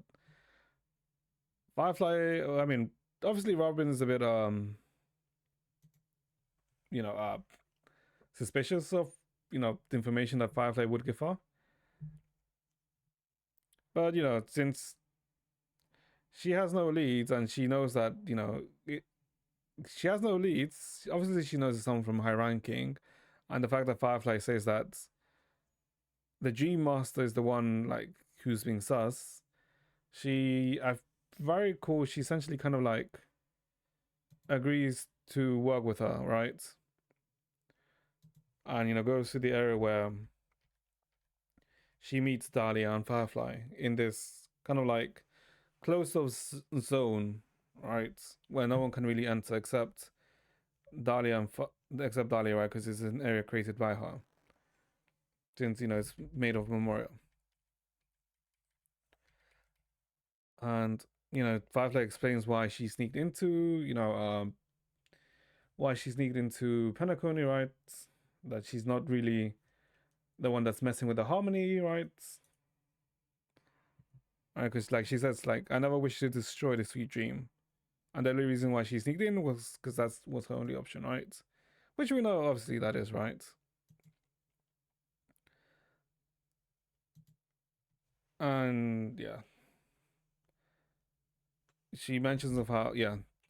Firefly, I mean, obviously Robin is a bit you know, suspicious of the information that Firefly would give her. But since she has no leads and she knows that she has no leads, obviously she knows it's someone from high ranking, and the fact that Firefly says that the Dream Master is the one like who's being sus, I very cool. She essentially kind of like agrees to work with her, right? And goes to the area where she meets Dahlia and Firefly in this kind of like closed off zone, right, where no one can really enter Dahlia except Dahlia, right? Because it's an area created by her, since it's made of memorial. And Firefly explains why she sneaked into Penacony, right? That she's not really the one that's messing with the harmony, right? Because like she says, like I never wish to destroy the sweet dream, and the only reason why she sneaked in was because that was her only option, right? Which we know, obviously, that is right. And yeah, she mentions of how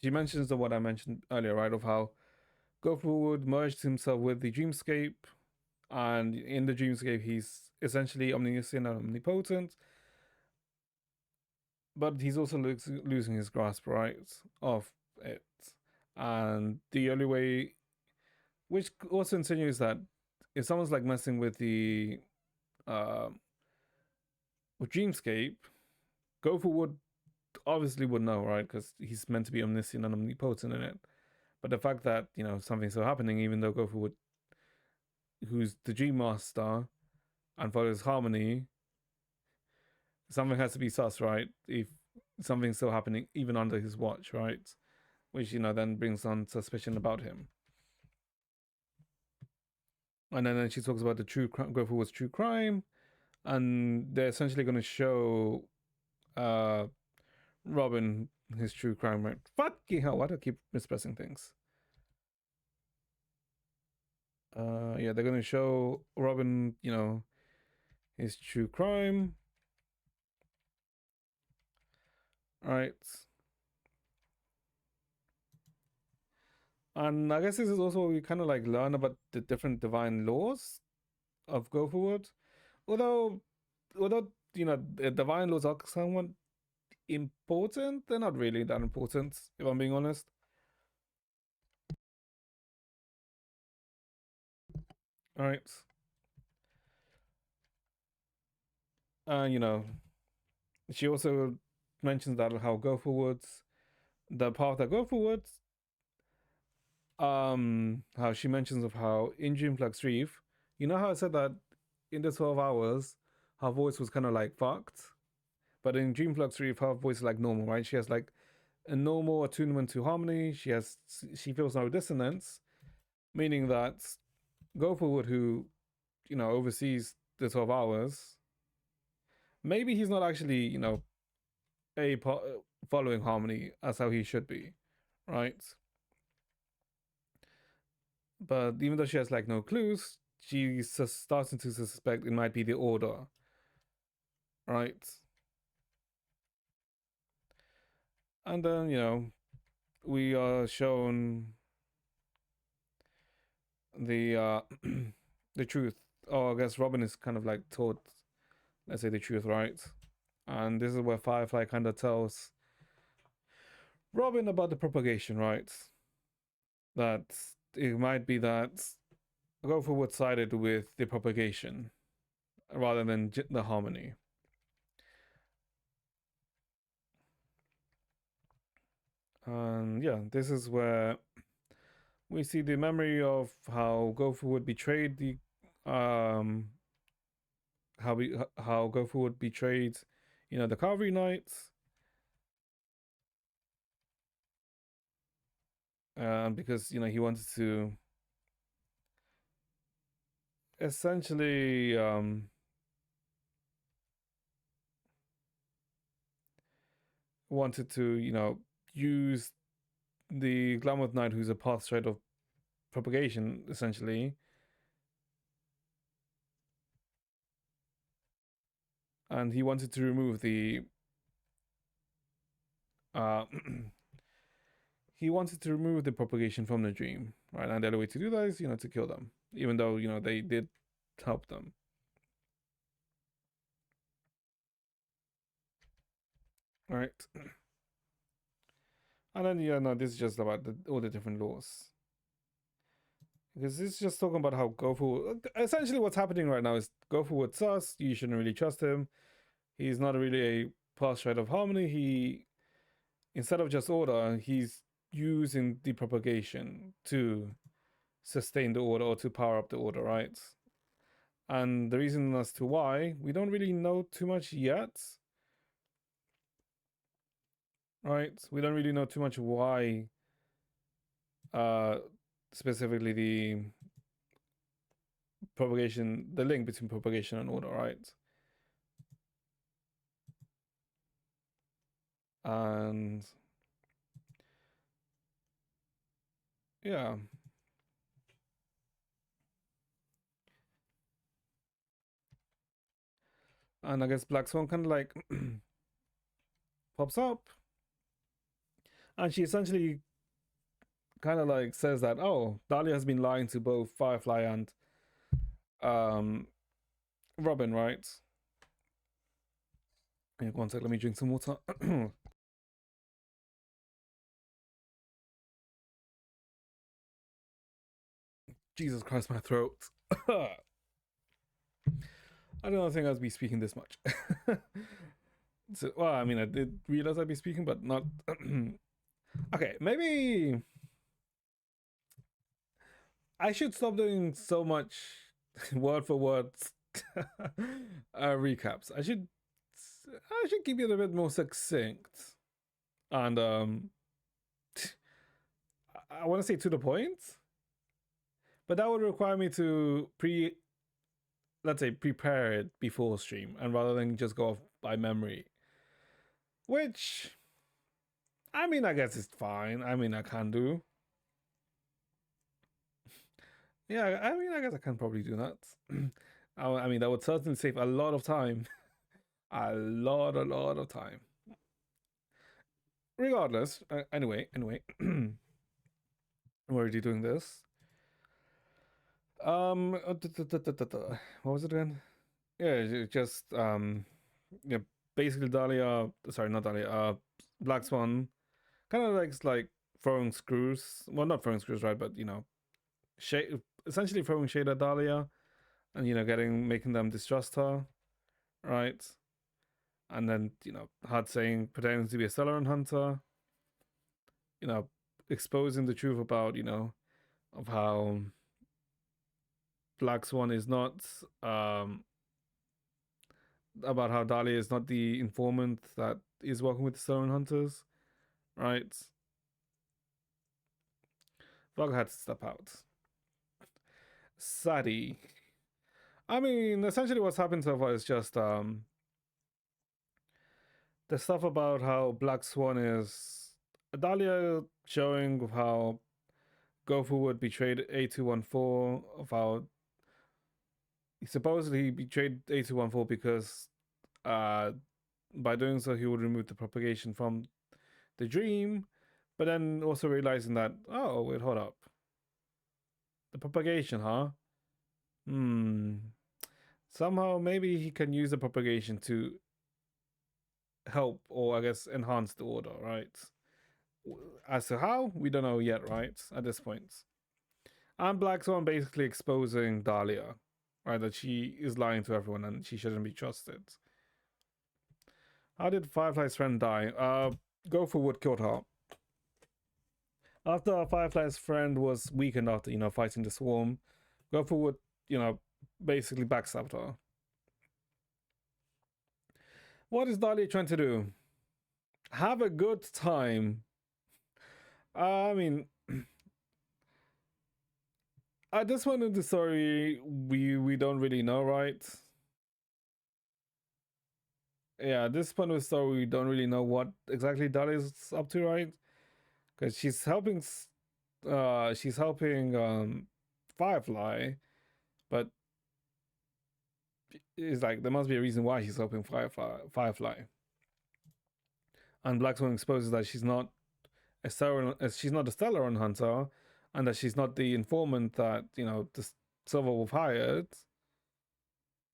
she mentions of what I mentioned earlier, right? Of how Goforward merged himself with the dreamscape, and in the dreamscape he's essentially omniscient and omnipotent, but he's also losing his grasp, right, of it. And the only way, which also insinuates that if someone's like messing uh, with dreamscape, Gopher would know, right? Because he's meant to be omniscient and omnipotent in it. But the fact that something's still happening, even though Gopher who's the Dream Master and follows harmony, something has to be sus, right? If something's still happening even under his watch, right? Which then brings on suspicion about him. And then she talks about the true Gopher was true crime, and they're essentially going to show uh Robin his true crime rate. Fucking hell, why do I keep mispressing things? Yeah, they're gonna show Robin, his true crime. Right. And I guess this is also where we kind of like learn about the different divine laws of Go Forward. Although the divine laws are somewhat important, they're not really that important, if I'm being honest. All right. You know, she also mentions that how go forwards, the path that go forwards, how she mentions of how in Dream Flux Reef, you know how I said that in the 12 hours, her voice was kind of like fucked, but in Dream Flux Reef, her voice is like normal, right? She has like a normal attunement to harmony. She feels no dissonance, meaning that go forward, who oversees the 12 hours, maybe he's not actually a following harmony as how he should be, right? But even though she has like no clues, she's starting to suspect it might be the order, right? And then we are shown the the truth. Oh, I guess Robin is kind of like taught, let's say, the truth, right? And this is where Firefly kind of tells Robin about the propagation, right? That it might be that Gopher would sided with the propagation rather than the harmony. And yeah, this is where we see the memory of how Gopher would betrayed the how Gopher would betrayed the Cavalry Knights, because he wanted to essentially wanted to use the Glamour Knight, who's a path straight of propagation, essentially, and he wanted to remove the uh, he wanted to remove the propagation from the dream, right? And the only way to do that is to kill them, even though they did help them, right? And then no, this is just about all the different laws. Because this is just talking about how Gofu. Essentially, what's happening right now is Gofu with sus. You shouldn't really trust him. He's not really a path shred of harmony. He, instead of just order, he's using the propagation to sustain the order or to power up the order, right? And the reason as to why, we don't really know too much yet, right? We don't really know too much why, uh, specifically the propagation, the link between propagation and order, right? And yeah, and I guess Black Swan kind of like pops up, and she essentially kind of like says that, oh, Dahlia has been lying to both Firefly and um Robin, right? Yeah, one sec, let me drink some water. Jesus Christ, my throat. I don't think I'd be speaking this much. So, well, I mean, I did realize I'd be speaking, but not. Okay, maybe I should stop doing so much word for word recaps. I should keep it a bit more succinct, and I want to say to the point, but that would require me to let's say prepare it before stream, and rather than just go off by memory, which I mean, I guess it's fine. I mean, I can do. Yeah, I mean, I guess I can probably do that. I mean, that would certainly save a lot of time. A lot of time. Regardless, anyway, we're already doing this. What was it again? Yeah, just yeah, basically Dahlia. Sorry, not Dahlia. Black Swan, kind of like throwing screws. Well, not throwing screws, right? But shade, essentially throwing shade at Dahlia, and making them distrust her. right? And then, Hard saying pretending to be a Stellar hunter, you know, exposing the truth about, of how Black Swan is not, um, about how Dahlia is not the informant that is working with the Stellar hunters, right? Vlog had to step out. Sadie. I mean, essentially what's happened so far is just the stuff about how Black Swan is Dahlia showing of how Gofu would betrayed A214, of how he supposedly betrayed A214 because uh by doing so he would remove the propagation from the dream, but then also realizing that, oh wait, hold up. The propagation, huh? Hmm. Somehow maybe he can use the propagation to help or I guess enhance the order, right? As to how, we don't know yet, right? At this point. And Black Swan basically exposing Dahlia, right? That she is lying to everyone and she shouldn't be trusted. How did Firefly's friend die? Gopherwood killed her. After Firefly's friend was weakened after, fighting the swarm, Gopherwood, basically backstabbed her. What is Dahlia trying to do? Have a good time. I mean, at this point in the story, we don't really know, right? Yeah, at this point of the story, we don't really know what exactly Dahlia's up to, right? Because she's helping Firefly, but it's like there must be a reason why she's helping Firefly. And Black Swan exposes that she's not she's not a Stellar hunter, and that she's not the informant that the Silver Wolf hired.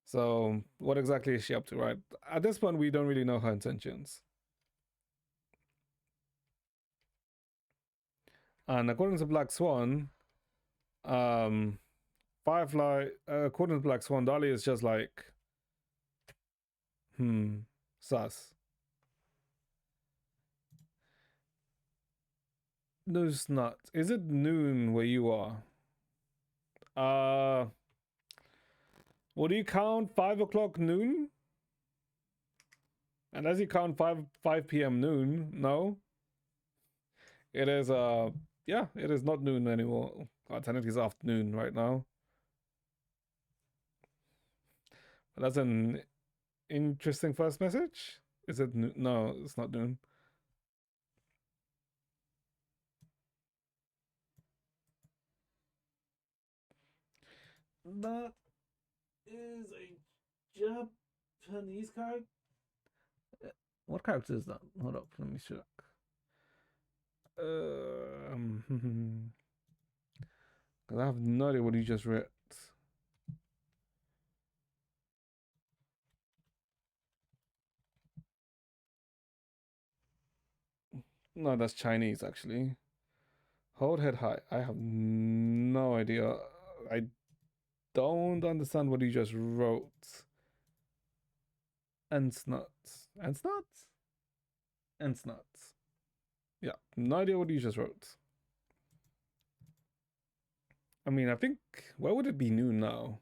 So what exactly is she up to, right? At this point, we don't really know her intentions. And according to Black Swan, um, Firefly, according to Black Swan, Dolly is just like, sus. No, it's not. Is it noon where you are? Uh, what do you count? 5 o'clock noon? And as you count 5 p.m. noon, no, it is yeah, it is not noon anymore. Technically, it's afternoon right now. But that's an interesting first message. Is it noon? No, it's not noon. That is a Japanese character. What character is that? Hold up, let me check. Because I have no idea what you just read. No, that's Chinese actually. Hold head high. I have no idea. I don't understand what you just wrote. Ensnuts. Ensnuts? Ensnuts. Yeah, no idea what you just wrote. I mean, I think, where would it be noon now?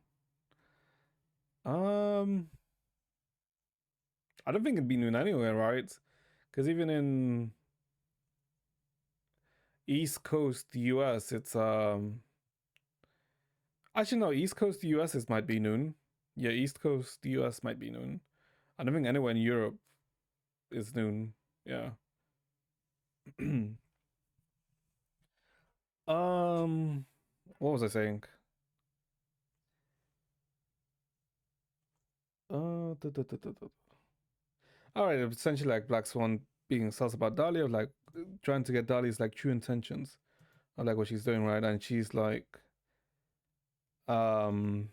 Um, I don't think it'd be noon anywhere, right? Because even in East Coast US, it's actually no, East Coast US it might be noon. Yeah, East Coast US might be noon. I don't think anywhere in Europe is noon. Yeah. um, what was I saying? All right, essentially like Black Swan being sus about Dahlia, like trying to get Dahlia's like true intentions of like what she's doing, right? And she's like um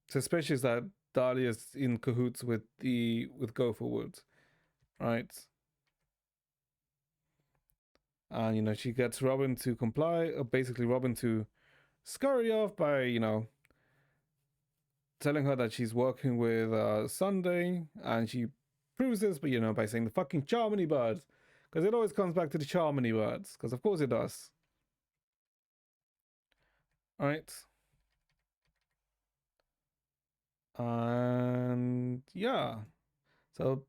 suspicious that Dahlia's in cahoots with Gopher Woods, right? And she gets Robin to comply, or basically Robin to scurry off by telling her that she's working with Sunday, and she proves this, but by saying the fucking Charmony birds, because it always comes back to the Charmony birds, because of course it does. All right, and yeah, so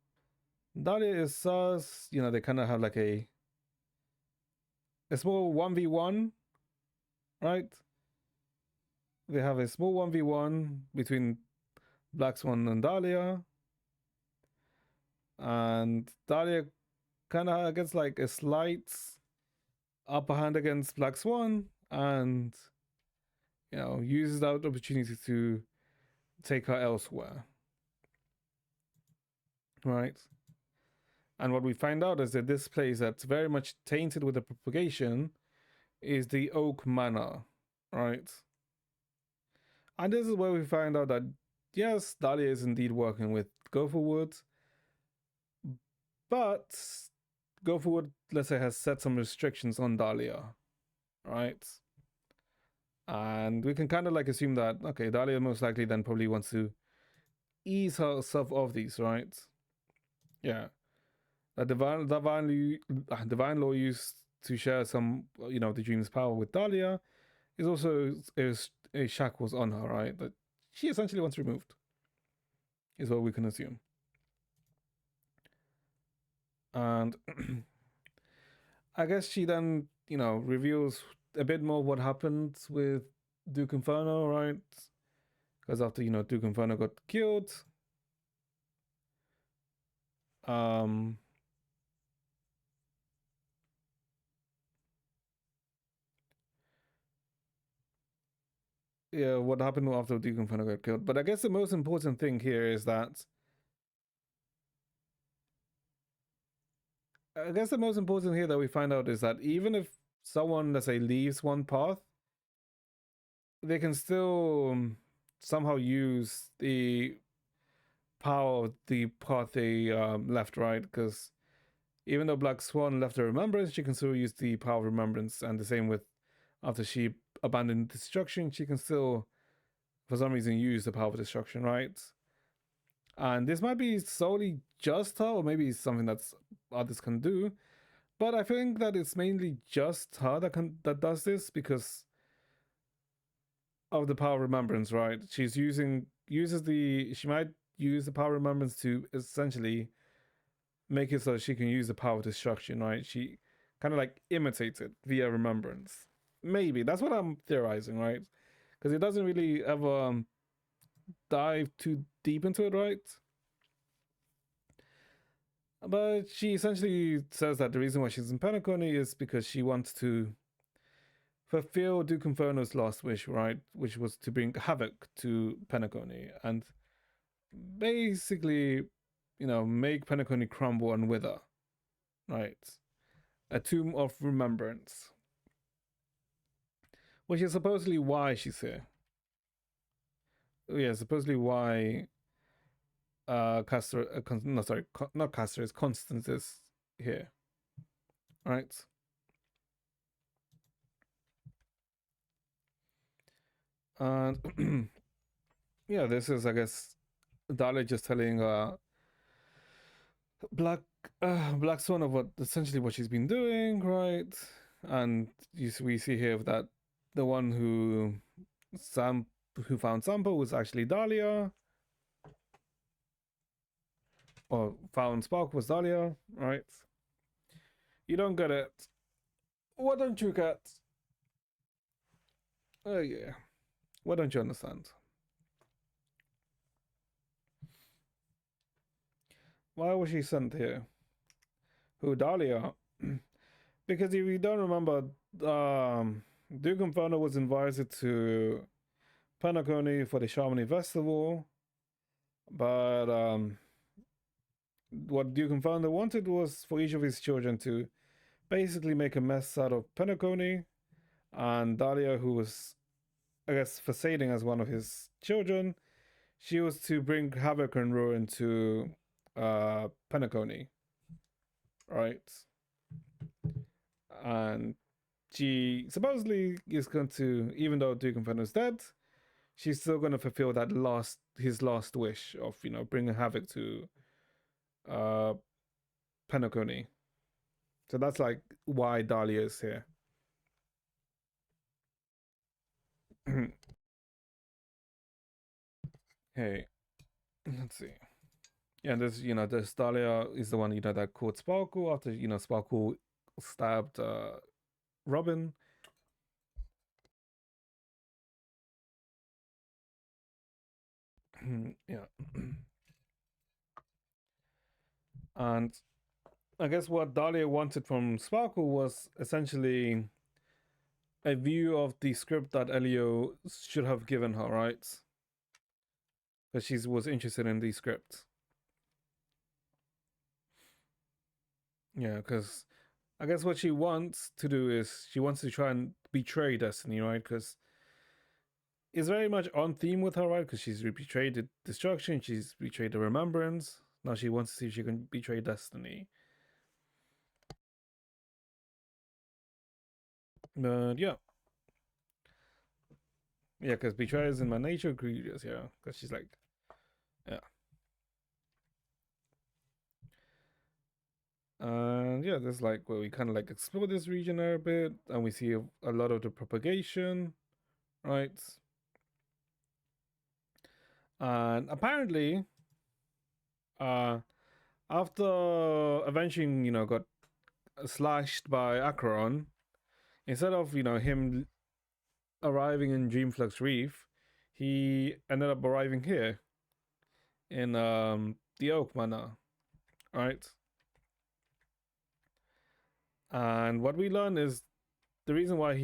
Dahlia is sus. They kind of have like a small 1v1, right? They have a small 1v1 between Black Swan and Dahlia, and Dahlia kind of gets like a slight upper hand against Black Swan, and uses that opportunity to take her elsewhere, right? And what we find out is that this place that's very much tainted with the propagation is the Oak Manor, right? And this is where we find out that yes, Dahlia is indeed working with Gopherwood, but Gopherwood, let's say, has set some restrictions on Dahlia, right? And we can kind of like assume that, okay, Dahlia most likely then probably wants to ease herself of these, right? Yeah. That divine law used to share some, the dream's power with Dahlia is also a shackles on her, right? That she essentially wants removed, is what we can assume. And I guess she then, reveals a bit more what happened with Duke Inferno, right? Because after, Duke Inferno got killed, um, yeah, what happened after Duke Inferno got killed. But I guess the most important thing here is that we find out is that even if someone, let's say, leaves one path, they can still somehow use the power of the path they left, right? Because even though Black Swan left a remembrance, she can still use the power of remembrance. And the same with after she abandoned destruction, she can still, for some reason, use the power of destruction, right? And this might be solely just her, or maybe something that's others can do. But I think that it's mainly just her that does this because of the power of remembrance, right? She might use the power of remembrance to essentially make it so she can use the power of destruction, right? She kind of like imitates it via remembrance. Maybe that's what I'm theorizing, right? Because it doesn't really ever dive too deep into it, right? But she essentially says that the reason why she's in Penacony is because she wants to fulfill Duke Inferno's last wish, right? Which was to bring havoc to Penacony and basically, make Penacony crumble and wither, right? A tomb of remembrance, which is supposedly why she's here. Yeah, supposedly why Castor, no, sorry, not Castor, is Constance is here, right? And yeah, this is, I guess, Dahlia just telling Black Black Swan of what essentially what she's been doing, right? And we see here that the one who found Sampo was actually Dahlia, or found Spark was Dahlia, right? You don't get it. What don't you get? Oh yeah. What don't you understand? Why was she sent here? Who, Dahlia? Because if you don't remember, Duke Inferno was invited to Penacony for the Chamonix Festival, but what Duke Inferno wanted was for each of his children to basically make a mess out of Penacony, and Dahlia, who was, I guess, facading as one of his children, she was to bring havoc and ruin to Penacony, right? And she supposedly is going to, even though Duke Inferno is dead, she's still gonna fulfill that last his last wish of bringing havoc to uh Penacony. So that's like why Dahlia is here. Hey, let's see. Yeah, there's there's Dahlia is the one that caught Sparkle after Sparkle stabbed Robin. Yeah, and I guess what Dahlia wanted from Sparkle was essentially a view of the script that Elio should have given her, right? Because she was interested in the script. Yeah, because I guess what she wants to do is she wants to try and betray Destiny, right? Because it's very much on theme with her, right? Because she's betrayed the destruction, she's betrayed the remembrance. Now she wants to see if she can betray Destiny. But yeah, because betrayal is in my nature, grievous. Yeah, because she's like, yeah, and yeah, there's like where we kind of like explore this region a bit, and we see a lot of the propagation, right? And apparently, uh, after avenging, got slashed by Acheron, instead of him arriving in Dreamflux Reef, he ended up arriving here in the Oak Manor, right? And what we learn is the reason why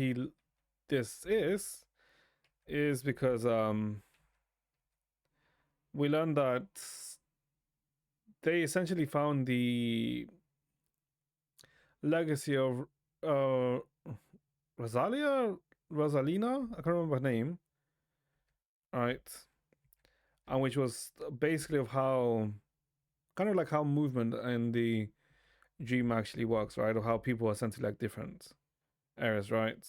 this is because we learned that they essentially found the legacy of uh Rosalia Rosalina, I can't remember her name, right? And which was basically of how kind of like how movement and the dream actually works, right? Or how people are sent to like different areas, right?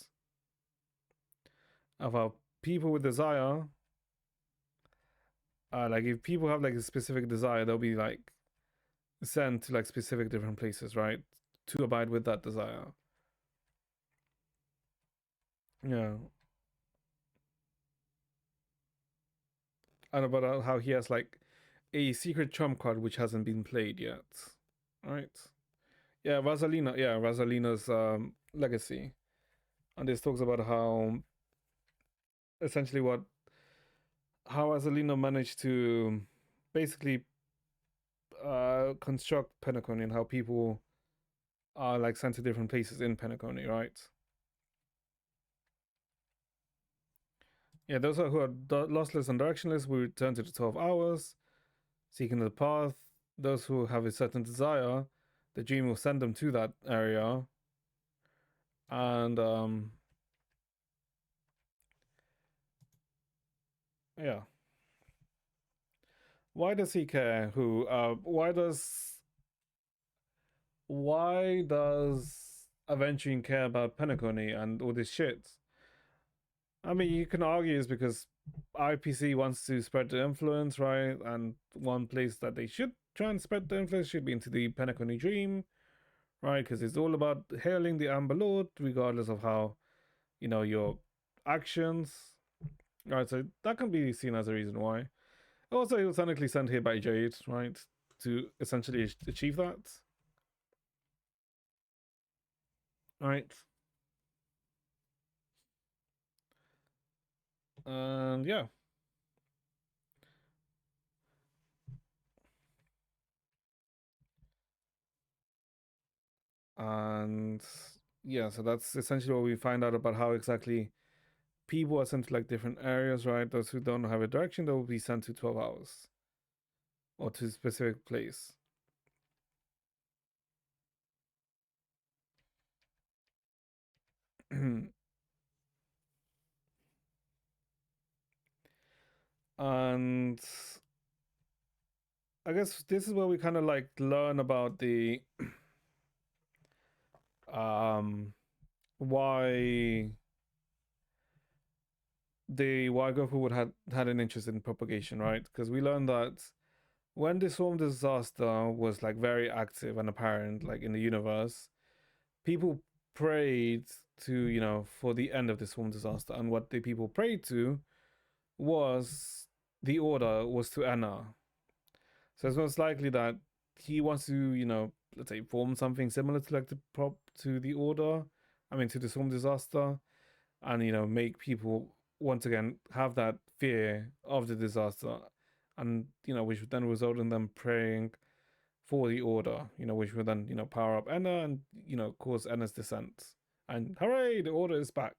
Of how people with desire, like if people have like a specific desire, they'll be like sent to like specific different places, right? To abide with that desire. Yeah. And about how he has like a secret trump card which hasn't been played yet. Right? Yeah, Rosalina. Yeah, Rosalina's legacy. And this talks about how essentially what how Rosalina managed to basically construct Penacony and how people are like sent to different places in Penacony, right? Yeah, those who are lostless and directionless will return to the 12 hours, seeking the path. Those who have a certain desire, the dream will send them to that area. And yeah, why does he care? Who? Why does Aventurine care about Penacony and all this shit? I mean, you can argue it's because IPC wants to spread the influence, right? And one place that they should try and spread the influence should be into the Penacony Dream, right? Because it's all about hailing the Amber Lord, regardless of how your actions, right? So that can be seen as a reason why. Also, he was technically sent here by Jade, right, to essentially achieve that, right? And yeah, and yeah, so that's essentially what we find out about how exactly people are sent to like different areas, right? Those who don't have a direction, they will be sent to 12 hours or to a specific place. And I guess this is where we kind of like learn about the um why the why Goku would had an interest in propagation, right? Because we learned that when the swarm disaster was like very active and apparent, like in the universe, people prayed to for the end of the swarm disaster, and what the people prayed to was the order was to Anna. So it's most likely that he wants to let's say form something similar to like the prop to the order. I mean to the swarm disaster, and make people once again have that fear of the disaster, and which would then result in them praying for the order, which would then power up Enna and cause Enna's descent, and hooray, the order is back.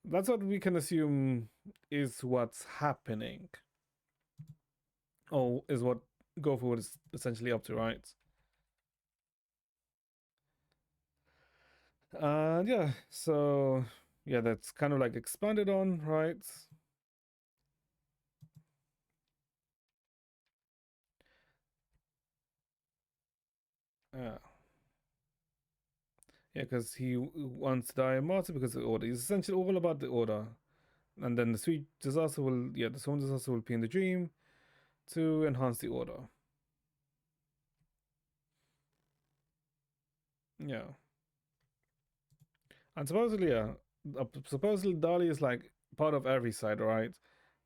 That's what we can assume is what's happening, or is what Go Forward is essentially up to, right? And yeah, so yeah, that's kind of like expanded on, right? Yeah, yeah, because he wants to die a martyr because of the order. He's essentially all about the order. And then the sweet disaster will, yeah, the swarm disaster will be in the dream to enhance the order. Yeah, and supposedly, yeah, supposedly Dali is like part of every side, right?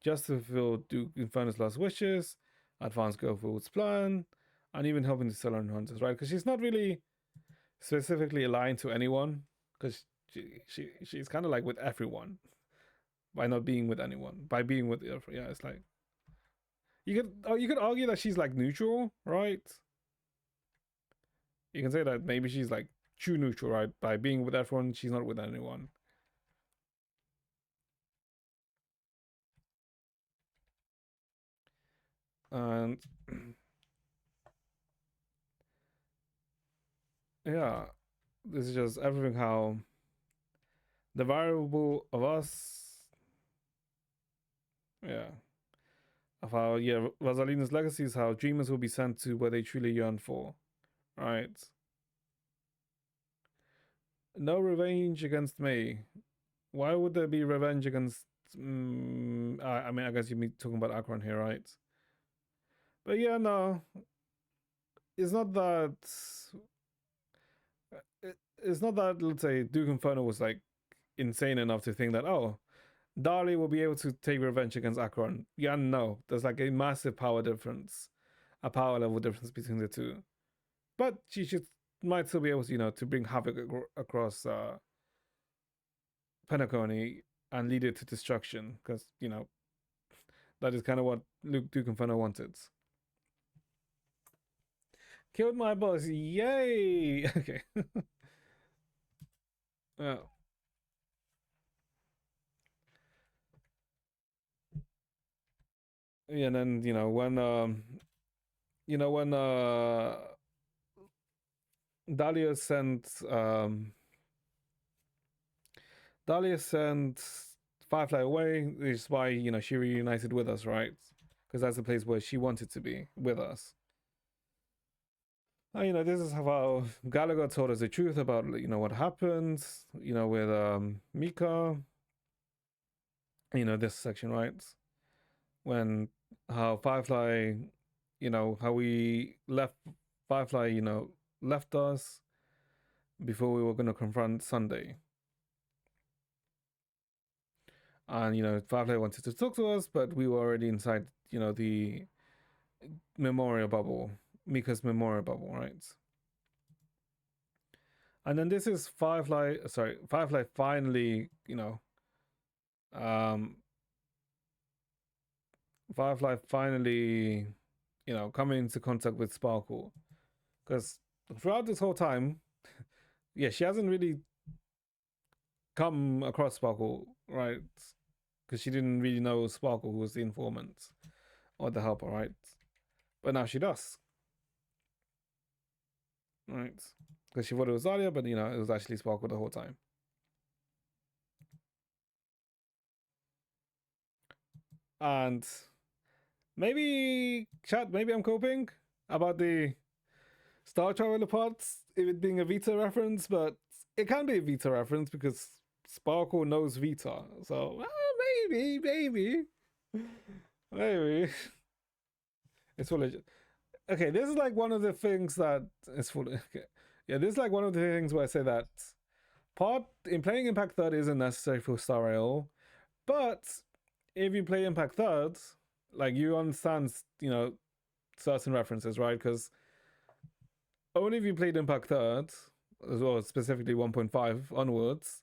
Just to fulfill Duke Inferno's last wishes, advance Gofu's plan, and even helping the Stellar Hunters, right? Because she's not really specifically aligned to anyone, because she's kind of like with everyone by not being with anyone, by being with yeah, it's like you could argue that she's like neutral, right? You can say that maybe she's like true neutral, right? By being with everyone, she's not with anyone. And yeah, this is just everything how the variable of us, yeah, of how, yeah, Rosalina's legacy is how dreamers will be sent to where they truly yearn for, right? No revenge against me. Why would there be revenge against? I mean, I guess you're talking about Akron here, right? But yeah, no, it's not that. It's not that. Let's say Duke Inferno was like insane enough to think that Dali will be able to take revenge against Akron. Yeah, no, there's like a massive power difference, a power level difference between the two. But she should might still be able to to bring havoc across Penacony and lead it to destruction because that is kind of what Luke Duke Inferno wanted. Killed my boss, yay! Okay, yeah, yeah, and then when Dahlia sent Dahlia sent Firefly away, which is why she reunited with us, right? Because that's the place where she wanted to be with us. And, this is how Gallagher told us the truth about what happened, with Mika. This section, right? When how Firefly, how we left Firefly, left us before we were gonna confront Sunday. And Firefly wanted to talk to us, but we were already inside, the memorial bubble, Mika's memorial bubble, right? And then this is Firefly. Sorry, Firefly finally, um, Firefly finally, coming into contact with Sparkle, because throughout this whole time, yeah, she hasn't really come across Sparkle, right? Because she didn't really know Sparkle who was the informant or the helper, right? But now she does, right? Because she thought it was Zarya, but it was actually Sparkle the whole time. And maybe chat, maybe I'm coping about the Star Traveler parts, if it being a Vita reference, but it can be a Vita reference because Sparkle knows Vita. So maybe, maybe. It's full of. Okay, this is like one of the things that it's full. Okay. Yeah, this is like one of the things where I say that part in playing Impact Third isn't necessary for Star Rail, but if you play Impact Third, like you understand, certain references, right? Because only if you played Impact Third, as well as specifically 1.5 onwards,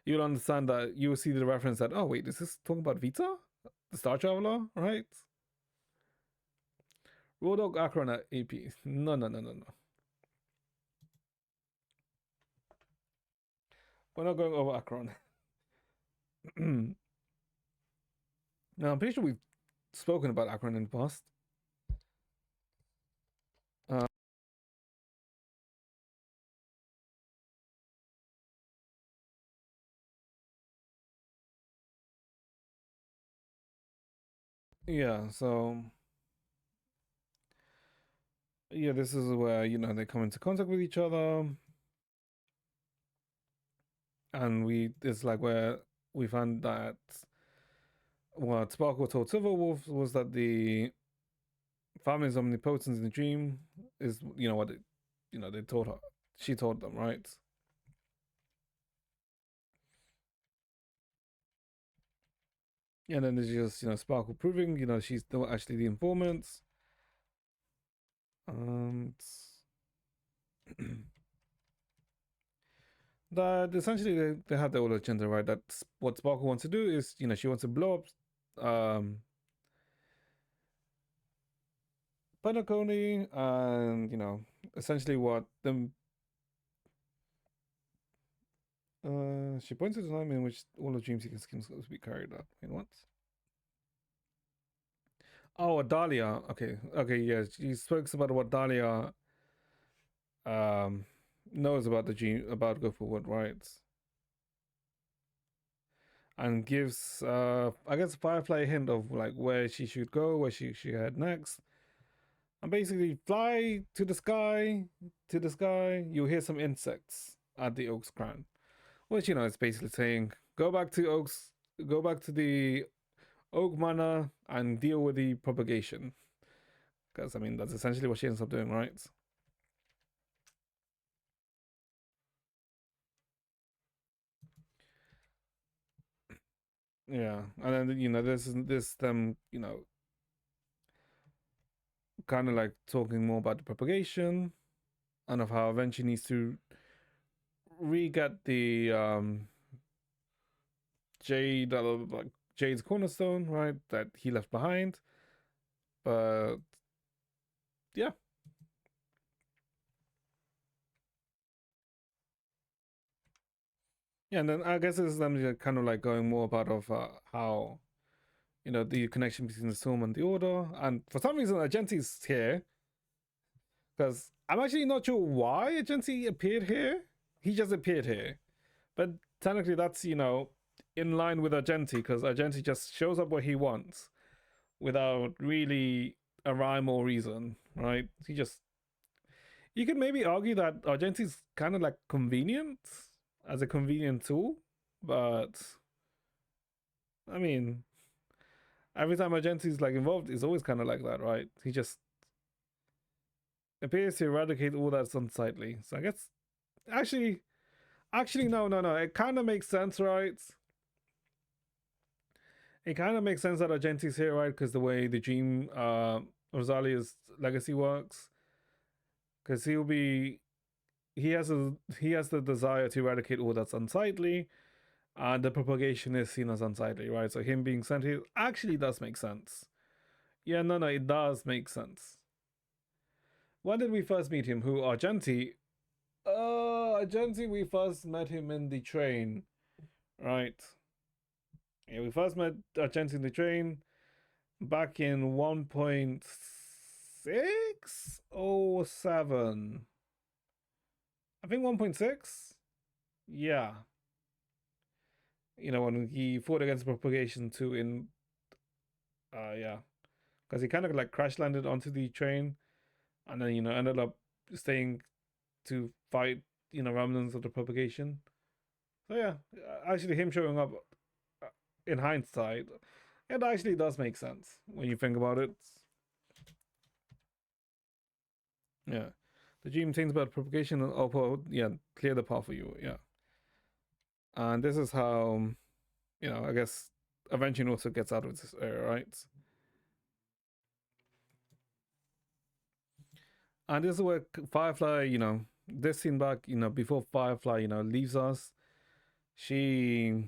you'll understand that you will see the reference that, oh wait, is this talking about Vita, the Star Traveler, right? Road Dog Akron at AP. No, no, no, no, no. We're not going over Akron. Now, I'm pretty sure we've spoken about Akron in the past. Uh, yeah, so yeah, this is where they come into contact with each other, and it's like where we found that what Sparkle told Silverwolf was that the family's omnipotence in the dream is what they told her. She told them, right? And then there's just Sparkle proving she's not actually the informant. And that essentially they have their own agenda, right? That's what Sparkle wants to do is she wants to blow up Penacony, and essentially what them she points to the time in which all the dream seeking schemes will be carried out. Wait, what? Oh, Dahlia. Okay, okay, yeah. She speaks about what Dahlia um knows about the dream about Go Forward, right? And gives I guess Firefly a hint of like where she should go, where she should head next. And basically fly to the sky, you'll hear some insects at the Oak's crown. Which it's basically saying go back to the Oak Manor and deal with the propagation. Because I mean that's essentially what she ends up doing, right? Yeah, and then there's them kind of like talking more about the propagation and of how eventually needs to re-get the Jade, like Jade's cornerstone, right? That he left behind. But yeah, yeah, and then I guess it's them kind of like going more about of how the connection between the Storm and the Order, and for some reason Agenti's here because I'm actually not sure why Agenti appeared here. He just appeared here, but technically that's in line with Agenti because Agenti just shows up where he wants without really a rhyme or reason, right? You could maybe argue that Argenti's kind of like convenient as a convenient tool, but I mean, every time Argenti's like involved, it's always kind of like that, right? He just appears to eradicate all that's unsightly. So I guess actually, no, no, no. It kind of makes sense, right? It kind of makes sense that Argenti's here, right? Because the way the Dream Rosalia's legacy works, because he has the desire to eradicate all that's unsightly, and the propagation is seen as unsightly, right? So him being sent here actually does make sense. Yeah, no, no, it does make sense. When did we first meet him? Who Argenti? Argenti, we first met him in the train, right? Yeah, we first met Argenti in the train back in 1.6 or 7. I think 1.6. Yeah, when he fought against propagation too in yeah, because he kind of like crash landed onto the train and then ended up staying to fight remnants of the propagation. So yeah, actually him showing up in hindsight, it actually does make sense when you think about it. Yeah. The gene things about propagation and yeah, clear the path for you. Yeah. And this is how, I guess Avenging also gets out of this area, right? And this is where Firefly, this scene back, before Firefly, leaves us, she,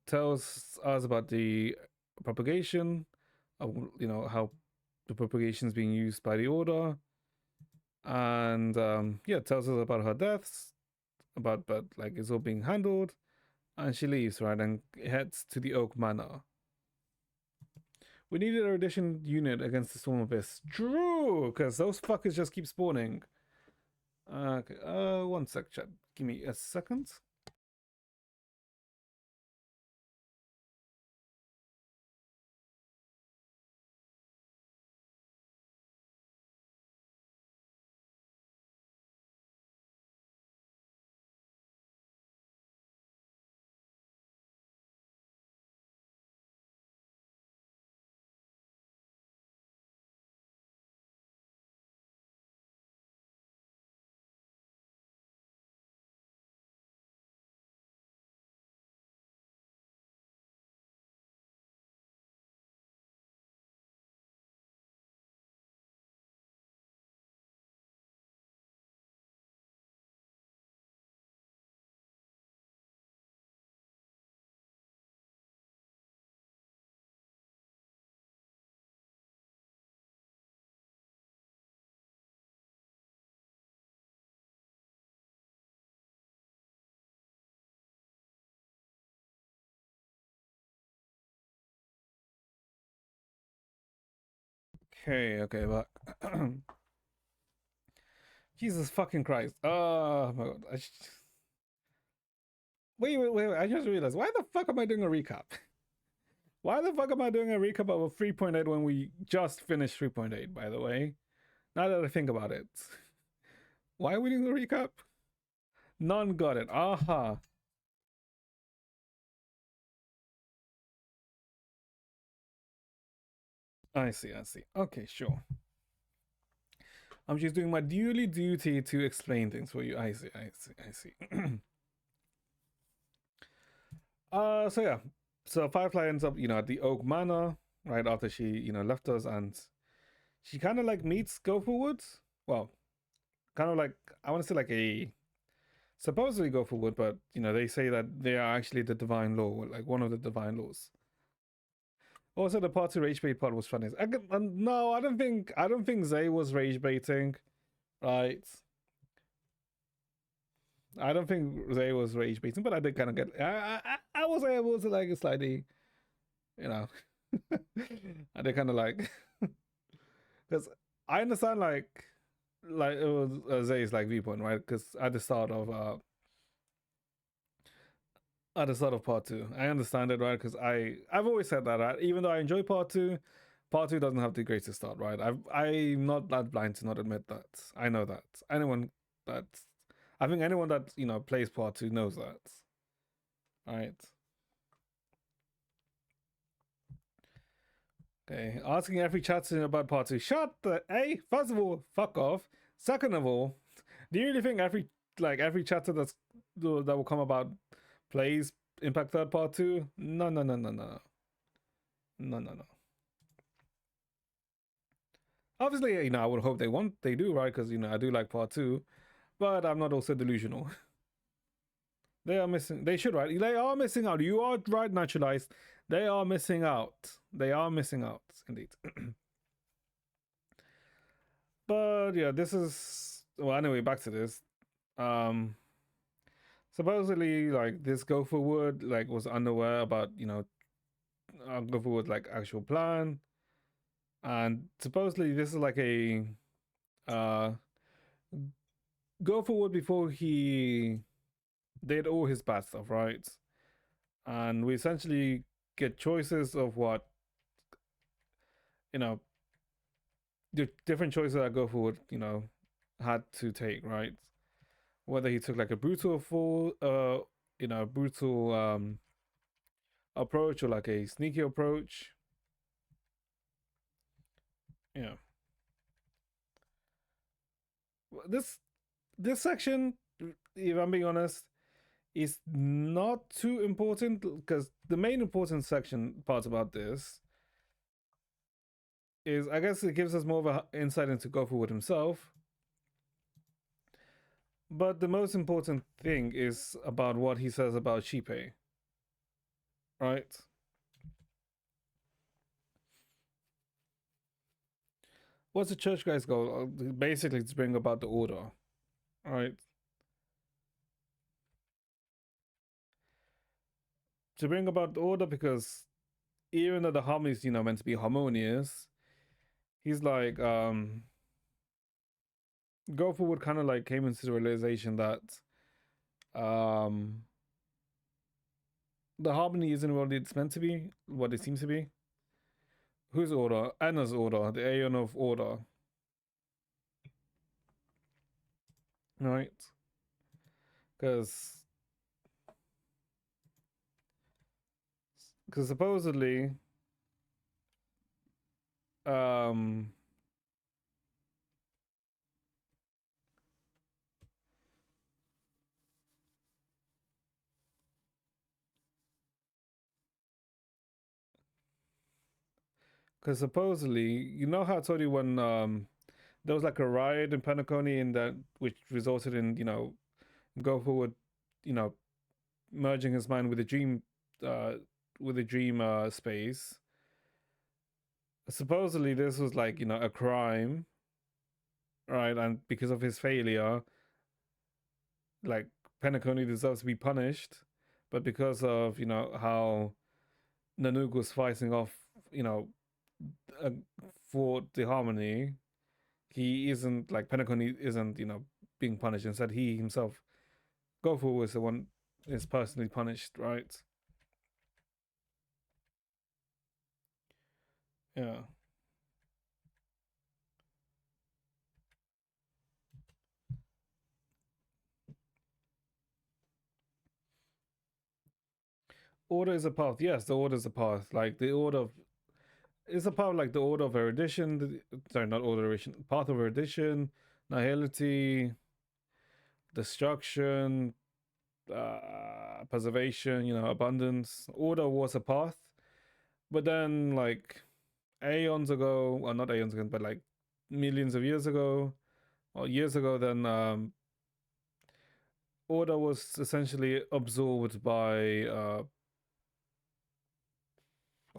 tells us about the propagation, of, how the propagation is being used by the Order, and yeah, tells us about her deaths, about but like it's all being handled, and she leaves, right, and heads to the Oak Manor. We needed a addition unit against the Storm Abyss. True, because those fuckers just keep spawning. Okay, one sec, chat. Give me a second. Okay, but Jesus fucking Christ. Oh my god. Wait. I just realized, why the fuck am I doing a recap? Why the fuck am I doing a recap of a 3.8 when we just finished 3.8, by the way? Now that I think about it. Why are we doing a recap? None got it. Aha. I see. Okay, sure. I'm just doing my duty to explain things for you. I see. So yeah. So Firefly ends up, at the Oak Manor, right after she, left us, and she kind of like meets Gopherwood. Well, kind of like, I want to say like a supposedly Gopherwood, but they say that they are actually the divine law, like one of the divine laws. Also, the part two rage bait part was funny. No, I don't think Zay was rage baiting, right? I don't think Zay was rage baiting, but I did kind of get. I was able to like slightly, you know, I did kind of like because I understand like it was Zay's like viewpoint, right? Because at the start of part two, I understand it, right? Because I've always said that, right? Even though I enjoy part two doesn't have the greatest start, right? I'm not that blind to not admit that. I know that anyone that I think anyone that plays part two knows that, right? Okay, asking every chatter about part two. Shut the a. First of all, fuck off. Second of all, do you really think every chatter that will come about plays Impact Third Part Two? No. Obviously, I would hope they do, right? Because I do like Part Two, but I'm not also delusional. They are missing. They should, right? They are missing out. You are right, naturalized. They are missing out. They are missing out, indeed. But yeah, this is well. Anyway, back to this. Um, Supposedly, like this Gopher Wood, like was unaware about Gopher Wood like actual plan, and supposedly this is like a uh Gopher Wood before he did all his bad stuff, right? And we essentially get choices of what you know the different choices that Gopher Wood had to take, right? Whether he took like a brutal fall, brutal approach or like a sneaky approach. Yeah. This this section, if I'm being honest, is not too important because the main important section parts about this is I guess it gives us more of an insight into Go Forward himself. But the most important thing is about what he says about Shipe, right? What's the church guy's goal? Basically, to bring about the order, right? To bring about the order because even though the harmony is, meant to be harmonious, he's like, Go Forward kind of like came into the realization that um, the harmony isn't what it's meant to be, what it seems to be. Whose order? Anna's order, the Aeon of Order, right? Because supposedly, um, because supposedly, how I told you when there was like a riot in Penacony, and that which resulted in Go Forward, you know merging his mind uh, with the dream space. Supposedly, this was like a crime, right? And because of his failure, like Penacony deserves to be punished, but because of how Nanook was fighting off, you know, uh, for the harmony, he isn't like Penacony isn't being punished. Instead, he himself, Gofu, was the one is personally punished, right? Yeah. Order is a path. Yes, the order is a path. Like the order of it's a path like the order of erudition. Sorry, not order of erudition. Path of erudition, nihility, destruction, preservation. Abundance. Order was a path, but then like aeons ago, well, not aeons ago, but like millions of years ago or years ago, then order was essentially absorbed by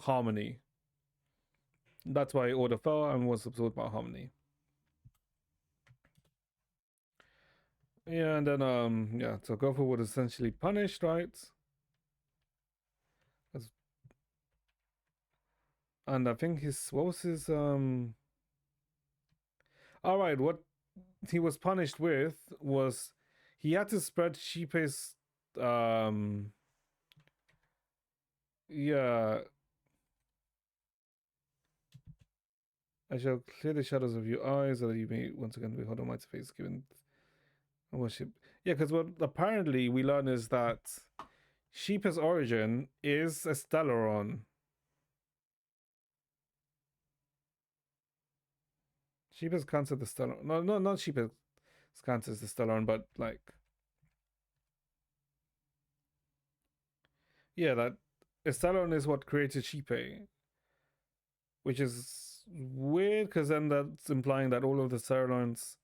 harmony. That's why order fell and was absorbed by harmony. Yeah, and then yeah, so Goku was essentially punished, right? And I think his what was his all right, what he was punished with was he had to spread Sheepa's yeah. I shall clear the shadows of your eyes so that you may once again behold Almighty face given worship. Yeah, because what apparently we learn is that Sheepa's origin is a Stellaron. Sheepa's cancer the Stellaron. No, no, not Sheepa's cancer is the Stellaron, but like yeah, that Stellaron is what created Sheepa, which is weird because then that's implying that all of the Stellarons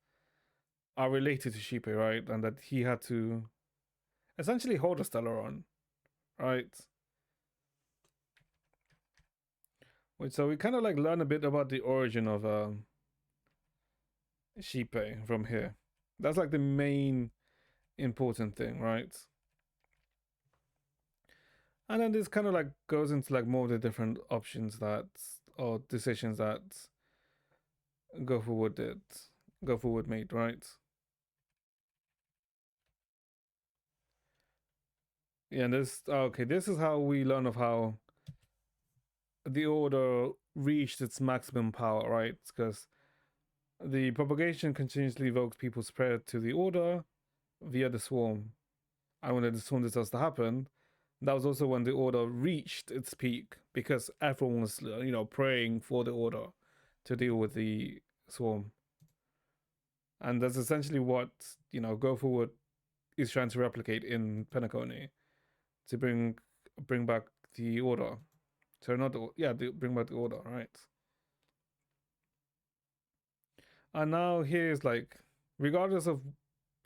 are related to Sheepa, right? And that he had to essentially hold a Stellaron, right? Which so we kind of like learn a bit about the origin of Sheepa from here. That's like the main important thing, right? And then this kind of like goes into like more of the different options that or decisions that Go Forward did, Go Forward made, right? Yeah, and this okay. This is how we learn of how the order reached its maximum power, right? Because the propagation continuously evokes people's prayer to the order via the swarm. And when the swarm starts to happen, That was also when the order reached its peak because everyone was, praying for the order to deal with the swarm. And that's essentially what, Go Forward is trying to replicate in Penacony to bring back the order. So not the, yeah, bring back the order, right? And now here's like, regardless of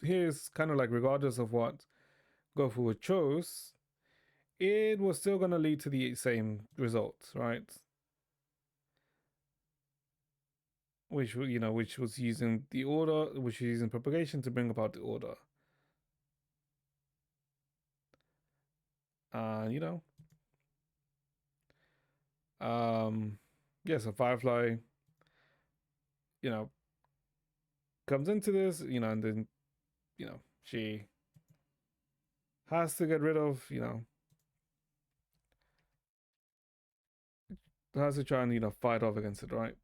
here's kind of like regardless of what Go Forward chose, it was still gonna lead to the same results, right? Which was using the order, which was using propagation to bring about the order. And um, yeah, so Firefly, you know, comes into this, and then she has to get rid of, has to try and fight off against it, right?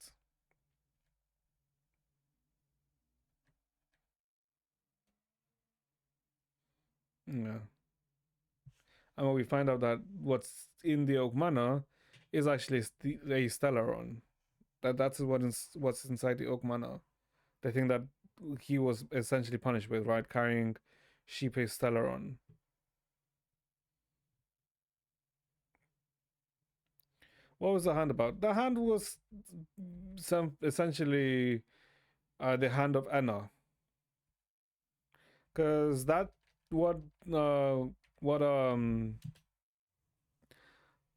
Yeah, and when we find out that what's in the Oak Manor is actually a Stellaron. That's what's inside the Oak Manor. The thing that he was essentially punished with, right? Carrying Sheepe Stellaron. What was the hand about? The hand was some essentially the hand of Anna, because that what uh, what um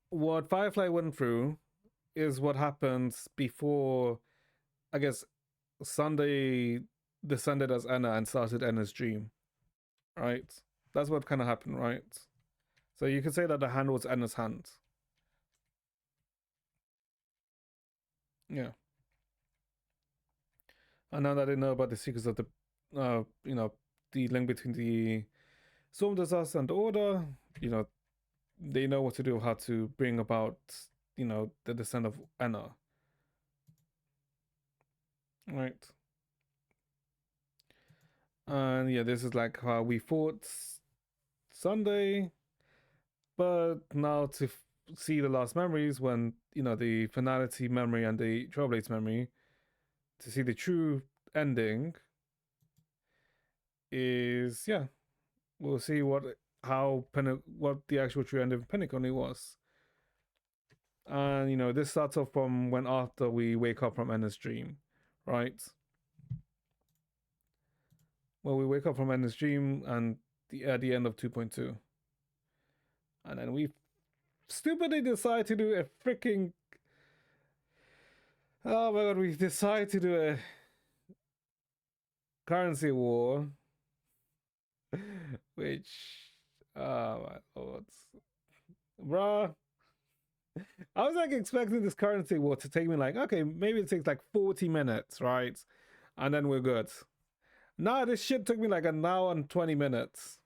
what Firefly went through is what happens before, I guess, Sunday descended as Anna and started Anna's dream, right? That's what kind of happened, right? So you could say that the hand was Anna's hand. Yeah. And now that they know about the secrets of the, the link between the Storm Disaster and the Order, they know what to do, how to bring about, the descent of Anna. Right. And yeah, this is like how we fought Sunday, but now to see the last memories when, the finality memory and the Trailblaze memory, to see the true ending is, yeah, we'll see what the actual true end of Penacony was. And this starts off from when after we wake up from Ender's dream, right? Well, we wake up from Ender's dream and at the end of 2.2, and then we stupidly decide to do a freaking, oh my god, we decide to do a currency war, which, oh my lord, bruh. I was like expecting this currency war to take me like, okay, maybe it takes like 40 minutes, right? And then we're good. Nah, this shit took me like an hour and 20 minutes.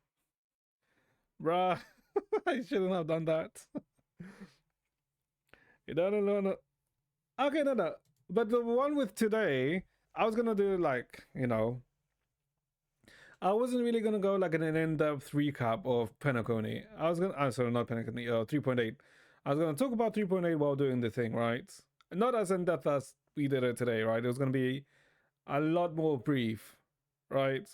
Bruh, I shouldn't have done that. No. Okay, no. But the one with today, I was gonna do like, I wasn't really gonna go like an in-depth recap of Penacony. I was gonna, I'm sorry, not Penacony, 3.8. I was gonna talk about 3.8 while doing the thing, right? Not as in depth as we did it today, right? It was gonna be a lot more brief, right?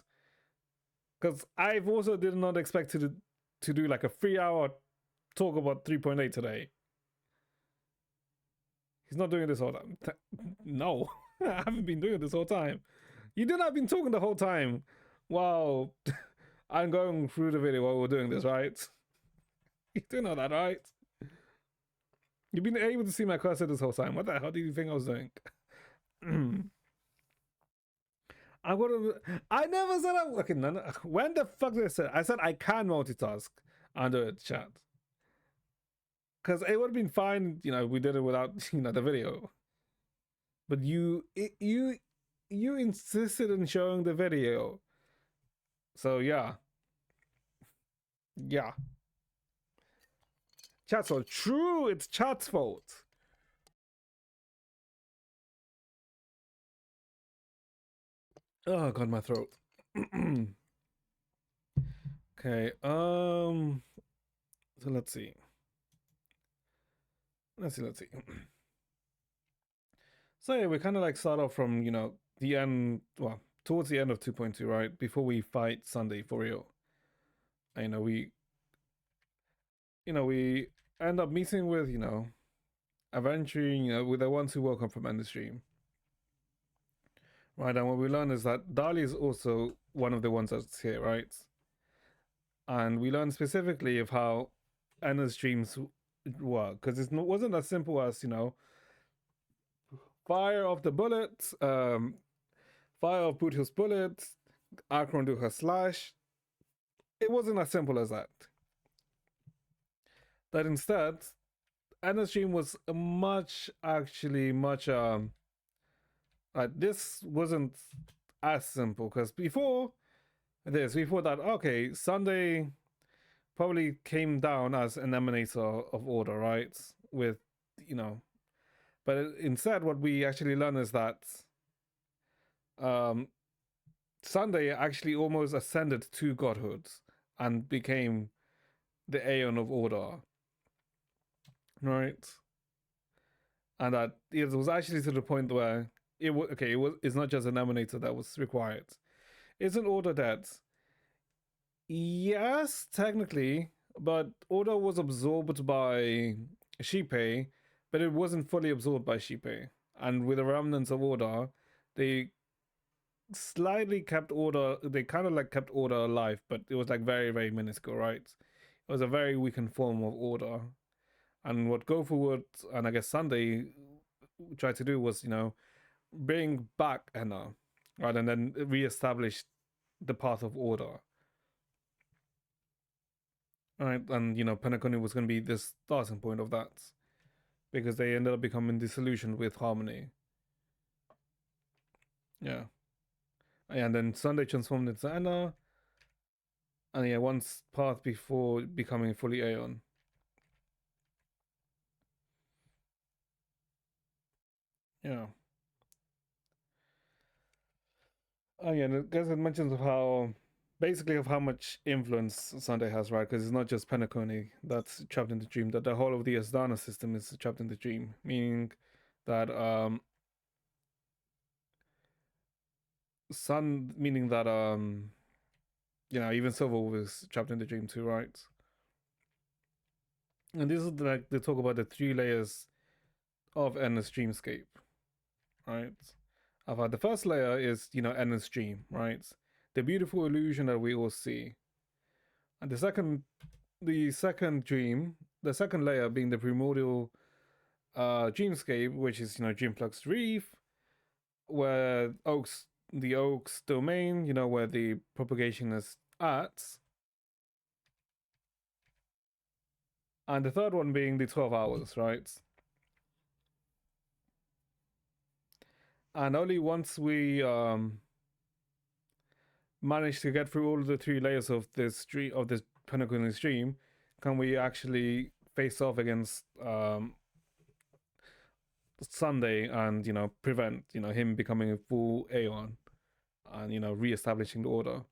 Because I've also did not expect to do like a 3 hour talk about 3.8 today. He's not doing this all time. No, I haven't been doing this whole time. You did not been talking the whole time while I'm going through the video while we're doing this, right? You do know that, right? You've been able to see my cursor this whole time. What the hell did you think I was doing? I would have. I never said I. Okay, when the fuck did I say? I said I can multitask under chat because it would have been fine. We did it without the video. But you insisted on showing the video, so yeah, yeah. Chat's fault. True, it's chat's fault. Oh god, my throat. Okay. So let's see. Let's see. So yeah, we kind of like start off from the end, well, towards the end of 2.2, right? Before we fight Sunday for real. And, we end up meeting with eventually with the ones who woke up from end of stream, right? And what we learn is that Dali is also one of the ones that's here, right? And we learn specifically of how end of streams work because it wasn't as simple as fire off the bullets, fire off Boothill's bullets, Akron do her slash. It wasn't as simple as that. That instead, Anna's dream was much this wasn't as simple because before that, okay, Sunday probably came down as an emanator of order, right? With you know, but instead, what we actually learn is that um, Sunday actually almost ascended to godhood and became the Aeon of Order, right? And that it was actually to the point where it's not just an emanator that was required. It's an order that, yes, technically, but order was absorbed by Shipe, but it wasn't fully absorbed by Shipe. And with the remnants of order, they slightly kept order. They kind of like kept order alive, but it was like very, very minuscule, right? It was a very weakened form of order. And what Go Forward and I guess Sunday tried to do was, bring back Enna, right, and then reestablish the path of order, right, and Penacony was going to be the starting point of that because they ended up becoming disillusioned with Harmony, yeah, and then Sunday transformed into Enna, and yeah, once path before becoming fully Aeon, yeah. Oh yeah, and I guess it mentions of how basically of how much influence Sunday has, right? Because it's not just Penacony that's trapped in the dream; that the whole of the Asdana system is trapped in the dream, meaning that even Silver was trapped in the dream too, right? And this is like they talk about the three layers of Enna's dreamscape, right? About the first layer is Enna's dream, right? The beautiful illusion that we all see, and the second layer being the primordial dreamscape, which is Dreamplug's Reef, where the Oaks domain, where the propagation is at, and the third one being the 12 hours, right? And only once we manage to get through all of the three layers of this Pentagon stream, can we actually face off against Sunday and prevent him becoming a full Aeon and reestablishing the order.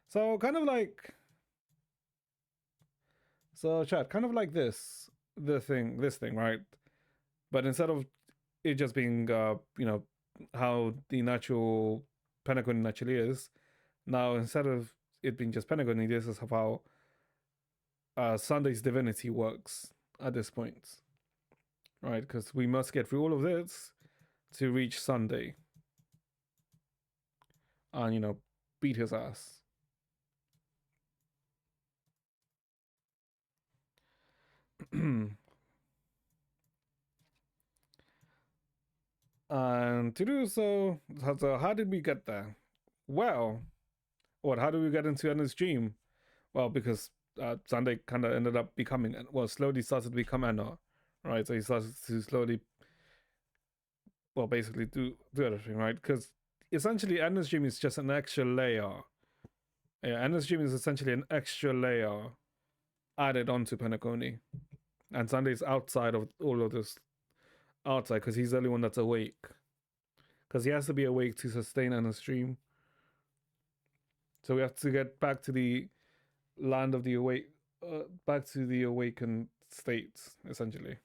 So kind of like chat, kind of like this thing, right? But instead of it just being how the natural Pentagon naturally is, now instead of it being just Pentagon, this is how Sunday's divinity works at this point, right? Because we must get through all of this to reach Sunday and beat his ass. And to do so, how did we get there? Well, how did we get into Enna's dream? Well, because Sunday kind of ended up becoming, slowly started to become Enna, right? So he started to slowly, basically do everything, right? Because essentially Enna's dream is just an extra layer. Yeah, Enna's dream is essentially an extra layer added onto Penacony. And Sunday's outside of all of this, outside, because he's the only one that's awake. Because he has to be awake to sustain Enna's dream. So we have to get back to the land of the awake, back to the awakened state, essentially.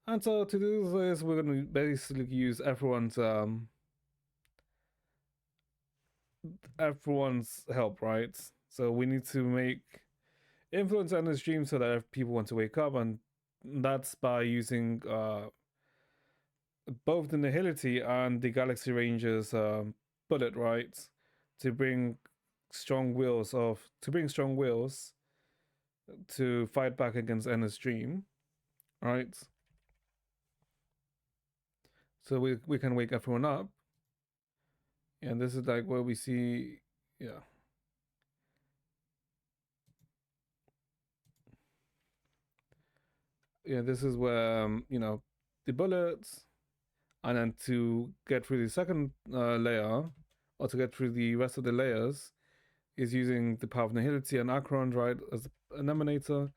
And so to do this, we're going to basically use everyone's help, right? So we need to make influence on the stream so that people want to wake up, and that's by using both the Nihility and the Galaxy Rangers bullet, right? To bring strong wills to fight back against Ender's Dream, right? So we can wake everyone up. And this is like where we see, yeah. Yeah, this is where, the bullets, and then to get through the second layer, or to get through the rest of the layers, is using the power of Nihility and Akron, right, as an emanator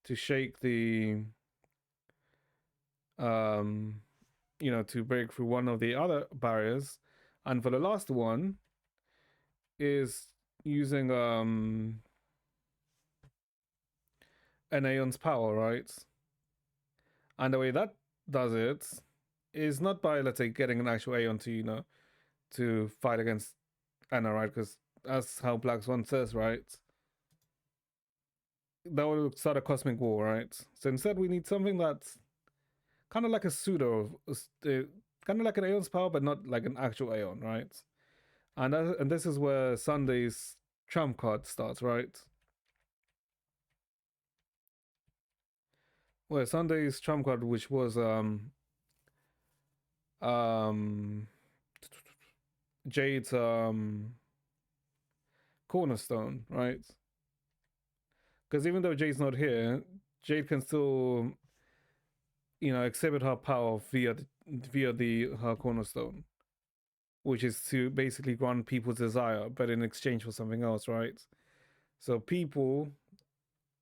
to shake the, um, to break through one of the other barriers. And for the last one, is using an Aeon's power, right? And the way that does it is not by, let's say, getting an actual Aeon to, to fight against Anna, right? Because that's how Black Swan says, right? That will start a cosmic war, right? So instead, we need something that's kind of like a pseudo, kind of like an Aeon's power, but not like an actual Aeon, right? And this is where Sunday's trump card starts, right? Where Sunday's trump card, which was um Jade's cornerstone, right? Because even though Jade's not here, Jade can still, exhibit her power via the her cornerstone, which is to basically grant people's desire, but in exchange for something else, right? So people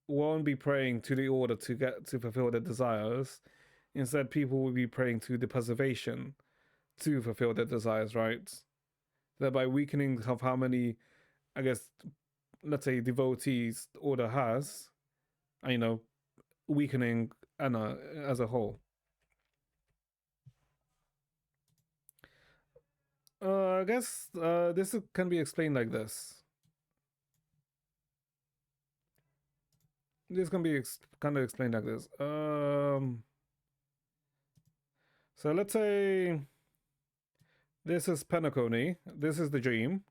won't be praying to the order to fulfill their desires. Instead, people will be praying to the preservation to fulfill their desires, right? Thereby weakening of how many, I guess, let's say, devotees the order has, and, weakening Anna as a whole. I guess this can be explained like this. This can be kind of explained like this. So let's say this is Penacony. This is the dream,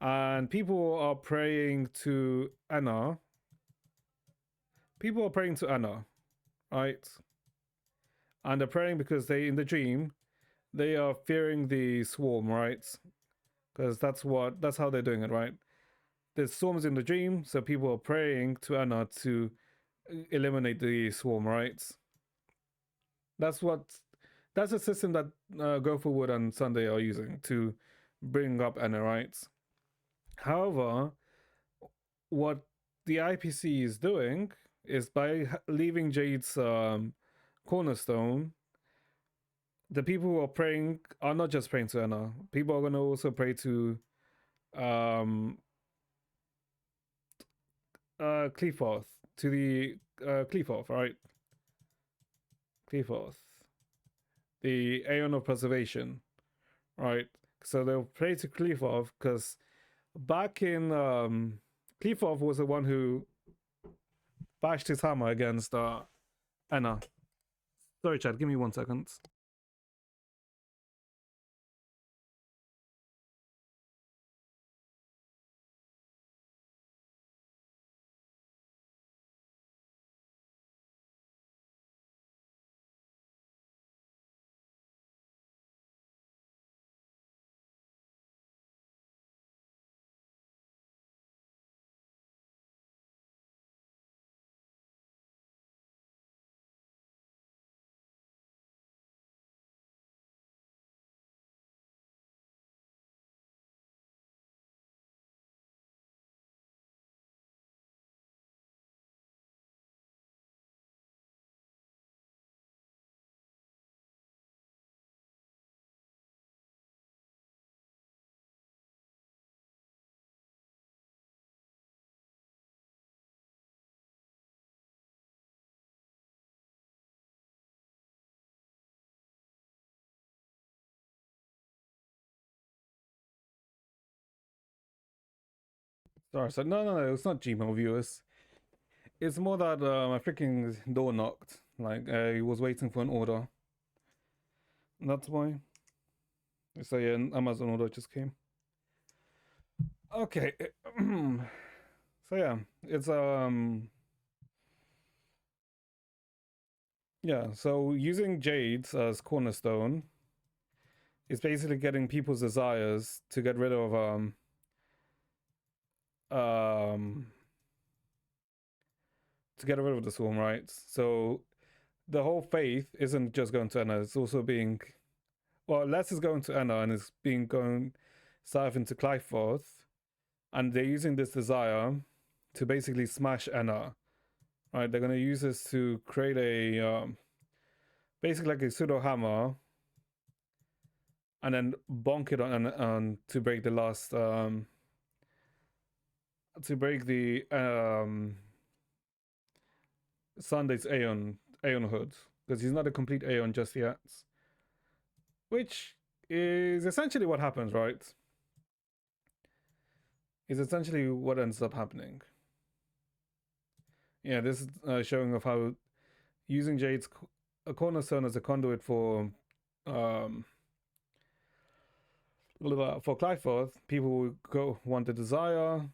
and people are praying to Anna. People are praying to Anna, right? And they're praying because they, in the dream, they are fearing the swarm, right? Because that's how they're doing it, right? There's swarms in the dream, so people are praying to Anna to eliminate the swarm, right? That's what that's a system that Go Forward and Sunday are using to bring up Anna, right? However, what the IPC is doing is by leaving Jade's cornerstone, the people who are praying are not just praying to Anna. People are going to also pray to um, Cleforth, to the Cleforth, right? Cleforth, the Aeon of Preservation, right? So they'll pray to Cleforth because back in Cleforth was the one who bashed his hammer against Anna. Sorry, Chad, give me 1 second. Sorry, so no, it's not Gmail viewers. It's more that my freaking door knocked. Like I was waiting for an order. That's why. So yeah, an Amazon order just came. Okay. So yeah, it's yeah, so using jades as cornerstone is basically getting people's desires to get rid of um the swarm, right? So the whole faith isn't just going to Enna, it's also being well, less is going to Enna and it's being going south into Clyforth, and they're using this desire to basically smash Enna. Right? They're gonna use this to create a basically like a pseudo hammer and then bonk it on to break the last to break the Sunday's Aeon hood, because he's not a complete Aeon just yet, which is essentially what happens, right? Is essentially what ends up happening. Yeah, this is showing of how using Jade's a cornerstone as a conduit um for Clyforth, people will go want the desire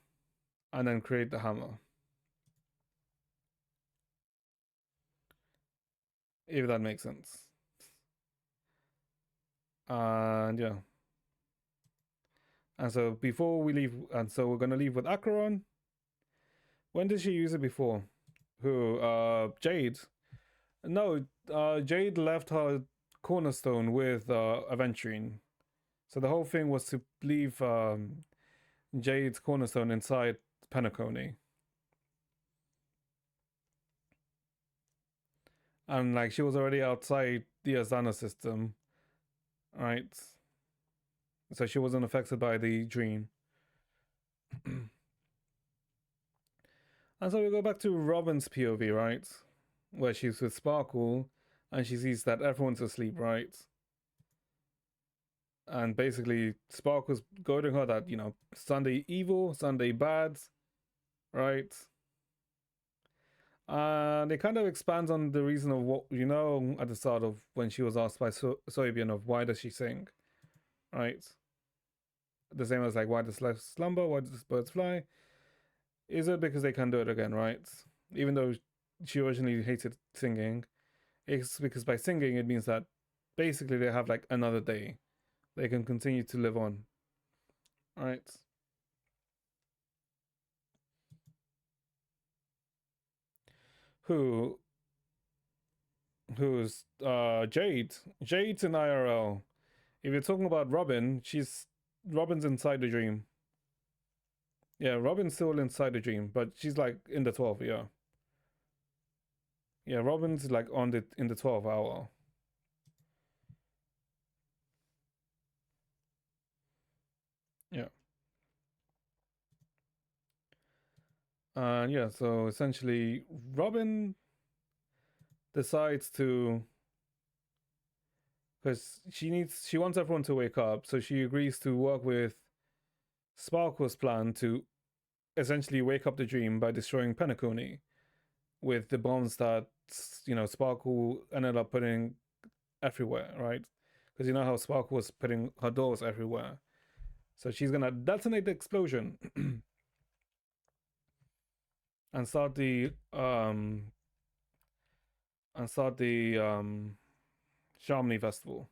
and then create the hammer. If that makes sense. And yeah. And so before we leave, and so we're gonna leave with Acheron. When did she use it before? Who? Jade. No, Jade left her cornerstone with Aventurine. So the whole thing was to leave Jade's cornerstone inside Penacony. And like she was already outside the Azana system, right? So she wasn't affected by the dream. And so we go back to Robin's POV, right? Where she's with Sparkle and she sees that everyone's asleep, right? And basically, Sparkle's goading her that, Sunday evil, Sunday bad, right? And it kind of expands on the reason of what, at the start of when she was asked by Soybian of why does she sing, right? The same as like, why does life slumber? Why does birds fly? Is it because they can do it again, right? Even though she originally hated singing, it's because by singing it means that basically they have like another day. They can continue to live on. Right. Who who's Jade. Jade's in IRL. If you're talking about Robin, Robin's inside the dream. Yeah, Robin's still inside the dream, but she's like in the 12th, yeah. Yeah, Robin's like in the 12th hour. Yeah. Yeah, so essentially Robin decides to, because she wants everyone to wake up, so she agrees to work with Sparkle's plan to essentially wake up the dream by destroying Penacony with the bombs that Sparkle ended up putting everywhere, right? Because you know how Sparkle was putting her doors everywhere, so she's gonna detonate the explosion and start the Shamini festival.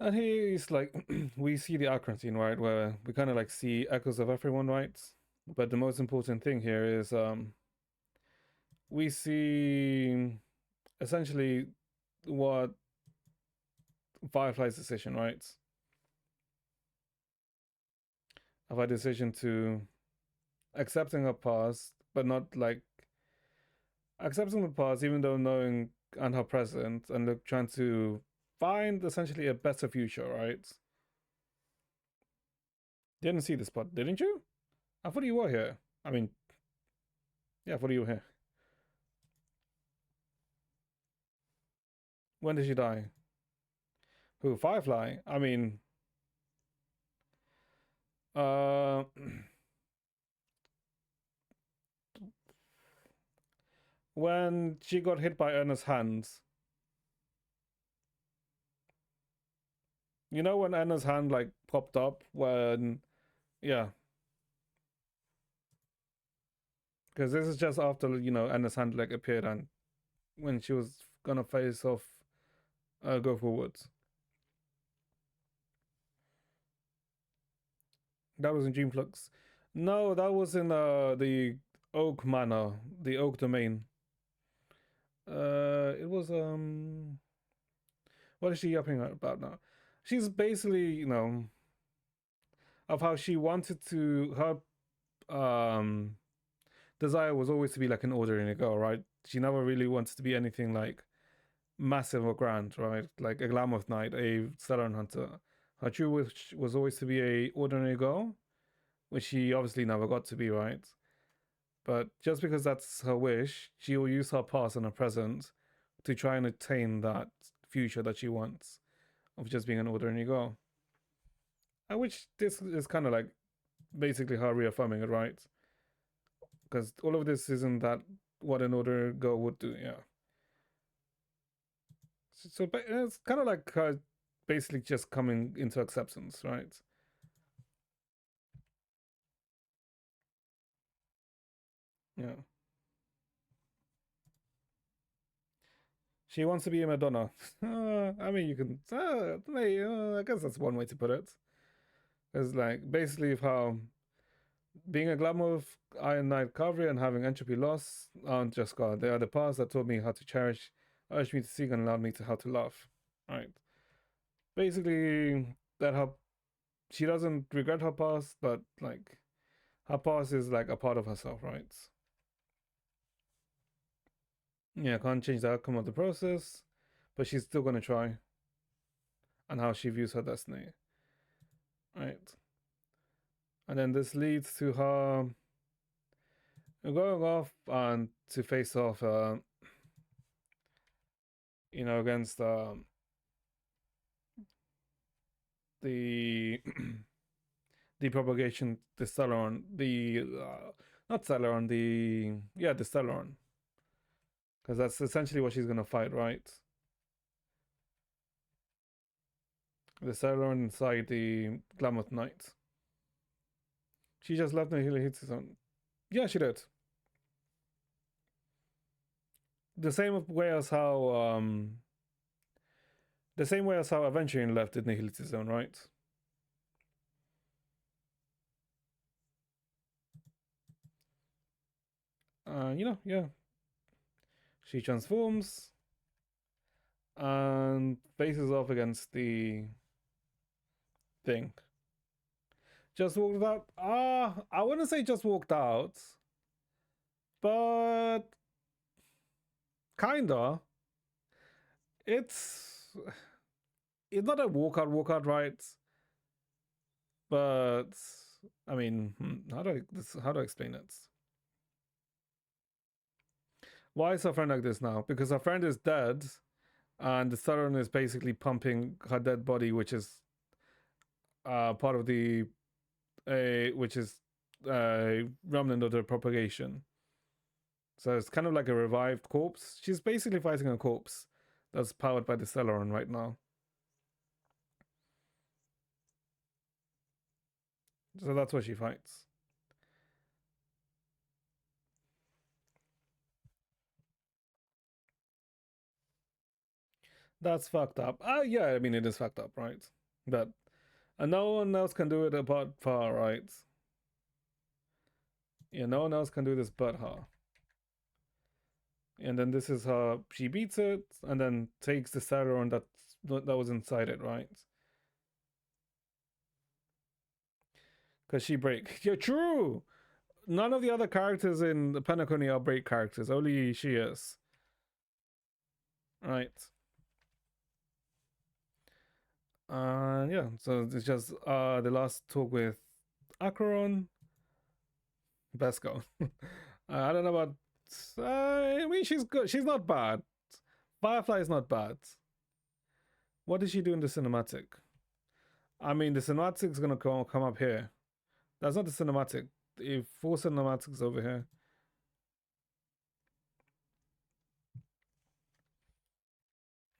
And he's like, we see the Akron scene, right, where we kind of like see echoes of everyone, right? But the most important thing here is we see essentially what Firefly's decision, right? Of her decision to accepting her past, but not like accepting the past, even though knowing and her present, and look trying to find essentially a better future, right? Didn't see this part, didn't you? I thought you were here. I mean, yeah, I thought you were here. When did she die? Who? Firefly? I mean, when she got hit by Anna's hands. You know when Anna's hand like popped up when yeah, because this is just after Anna's hand like appeared and when she was gonna face off go forwards. That was in Dreamflux. No, that was in the Oak Manor, the Oak Domain. It was what is she yapping about now? She's basically of how she wanted to her desire was always to be like an ordinary girl, right? She never really wanted to be anything like massive or grand, right? Like a Glamour Knight, a Stellar Hunter. Her true wish was always to be a ordinary girl, which she obviously never got to be, right? But just because that's her wish, she will use her past and her present to try and attain that future that she wants of just being an ordinary girl. Which this is kind of like basically her reaffirming it, right? Because all of this isn't that what an ordinary girl would do, yeah. So it's kind of like her basically just coming into acceptance, right? Yeah. She wants to be a Madonna. I mean, you can. I guess that's one way to put it. It's like basically how being a glamour of Iron Knight Cavalry and having entropy loss aren't just God. They are the past that taught me how to cherish, urged me to seek, and allowed me to how to love. Right. Basically, that her she doesn't regret her past, but like her past is like a part of herself, right? Yeah, can't change the outcome of the process, but she's still gonna try, and how she views her destiny, right? And then this leads to her going off and to face off, against the the propagation, the Celeron, the not Celeron, the Celeron, because that's essentially what she's gonna fight, right? The Celeron inside the Glamour Knight. She just left the Helitism. Yeah, she did. The same way as how the same way as how Aventurion left the Nihility Zone, right? Yeah. She transforms and faces off against the thing. Just walked out. I wouldn't say just walked out, but kinda. It's it's not a walkout, right? But I mean, how do I explain it? Why is her friend like this now? Because her friend is dead, and the Saturn is basically pumping her dead body, which is part of the which is remnant of the propagation. So it's kind of like a revived corpse. She's basically fighting a corpse that's powered by the Celeron right now. So that's what she fights. That's fucked up. Yeah, I mean it is fucked up, right? But and no one else can do it apart far, right? Yeah, no one else can do this but her. And then this is how she beats it, and then takes the Celeron that was inside it, right? Because she break. Yeah, true. None of the other characters in the Penacony are break characters. Only she is. Right. Yeah. So it's just the last talk with Acheron. Besco. I don't know about. I mean, she's good. She's not bad. Firefly is not bad. What did she do in the cinematic? I mean, the cinematic's gonna come up here. That's not the cinematic. The full cinematics over here.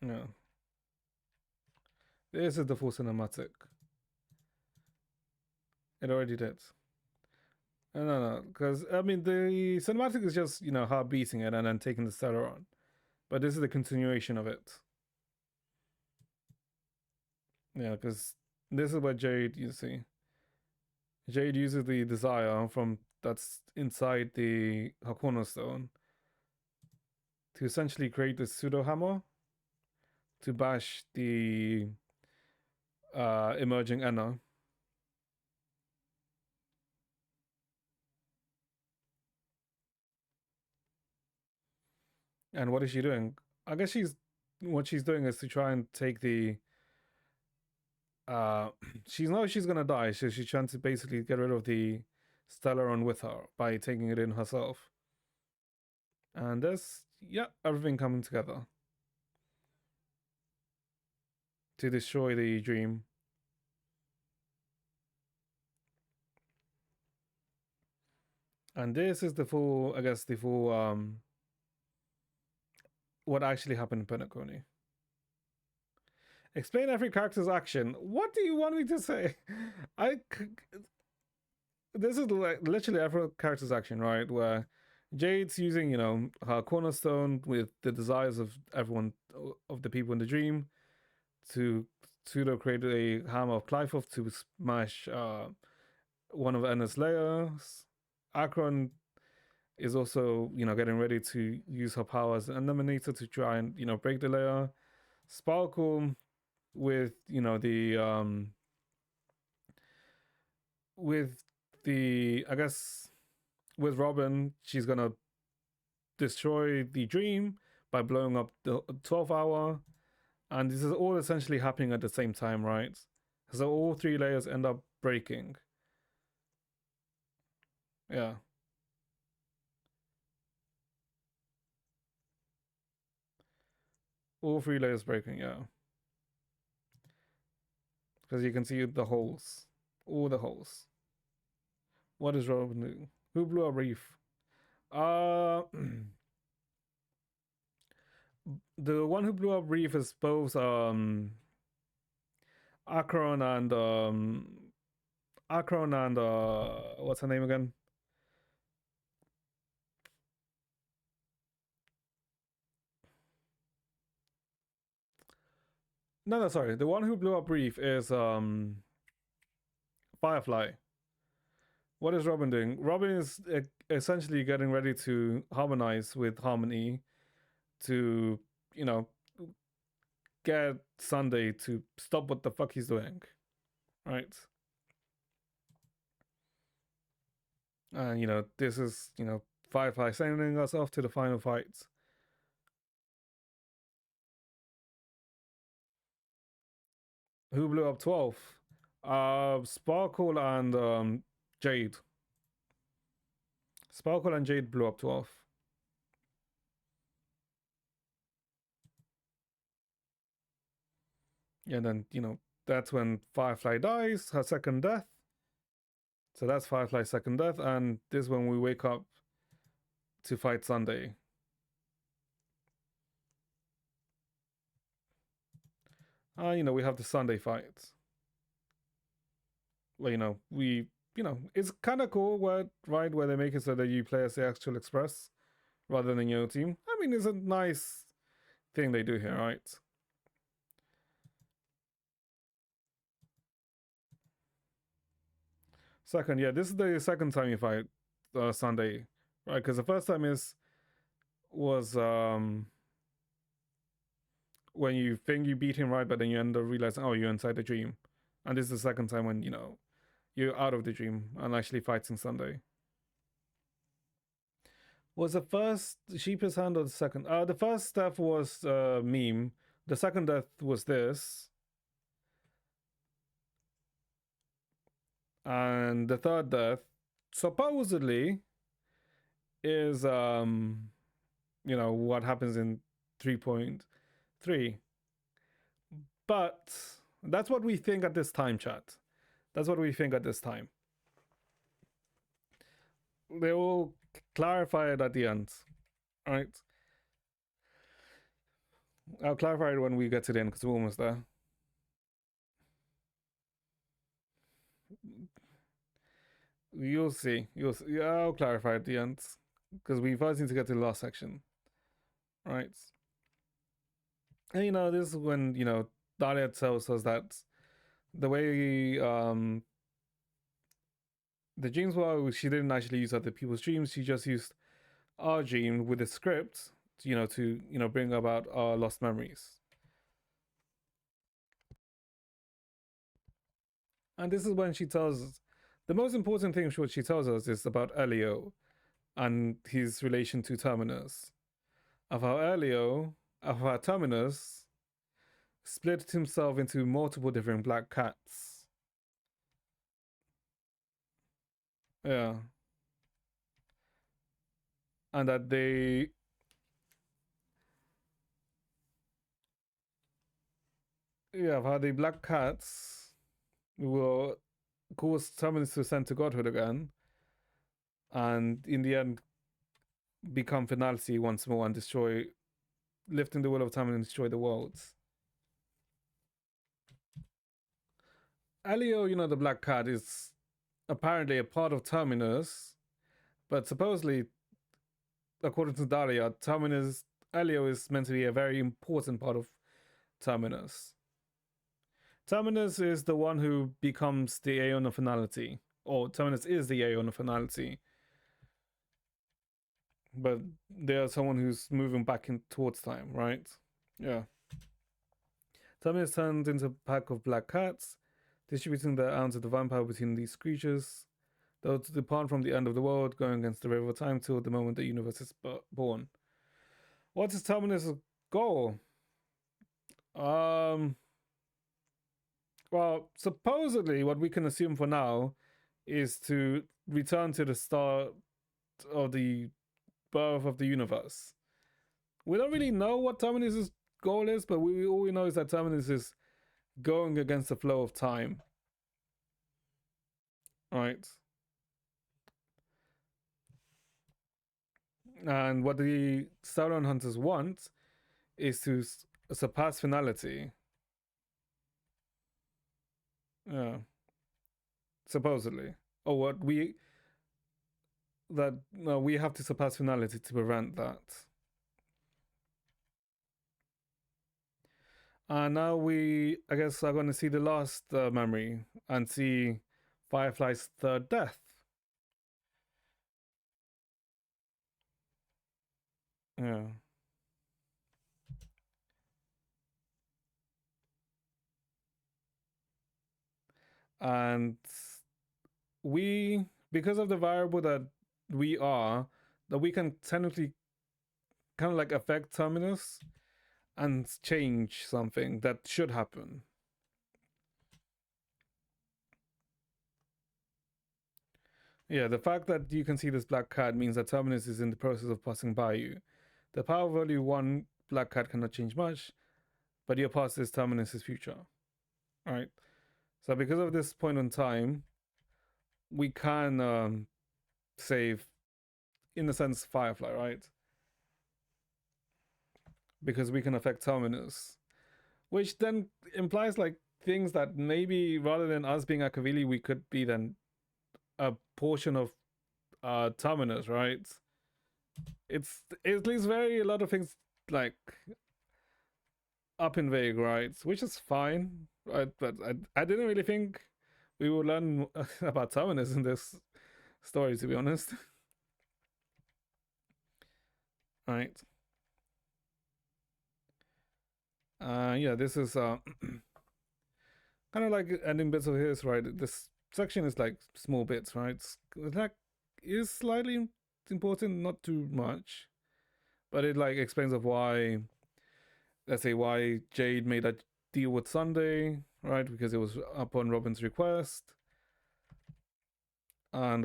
Yeah, this is the full cinematic. It already did. No, because I mean the cinematic is just her beating it and then taking the stellar on, but this is the continuation of it. Yeah, because this is what Jade you see. Jade uses the desire from that's inside the Hakuna Stone to essentially create the pseudo hammer to bash the emerging Enna. And what is she doing? I guess what she's doing is to try and take the uh she's knows she's gonna die, so she's trying to basically get rid of the Stellaron with her by taking it in herself. And there's everything coming together to destroy the dream. And this is the full, I guess, the full what actually happened in Penacony. Explain every character's action. What do you want me to say? I this is like literally every character's action, right? Where Jade's using, her cornerstone with the desires of everyone of the people in the dream to pseudo create a hammer of Clyfoth to smash one of Enna's layers. Akron is also, getting ready to use her power as an eliminator to try and, break the layer. Sparkle with, with the I guess with Robin, she's gonna destroy the dream by blowing up the 12th hour. And this is all essentially happening at the same time, right? So all three layers end up breaking. Yeah. All three layers breaking, yeah. Because you can see the holes. All the holes. What is Robin doing? Who blew up Reef? Uh the one who blew up Reef is both Akron and what's her name again? No, sorry. The one who blew up Reef is Firefly. What is Robin doing? Robin is essentially getting ready to harmonize with Harmony to, you know, get Sunday to stop what the fuck he's doing. Right? And, this is, Firefly sending us off to the final fight. Who blew up 12? Sparkle and Jade. Sparkle and Jade blew up 12. And then, that's when Firefly dies, her second death. So that's Firefly's second death, and this is when we wake up to fight Sunday. We have the Sunday fight. Well, it's kind of cool where they make it so that you play as the actual Express rather than your team. I mean, it's a nice thing they do here, right? Second, yeah, this is the second time you fight Sunday, right? Because the first time was when you think you beat him, right, but then you end up realizing, oh, you're inside the dream, and this is the second time when you're out of the dream and actually fighting Sunday. Was the first Sheep's Hand or the second? The first death was meme. The second death was this, and the third death supposedly is what happens in 3.3. But that's what we think at this time, chat. That's what we think at this time. They will clarify it at the end, right? I'll clarify it when we get to the end because we're almost there. You'll see. You'll see. Yeah, I'll clarify at the end because we first need to get to the last section, right? And this is when Dahlia tells us that the way the dreams were, she didn't actually use other people's dreams. She just used our dream with the script, to bring about our lost memories. And this is when she tells us the most important thing. What she tells us is about Elio and his relation to Terminus. Of how Terminus split himself into multiple different black cats. Yeah. And that how the black cats will cause Terminus to ascend to godhood again, and in the end become finality once more and destroy, lifting the will of time and destroy the worlds. Elio, the black cat, is apparently a part of Terminus, but supposedly, according to Daria, Elio is meant to be a very important part of Terminus. Terminus is the one who becomes the Aeon of Finality, or Terminus is the Aeon of Finality. But there's someone who's moving back in towards time, right? Yeah. Terminus turns into a pack of black cats, distributing their ounce of divine power between these creatures. They'll depart from the end of the world, going against the river of time till the moment the universe is born. What is Terminus' goal? Well, supposedly, what we can assume for now is to return to the start of the birth of the universe. We don't really know what Terminus' goal is, but all we know is that Terminus is going against the flow of time. Right. And what the Sauron Hunters want is to surpass finality. Yeah. Supposedly. Or what we that no, we have to surpass finality to prevent that. And now I guess, are going to see the last memory and see Firefly's third death. Yeah. And because of the variable that we are, that we can technically kind of like affect Terminus and change something that should happen. Yeah, the fact that you can see this black cat means that Terminus is in the process of passing by you. The power of only one black cat cannot change much, but your past is Terminus's future. All right. So because of this point in time, we can save, in a sense, Firefly, right? Because we can affect Terminus, which then implies like things that maybe rather than us being Akavili, we could be then a portion of Terminus, right? It leaves a lot of things like up in vague, right? Which is fine, right? But I didn't really think we would learn about Terminus in this story, to be honest. Right. Yeah, this is kind of like ending bits of his, right? This section is like small bits, right? Like is slightly important, not too much, but it like explains of why, let's say, why Jade made that deal with Sunday, right? Because it was upon Robin's request, and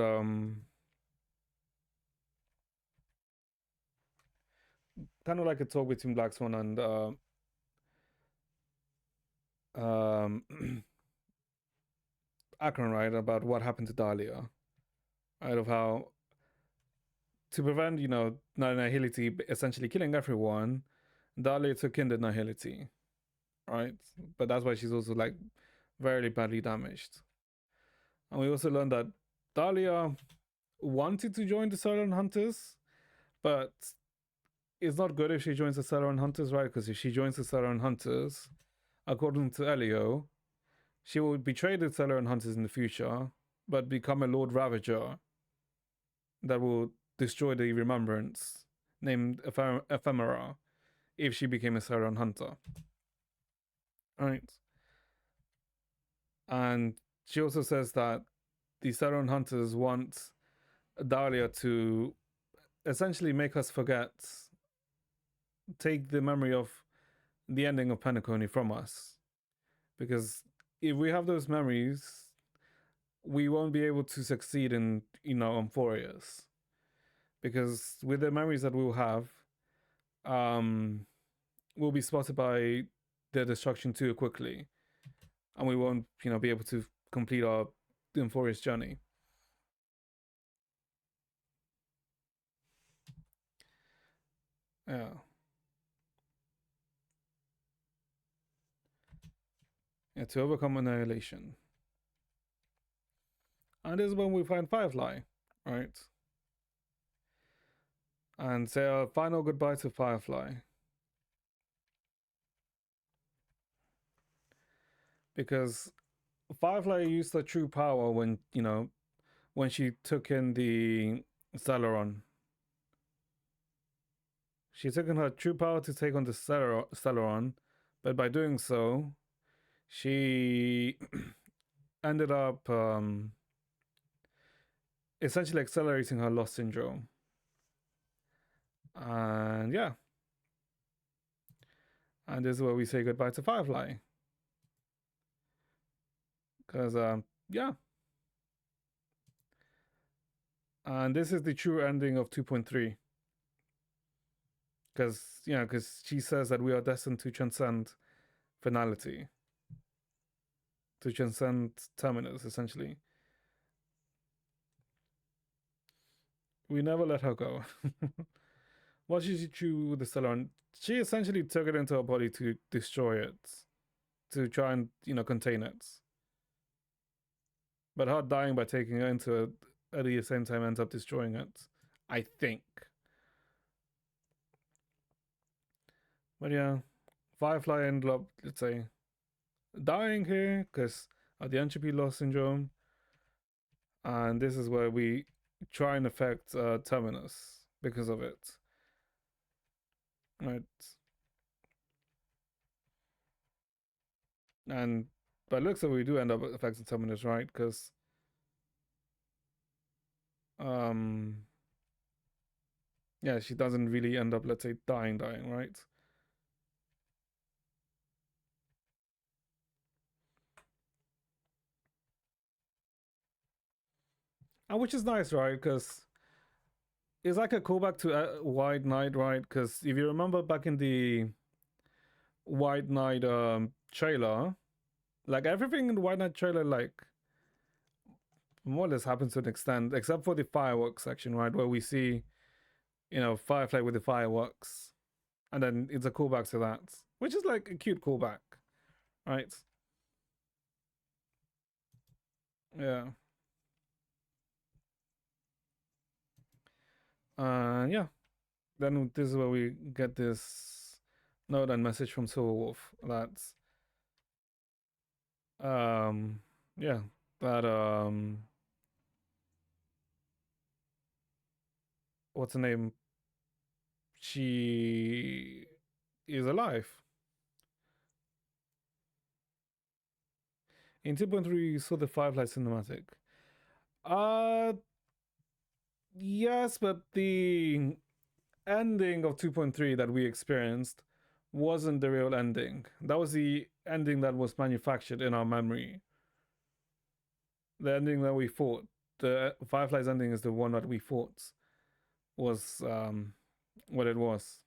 kind of like a talk between Black Swan and um Akron, right, about what happened to Dahlia, right? Of how to prevent, Nihility essentially killing everyone, Dahlia took in the Nihility, right? But that's why she's also like very badly damaged. And we also learned that Dahlia wanted to join the Celeron Hunters, but it's not good if she joins the Celeron Hunters, right? Because if she joins the Celeron Hunters, according to Elio, she will betray the Celeron Hunters in the future, but become a Lord Ravager that will destroy the remembrance named Ephemera if she became a Celeron Hunter. Right. And she also says that the Celeron Hunters want Dahlia to essentially make us forget, take the memory of the ending of Penacony from us. Because if we have those memories, we won't be able to succeed in, Amphorius. Because with the memories that we'll have, um, we'll be spotted by their destruction too quickly. And we won't, be able to complete our Amphorius journey. Yeah. Yeah, to overcome annihilation. And this is when we find Firefly, right? And say our final goodbye to Firefly. Because Firefly used her true power when, when she took in the Celeron. She took in her true power to take on the Celeron, but by doing so, she ended up essentially accelerating her loss syndrome. And yeah. And this is where we say goodbye to Firefly. Because, yeah. And this is the true ending of 2.3. Because she says that we are destined to transcend finality, to transcend terminus, essentially. We never let her go. What did she do with the Stellar? She essentially took it into her body to destroy it, to try and, contain it. But her dying by taking it into it at the same time ends up destroying it, I think. But yeah, Firefly ended up, let's say, dying here because of the entropy loss syndrome. And this is where we try and affect Terminus because of it. Right. And by looks of it, we do end up affecting Terminus, right? Because um yeah, she doesn't really end up, let's say, dying, right? And which is nice, right? Because it's like a callback to White Knight, right? Because if you remember back in the White Knight trailer, like everything in the White Knight trailer, like more or less happens to an extent, except for the fireworks section, right? Where we see, Firefly with the fireworks. And then it's a callback to that, which is like a cute callback, right? Yeah. Yeah. Then this is where we get this note and message from Silverwolf that um yeah, that what's her name? She is alive. In 2.3 you saw the Firefly cinematic. Uh yes, but the ending of 2.3 that we experienced wasn't the real ending. That was the ending that was manufactured in our memory. The ending that we fought, the Firefly's ending is the one that we fought, was what it was.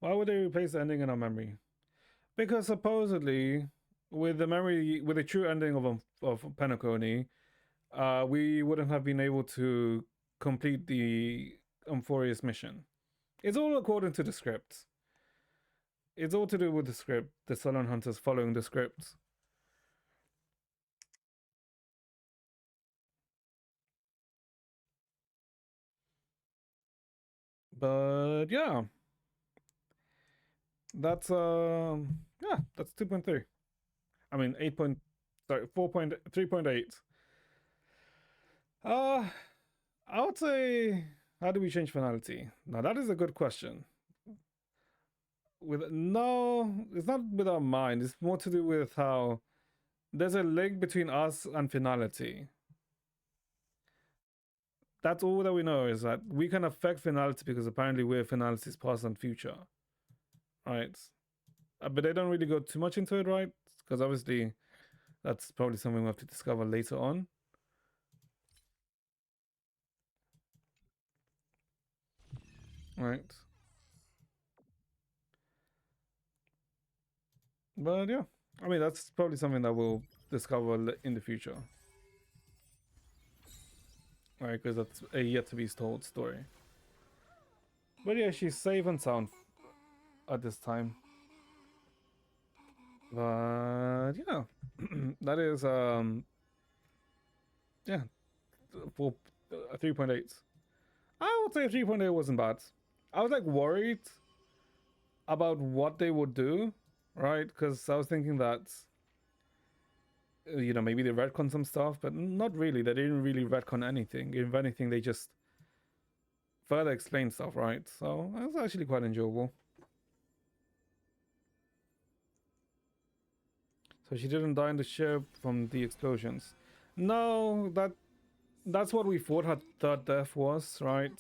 Why would they replace the ending in our memory? Because supposedly with the memory, with the true ending of Penacony, we wouldn't have been able to complete the Amphorius mission. It's all according to the script. It's all to do with the script. The Sullen Hunters following the script. But yeah, that's yeah, that's 2.3. I mean 8 point, sorry, 4.3.8. Uh I would say, how do we change finality? Now that is a good question. With no, it's not with our mind. It's more to do with how there's a link between us and finality. That's all that we know is that we can affect finality because apparently we're finality's past and future, right? But they don't really go too much into it, right? Because obviously that's probably something we have to discover later on. Right. But yeah, I mean, that's probably something that we'll discover in the future. Right, because that's a yet to be told story. But yeah, she's safe and sound at this time. But yeah, that is yeah, for 3.8. I would say 3.8 wasn't bad. I was like worried about what they would do, right? Because I was thinking that you know, maybe they retcon some stuff, but not really. They didn't really retcon anything. If anything, they just further explain stuff, right? So it was actually quite enjoyable. So she didn't die in the ship from the explosions. No, that's what we thought her third death was, right?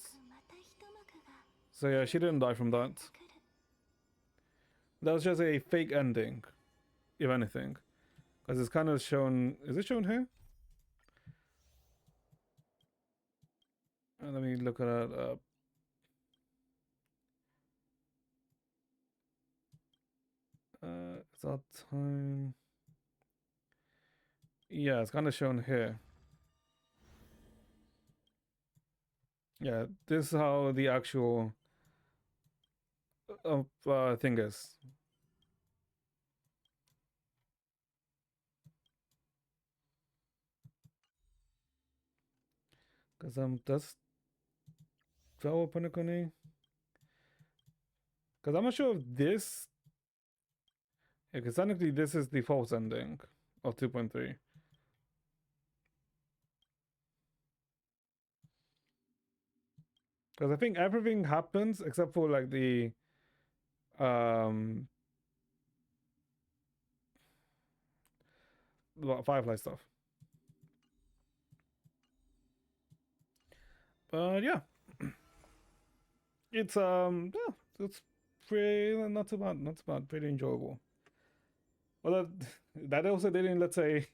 So yeah, she didn't die from that. That was just a fake ending, if anything. Because it's kind of shown. Is it shown here? Let me look at it up. It's that time. Yeah, it's kind of shown here. Yeah, this is how the actual thing is. Because that's Flower Panacone. Because I'm not sure if this. Yeah, because technically this is the false ending of 2.3. Because I think everything happens except for like the um Firefly stuff. But yeah, it's yeah, it's pretty not too bad, not too bad, pretty enjoyable. Well, that also didn't, let's say,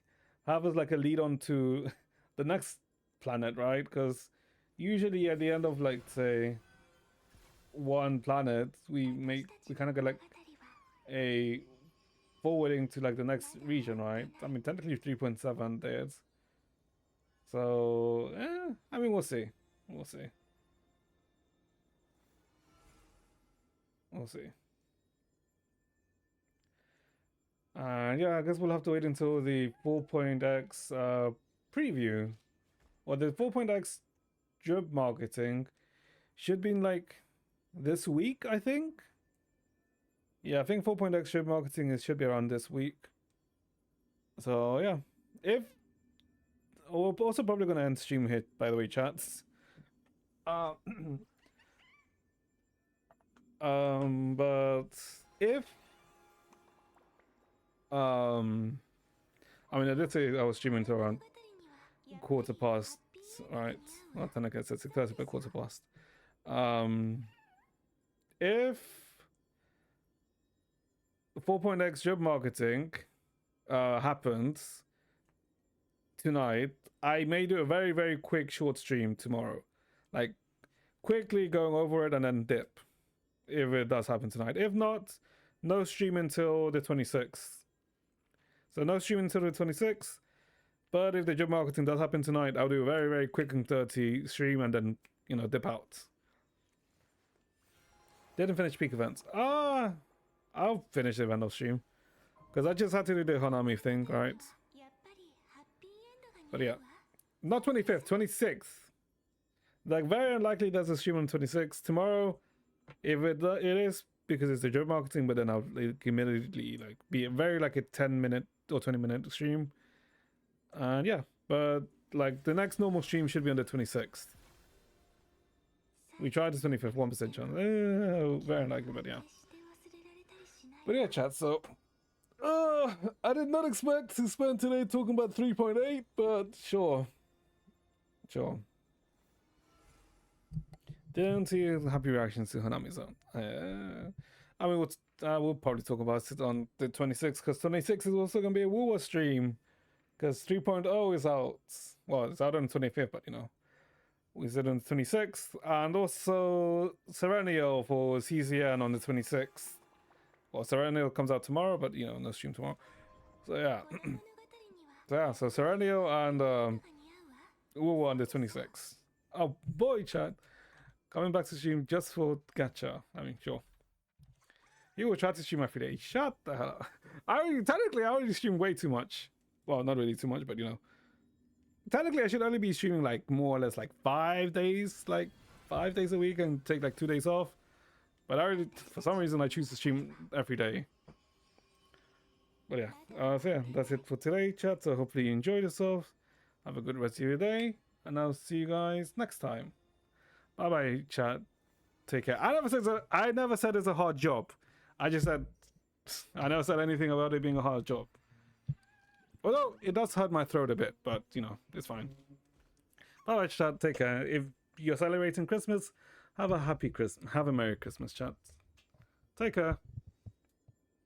have us like a lead on to the next planet, right? Because usually at the end of like say one planet, we kind of get like a forwarding to like the next region, right? I mean, technically 3.7 days. So, I mean, we'll see. We'll see. We'll see. Yeah, I guess we'll have to wait until the 4.x preview. Or the 4.x job marketing should be in like this week, I think. Yeah, I think 4.x job marketing should be around this week. So yeah, if we're also probably gonna end stream here, by the way, chats. Uh, but if I mean, I did say I was streaming to around quarter past, right? Not 10, I guess it's 6:30, but quarter past. If 4.x job marketing happens tonight, I may do a very, very quick short stream tomorrow. Like, quickly going over it and then dip if it does happen tonight. If not, no stream until the 26th. So no streaming until the 26th. But if the job marketing does happen tonight, I'll do a very, very quick and dirty stream and then, you know, dip out. Didn't finish peak events. I'll finish the event off stream. Because I just had to do the Hanami thing, right? But yeah. Not 25th, 26th. Like, very unlikely there's a stream on 26th. Tomorrow, if it is, because it's the job marketing, but then I'll like, immediately like be very like a 10-minute or 20-minute stream. And yeah, but like the next normal stream should be on the 26th. We tried the 25th, 1% chance. Very unlikely, but yeah. But yeah, chat, so I did not expect to spend today talking about 3.8, but sure. Didn't see happy reactions to Hanami's own. I mean, we'll probably talk about it on the 26th, because 26th is also going to be a Woowa stream, because 3.0 is out. Well, it's out on the 25th, but you know, we said on the 26th, and also Serenio for CCN on the 26th. Well, Serenio comes out tomorrow, but you know, no stream tomorrow. So yeah. So Serenio and Woowa on the 26th. Oh boy, chat. Coming back to stream just for Gacha. I mean, sure. You will try to stream every day. Shut the hell up. I already stream way too much. Well, not really too much, but you know. Technically, I should only be streaming like more or less like 5 days, like 5 days a week, and take like 2 days off. But I already, for some reason, I choose to stream every day. But yeah, so yeah, that's it for today, chat. So hopefully you enjoyed yourself. Have a good rest of your day, and I'll see you guys next time. Bye bye, chat. Take care. I never said it's a hard job. I just said I never said anything about it being a hard job. Although it does hurt my throat a bit, but you know, it's fine. Bye bye, chat. Take care. If you're celebrating Christmas, have a happy Christmas. Have a Merry Christmas, chat. Take care.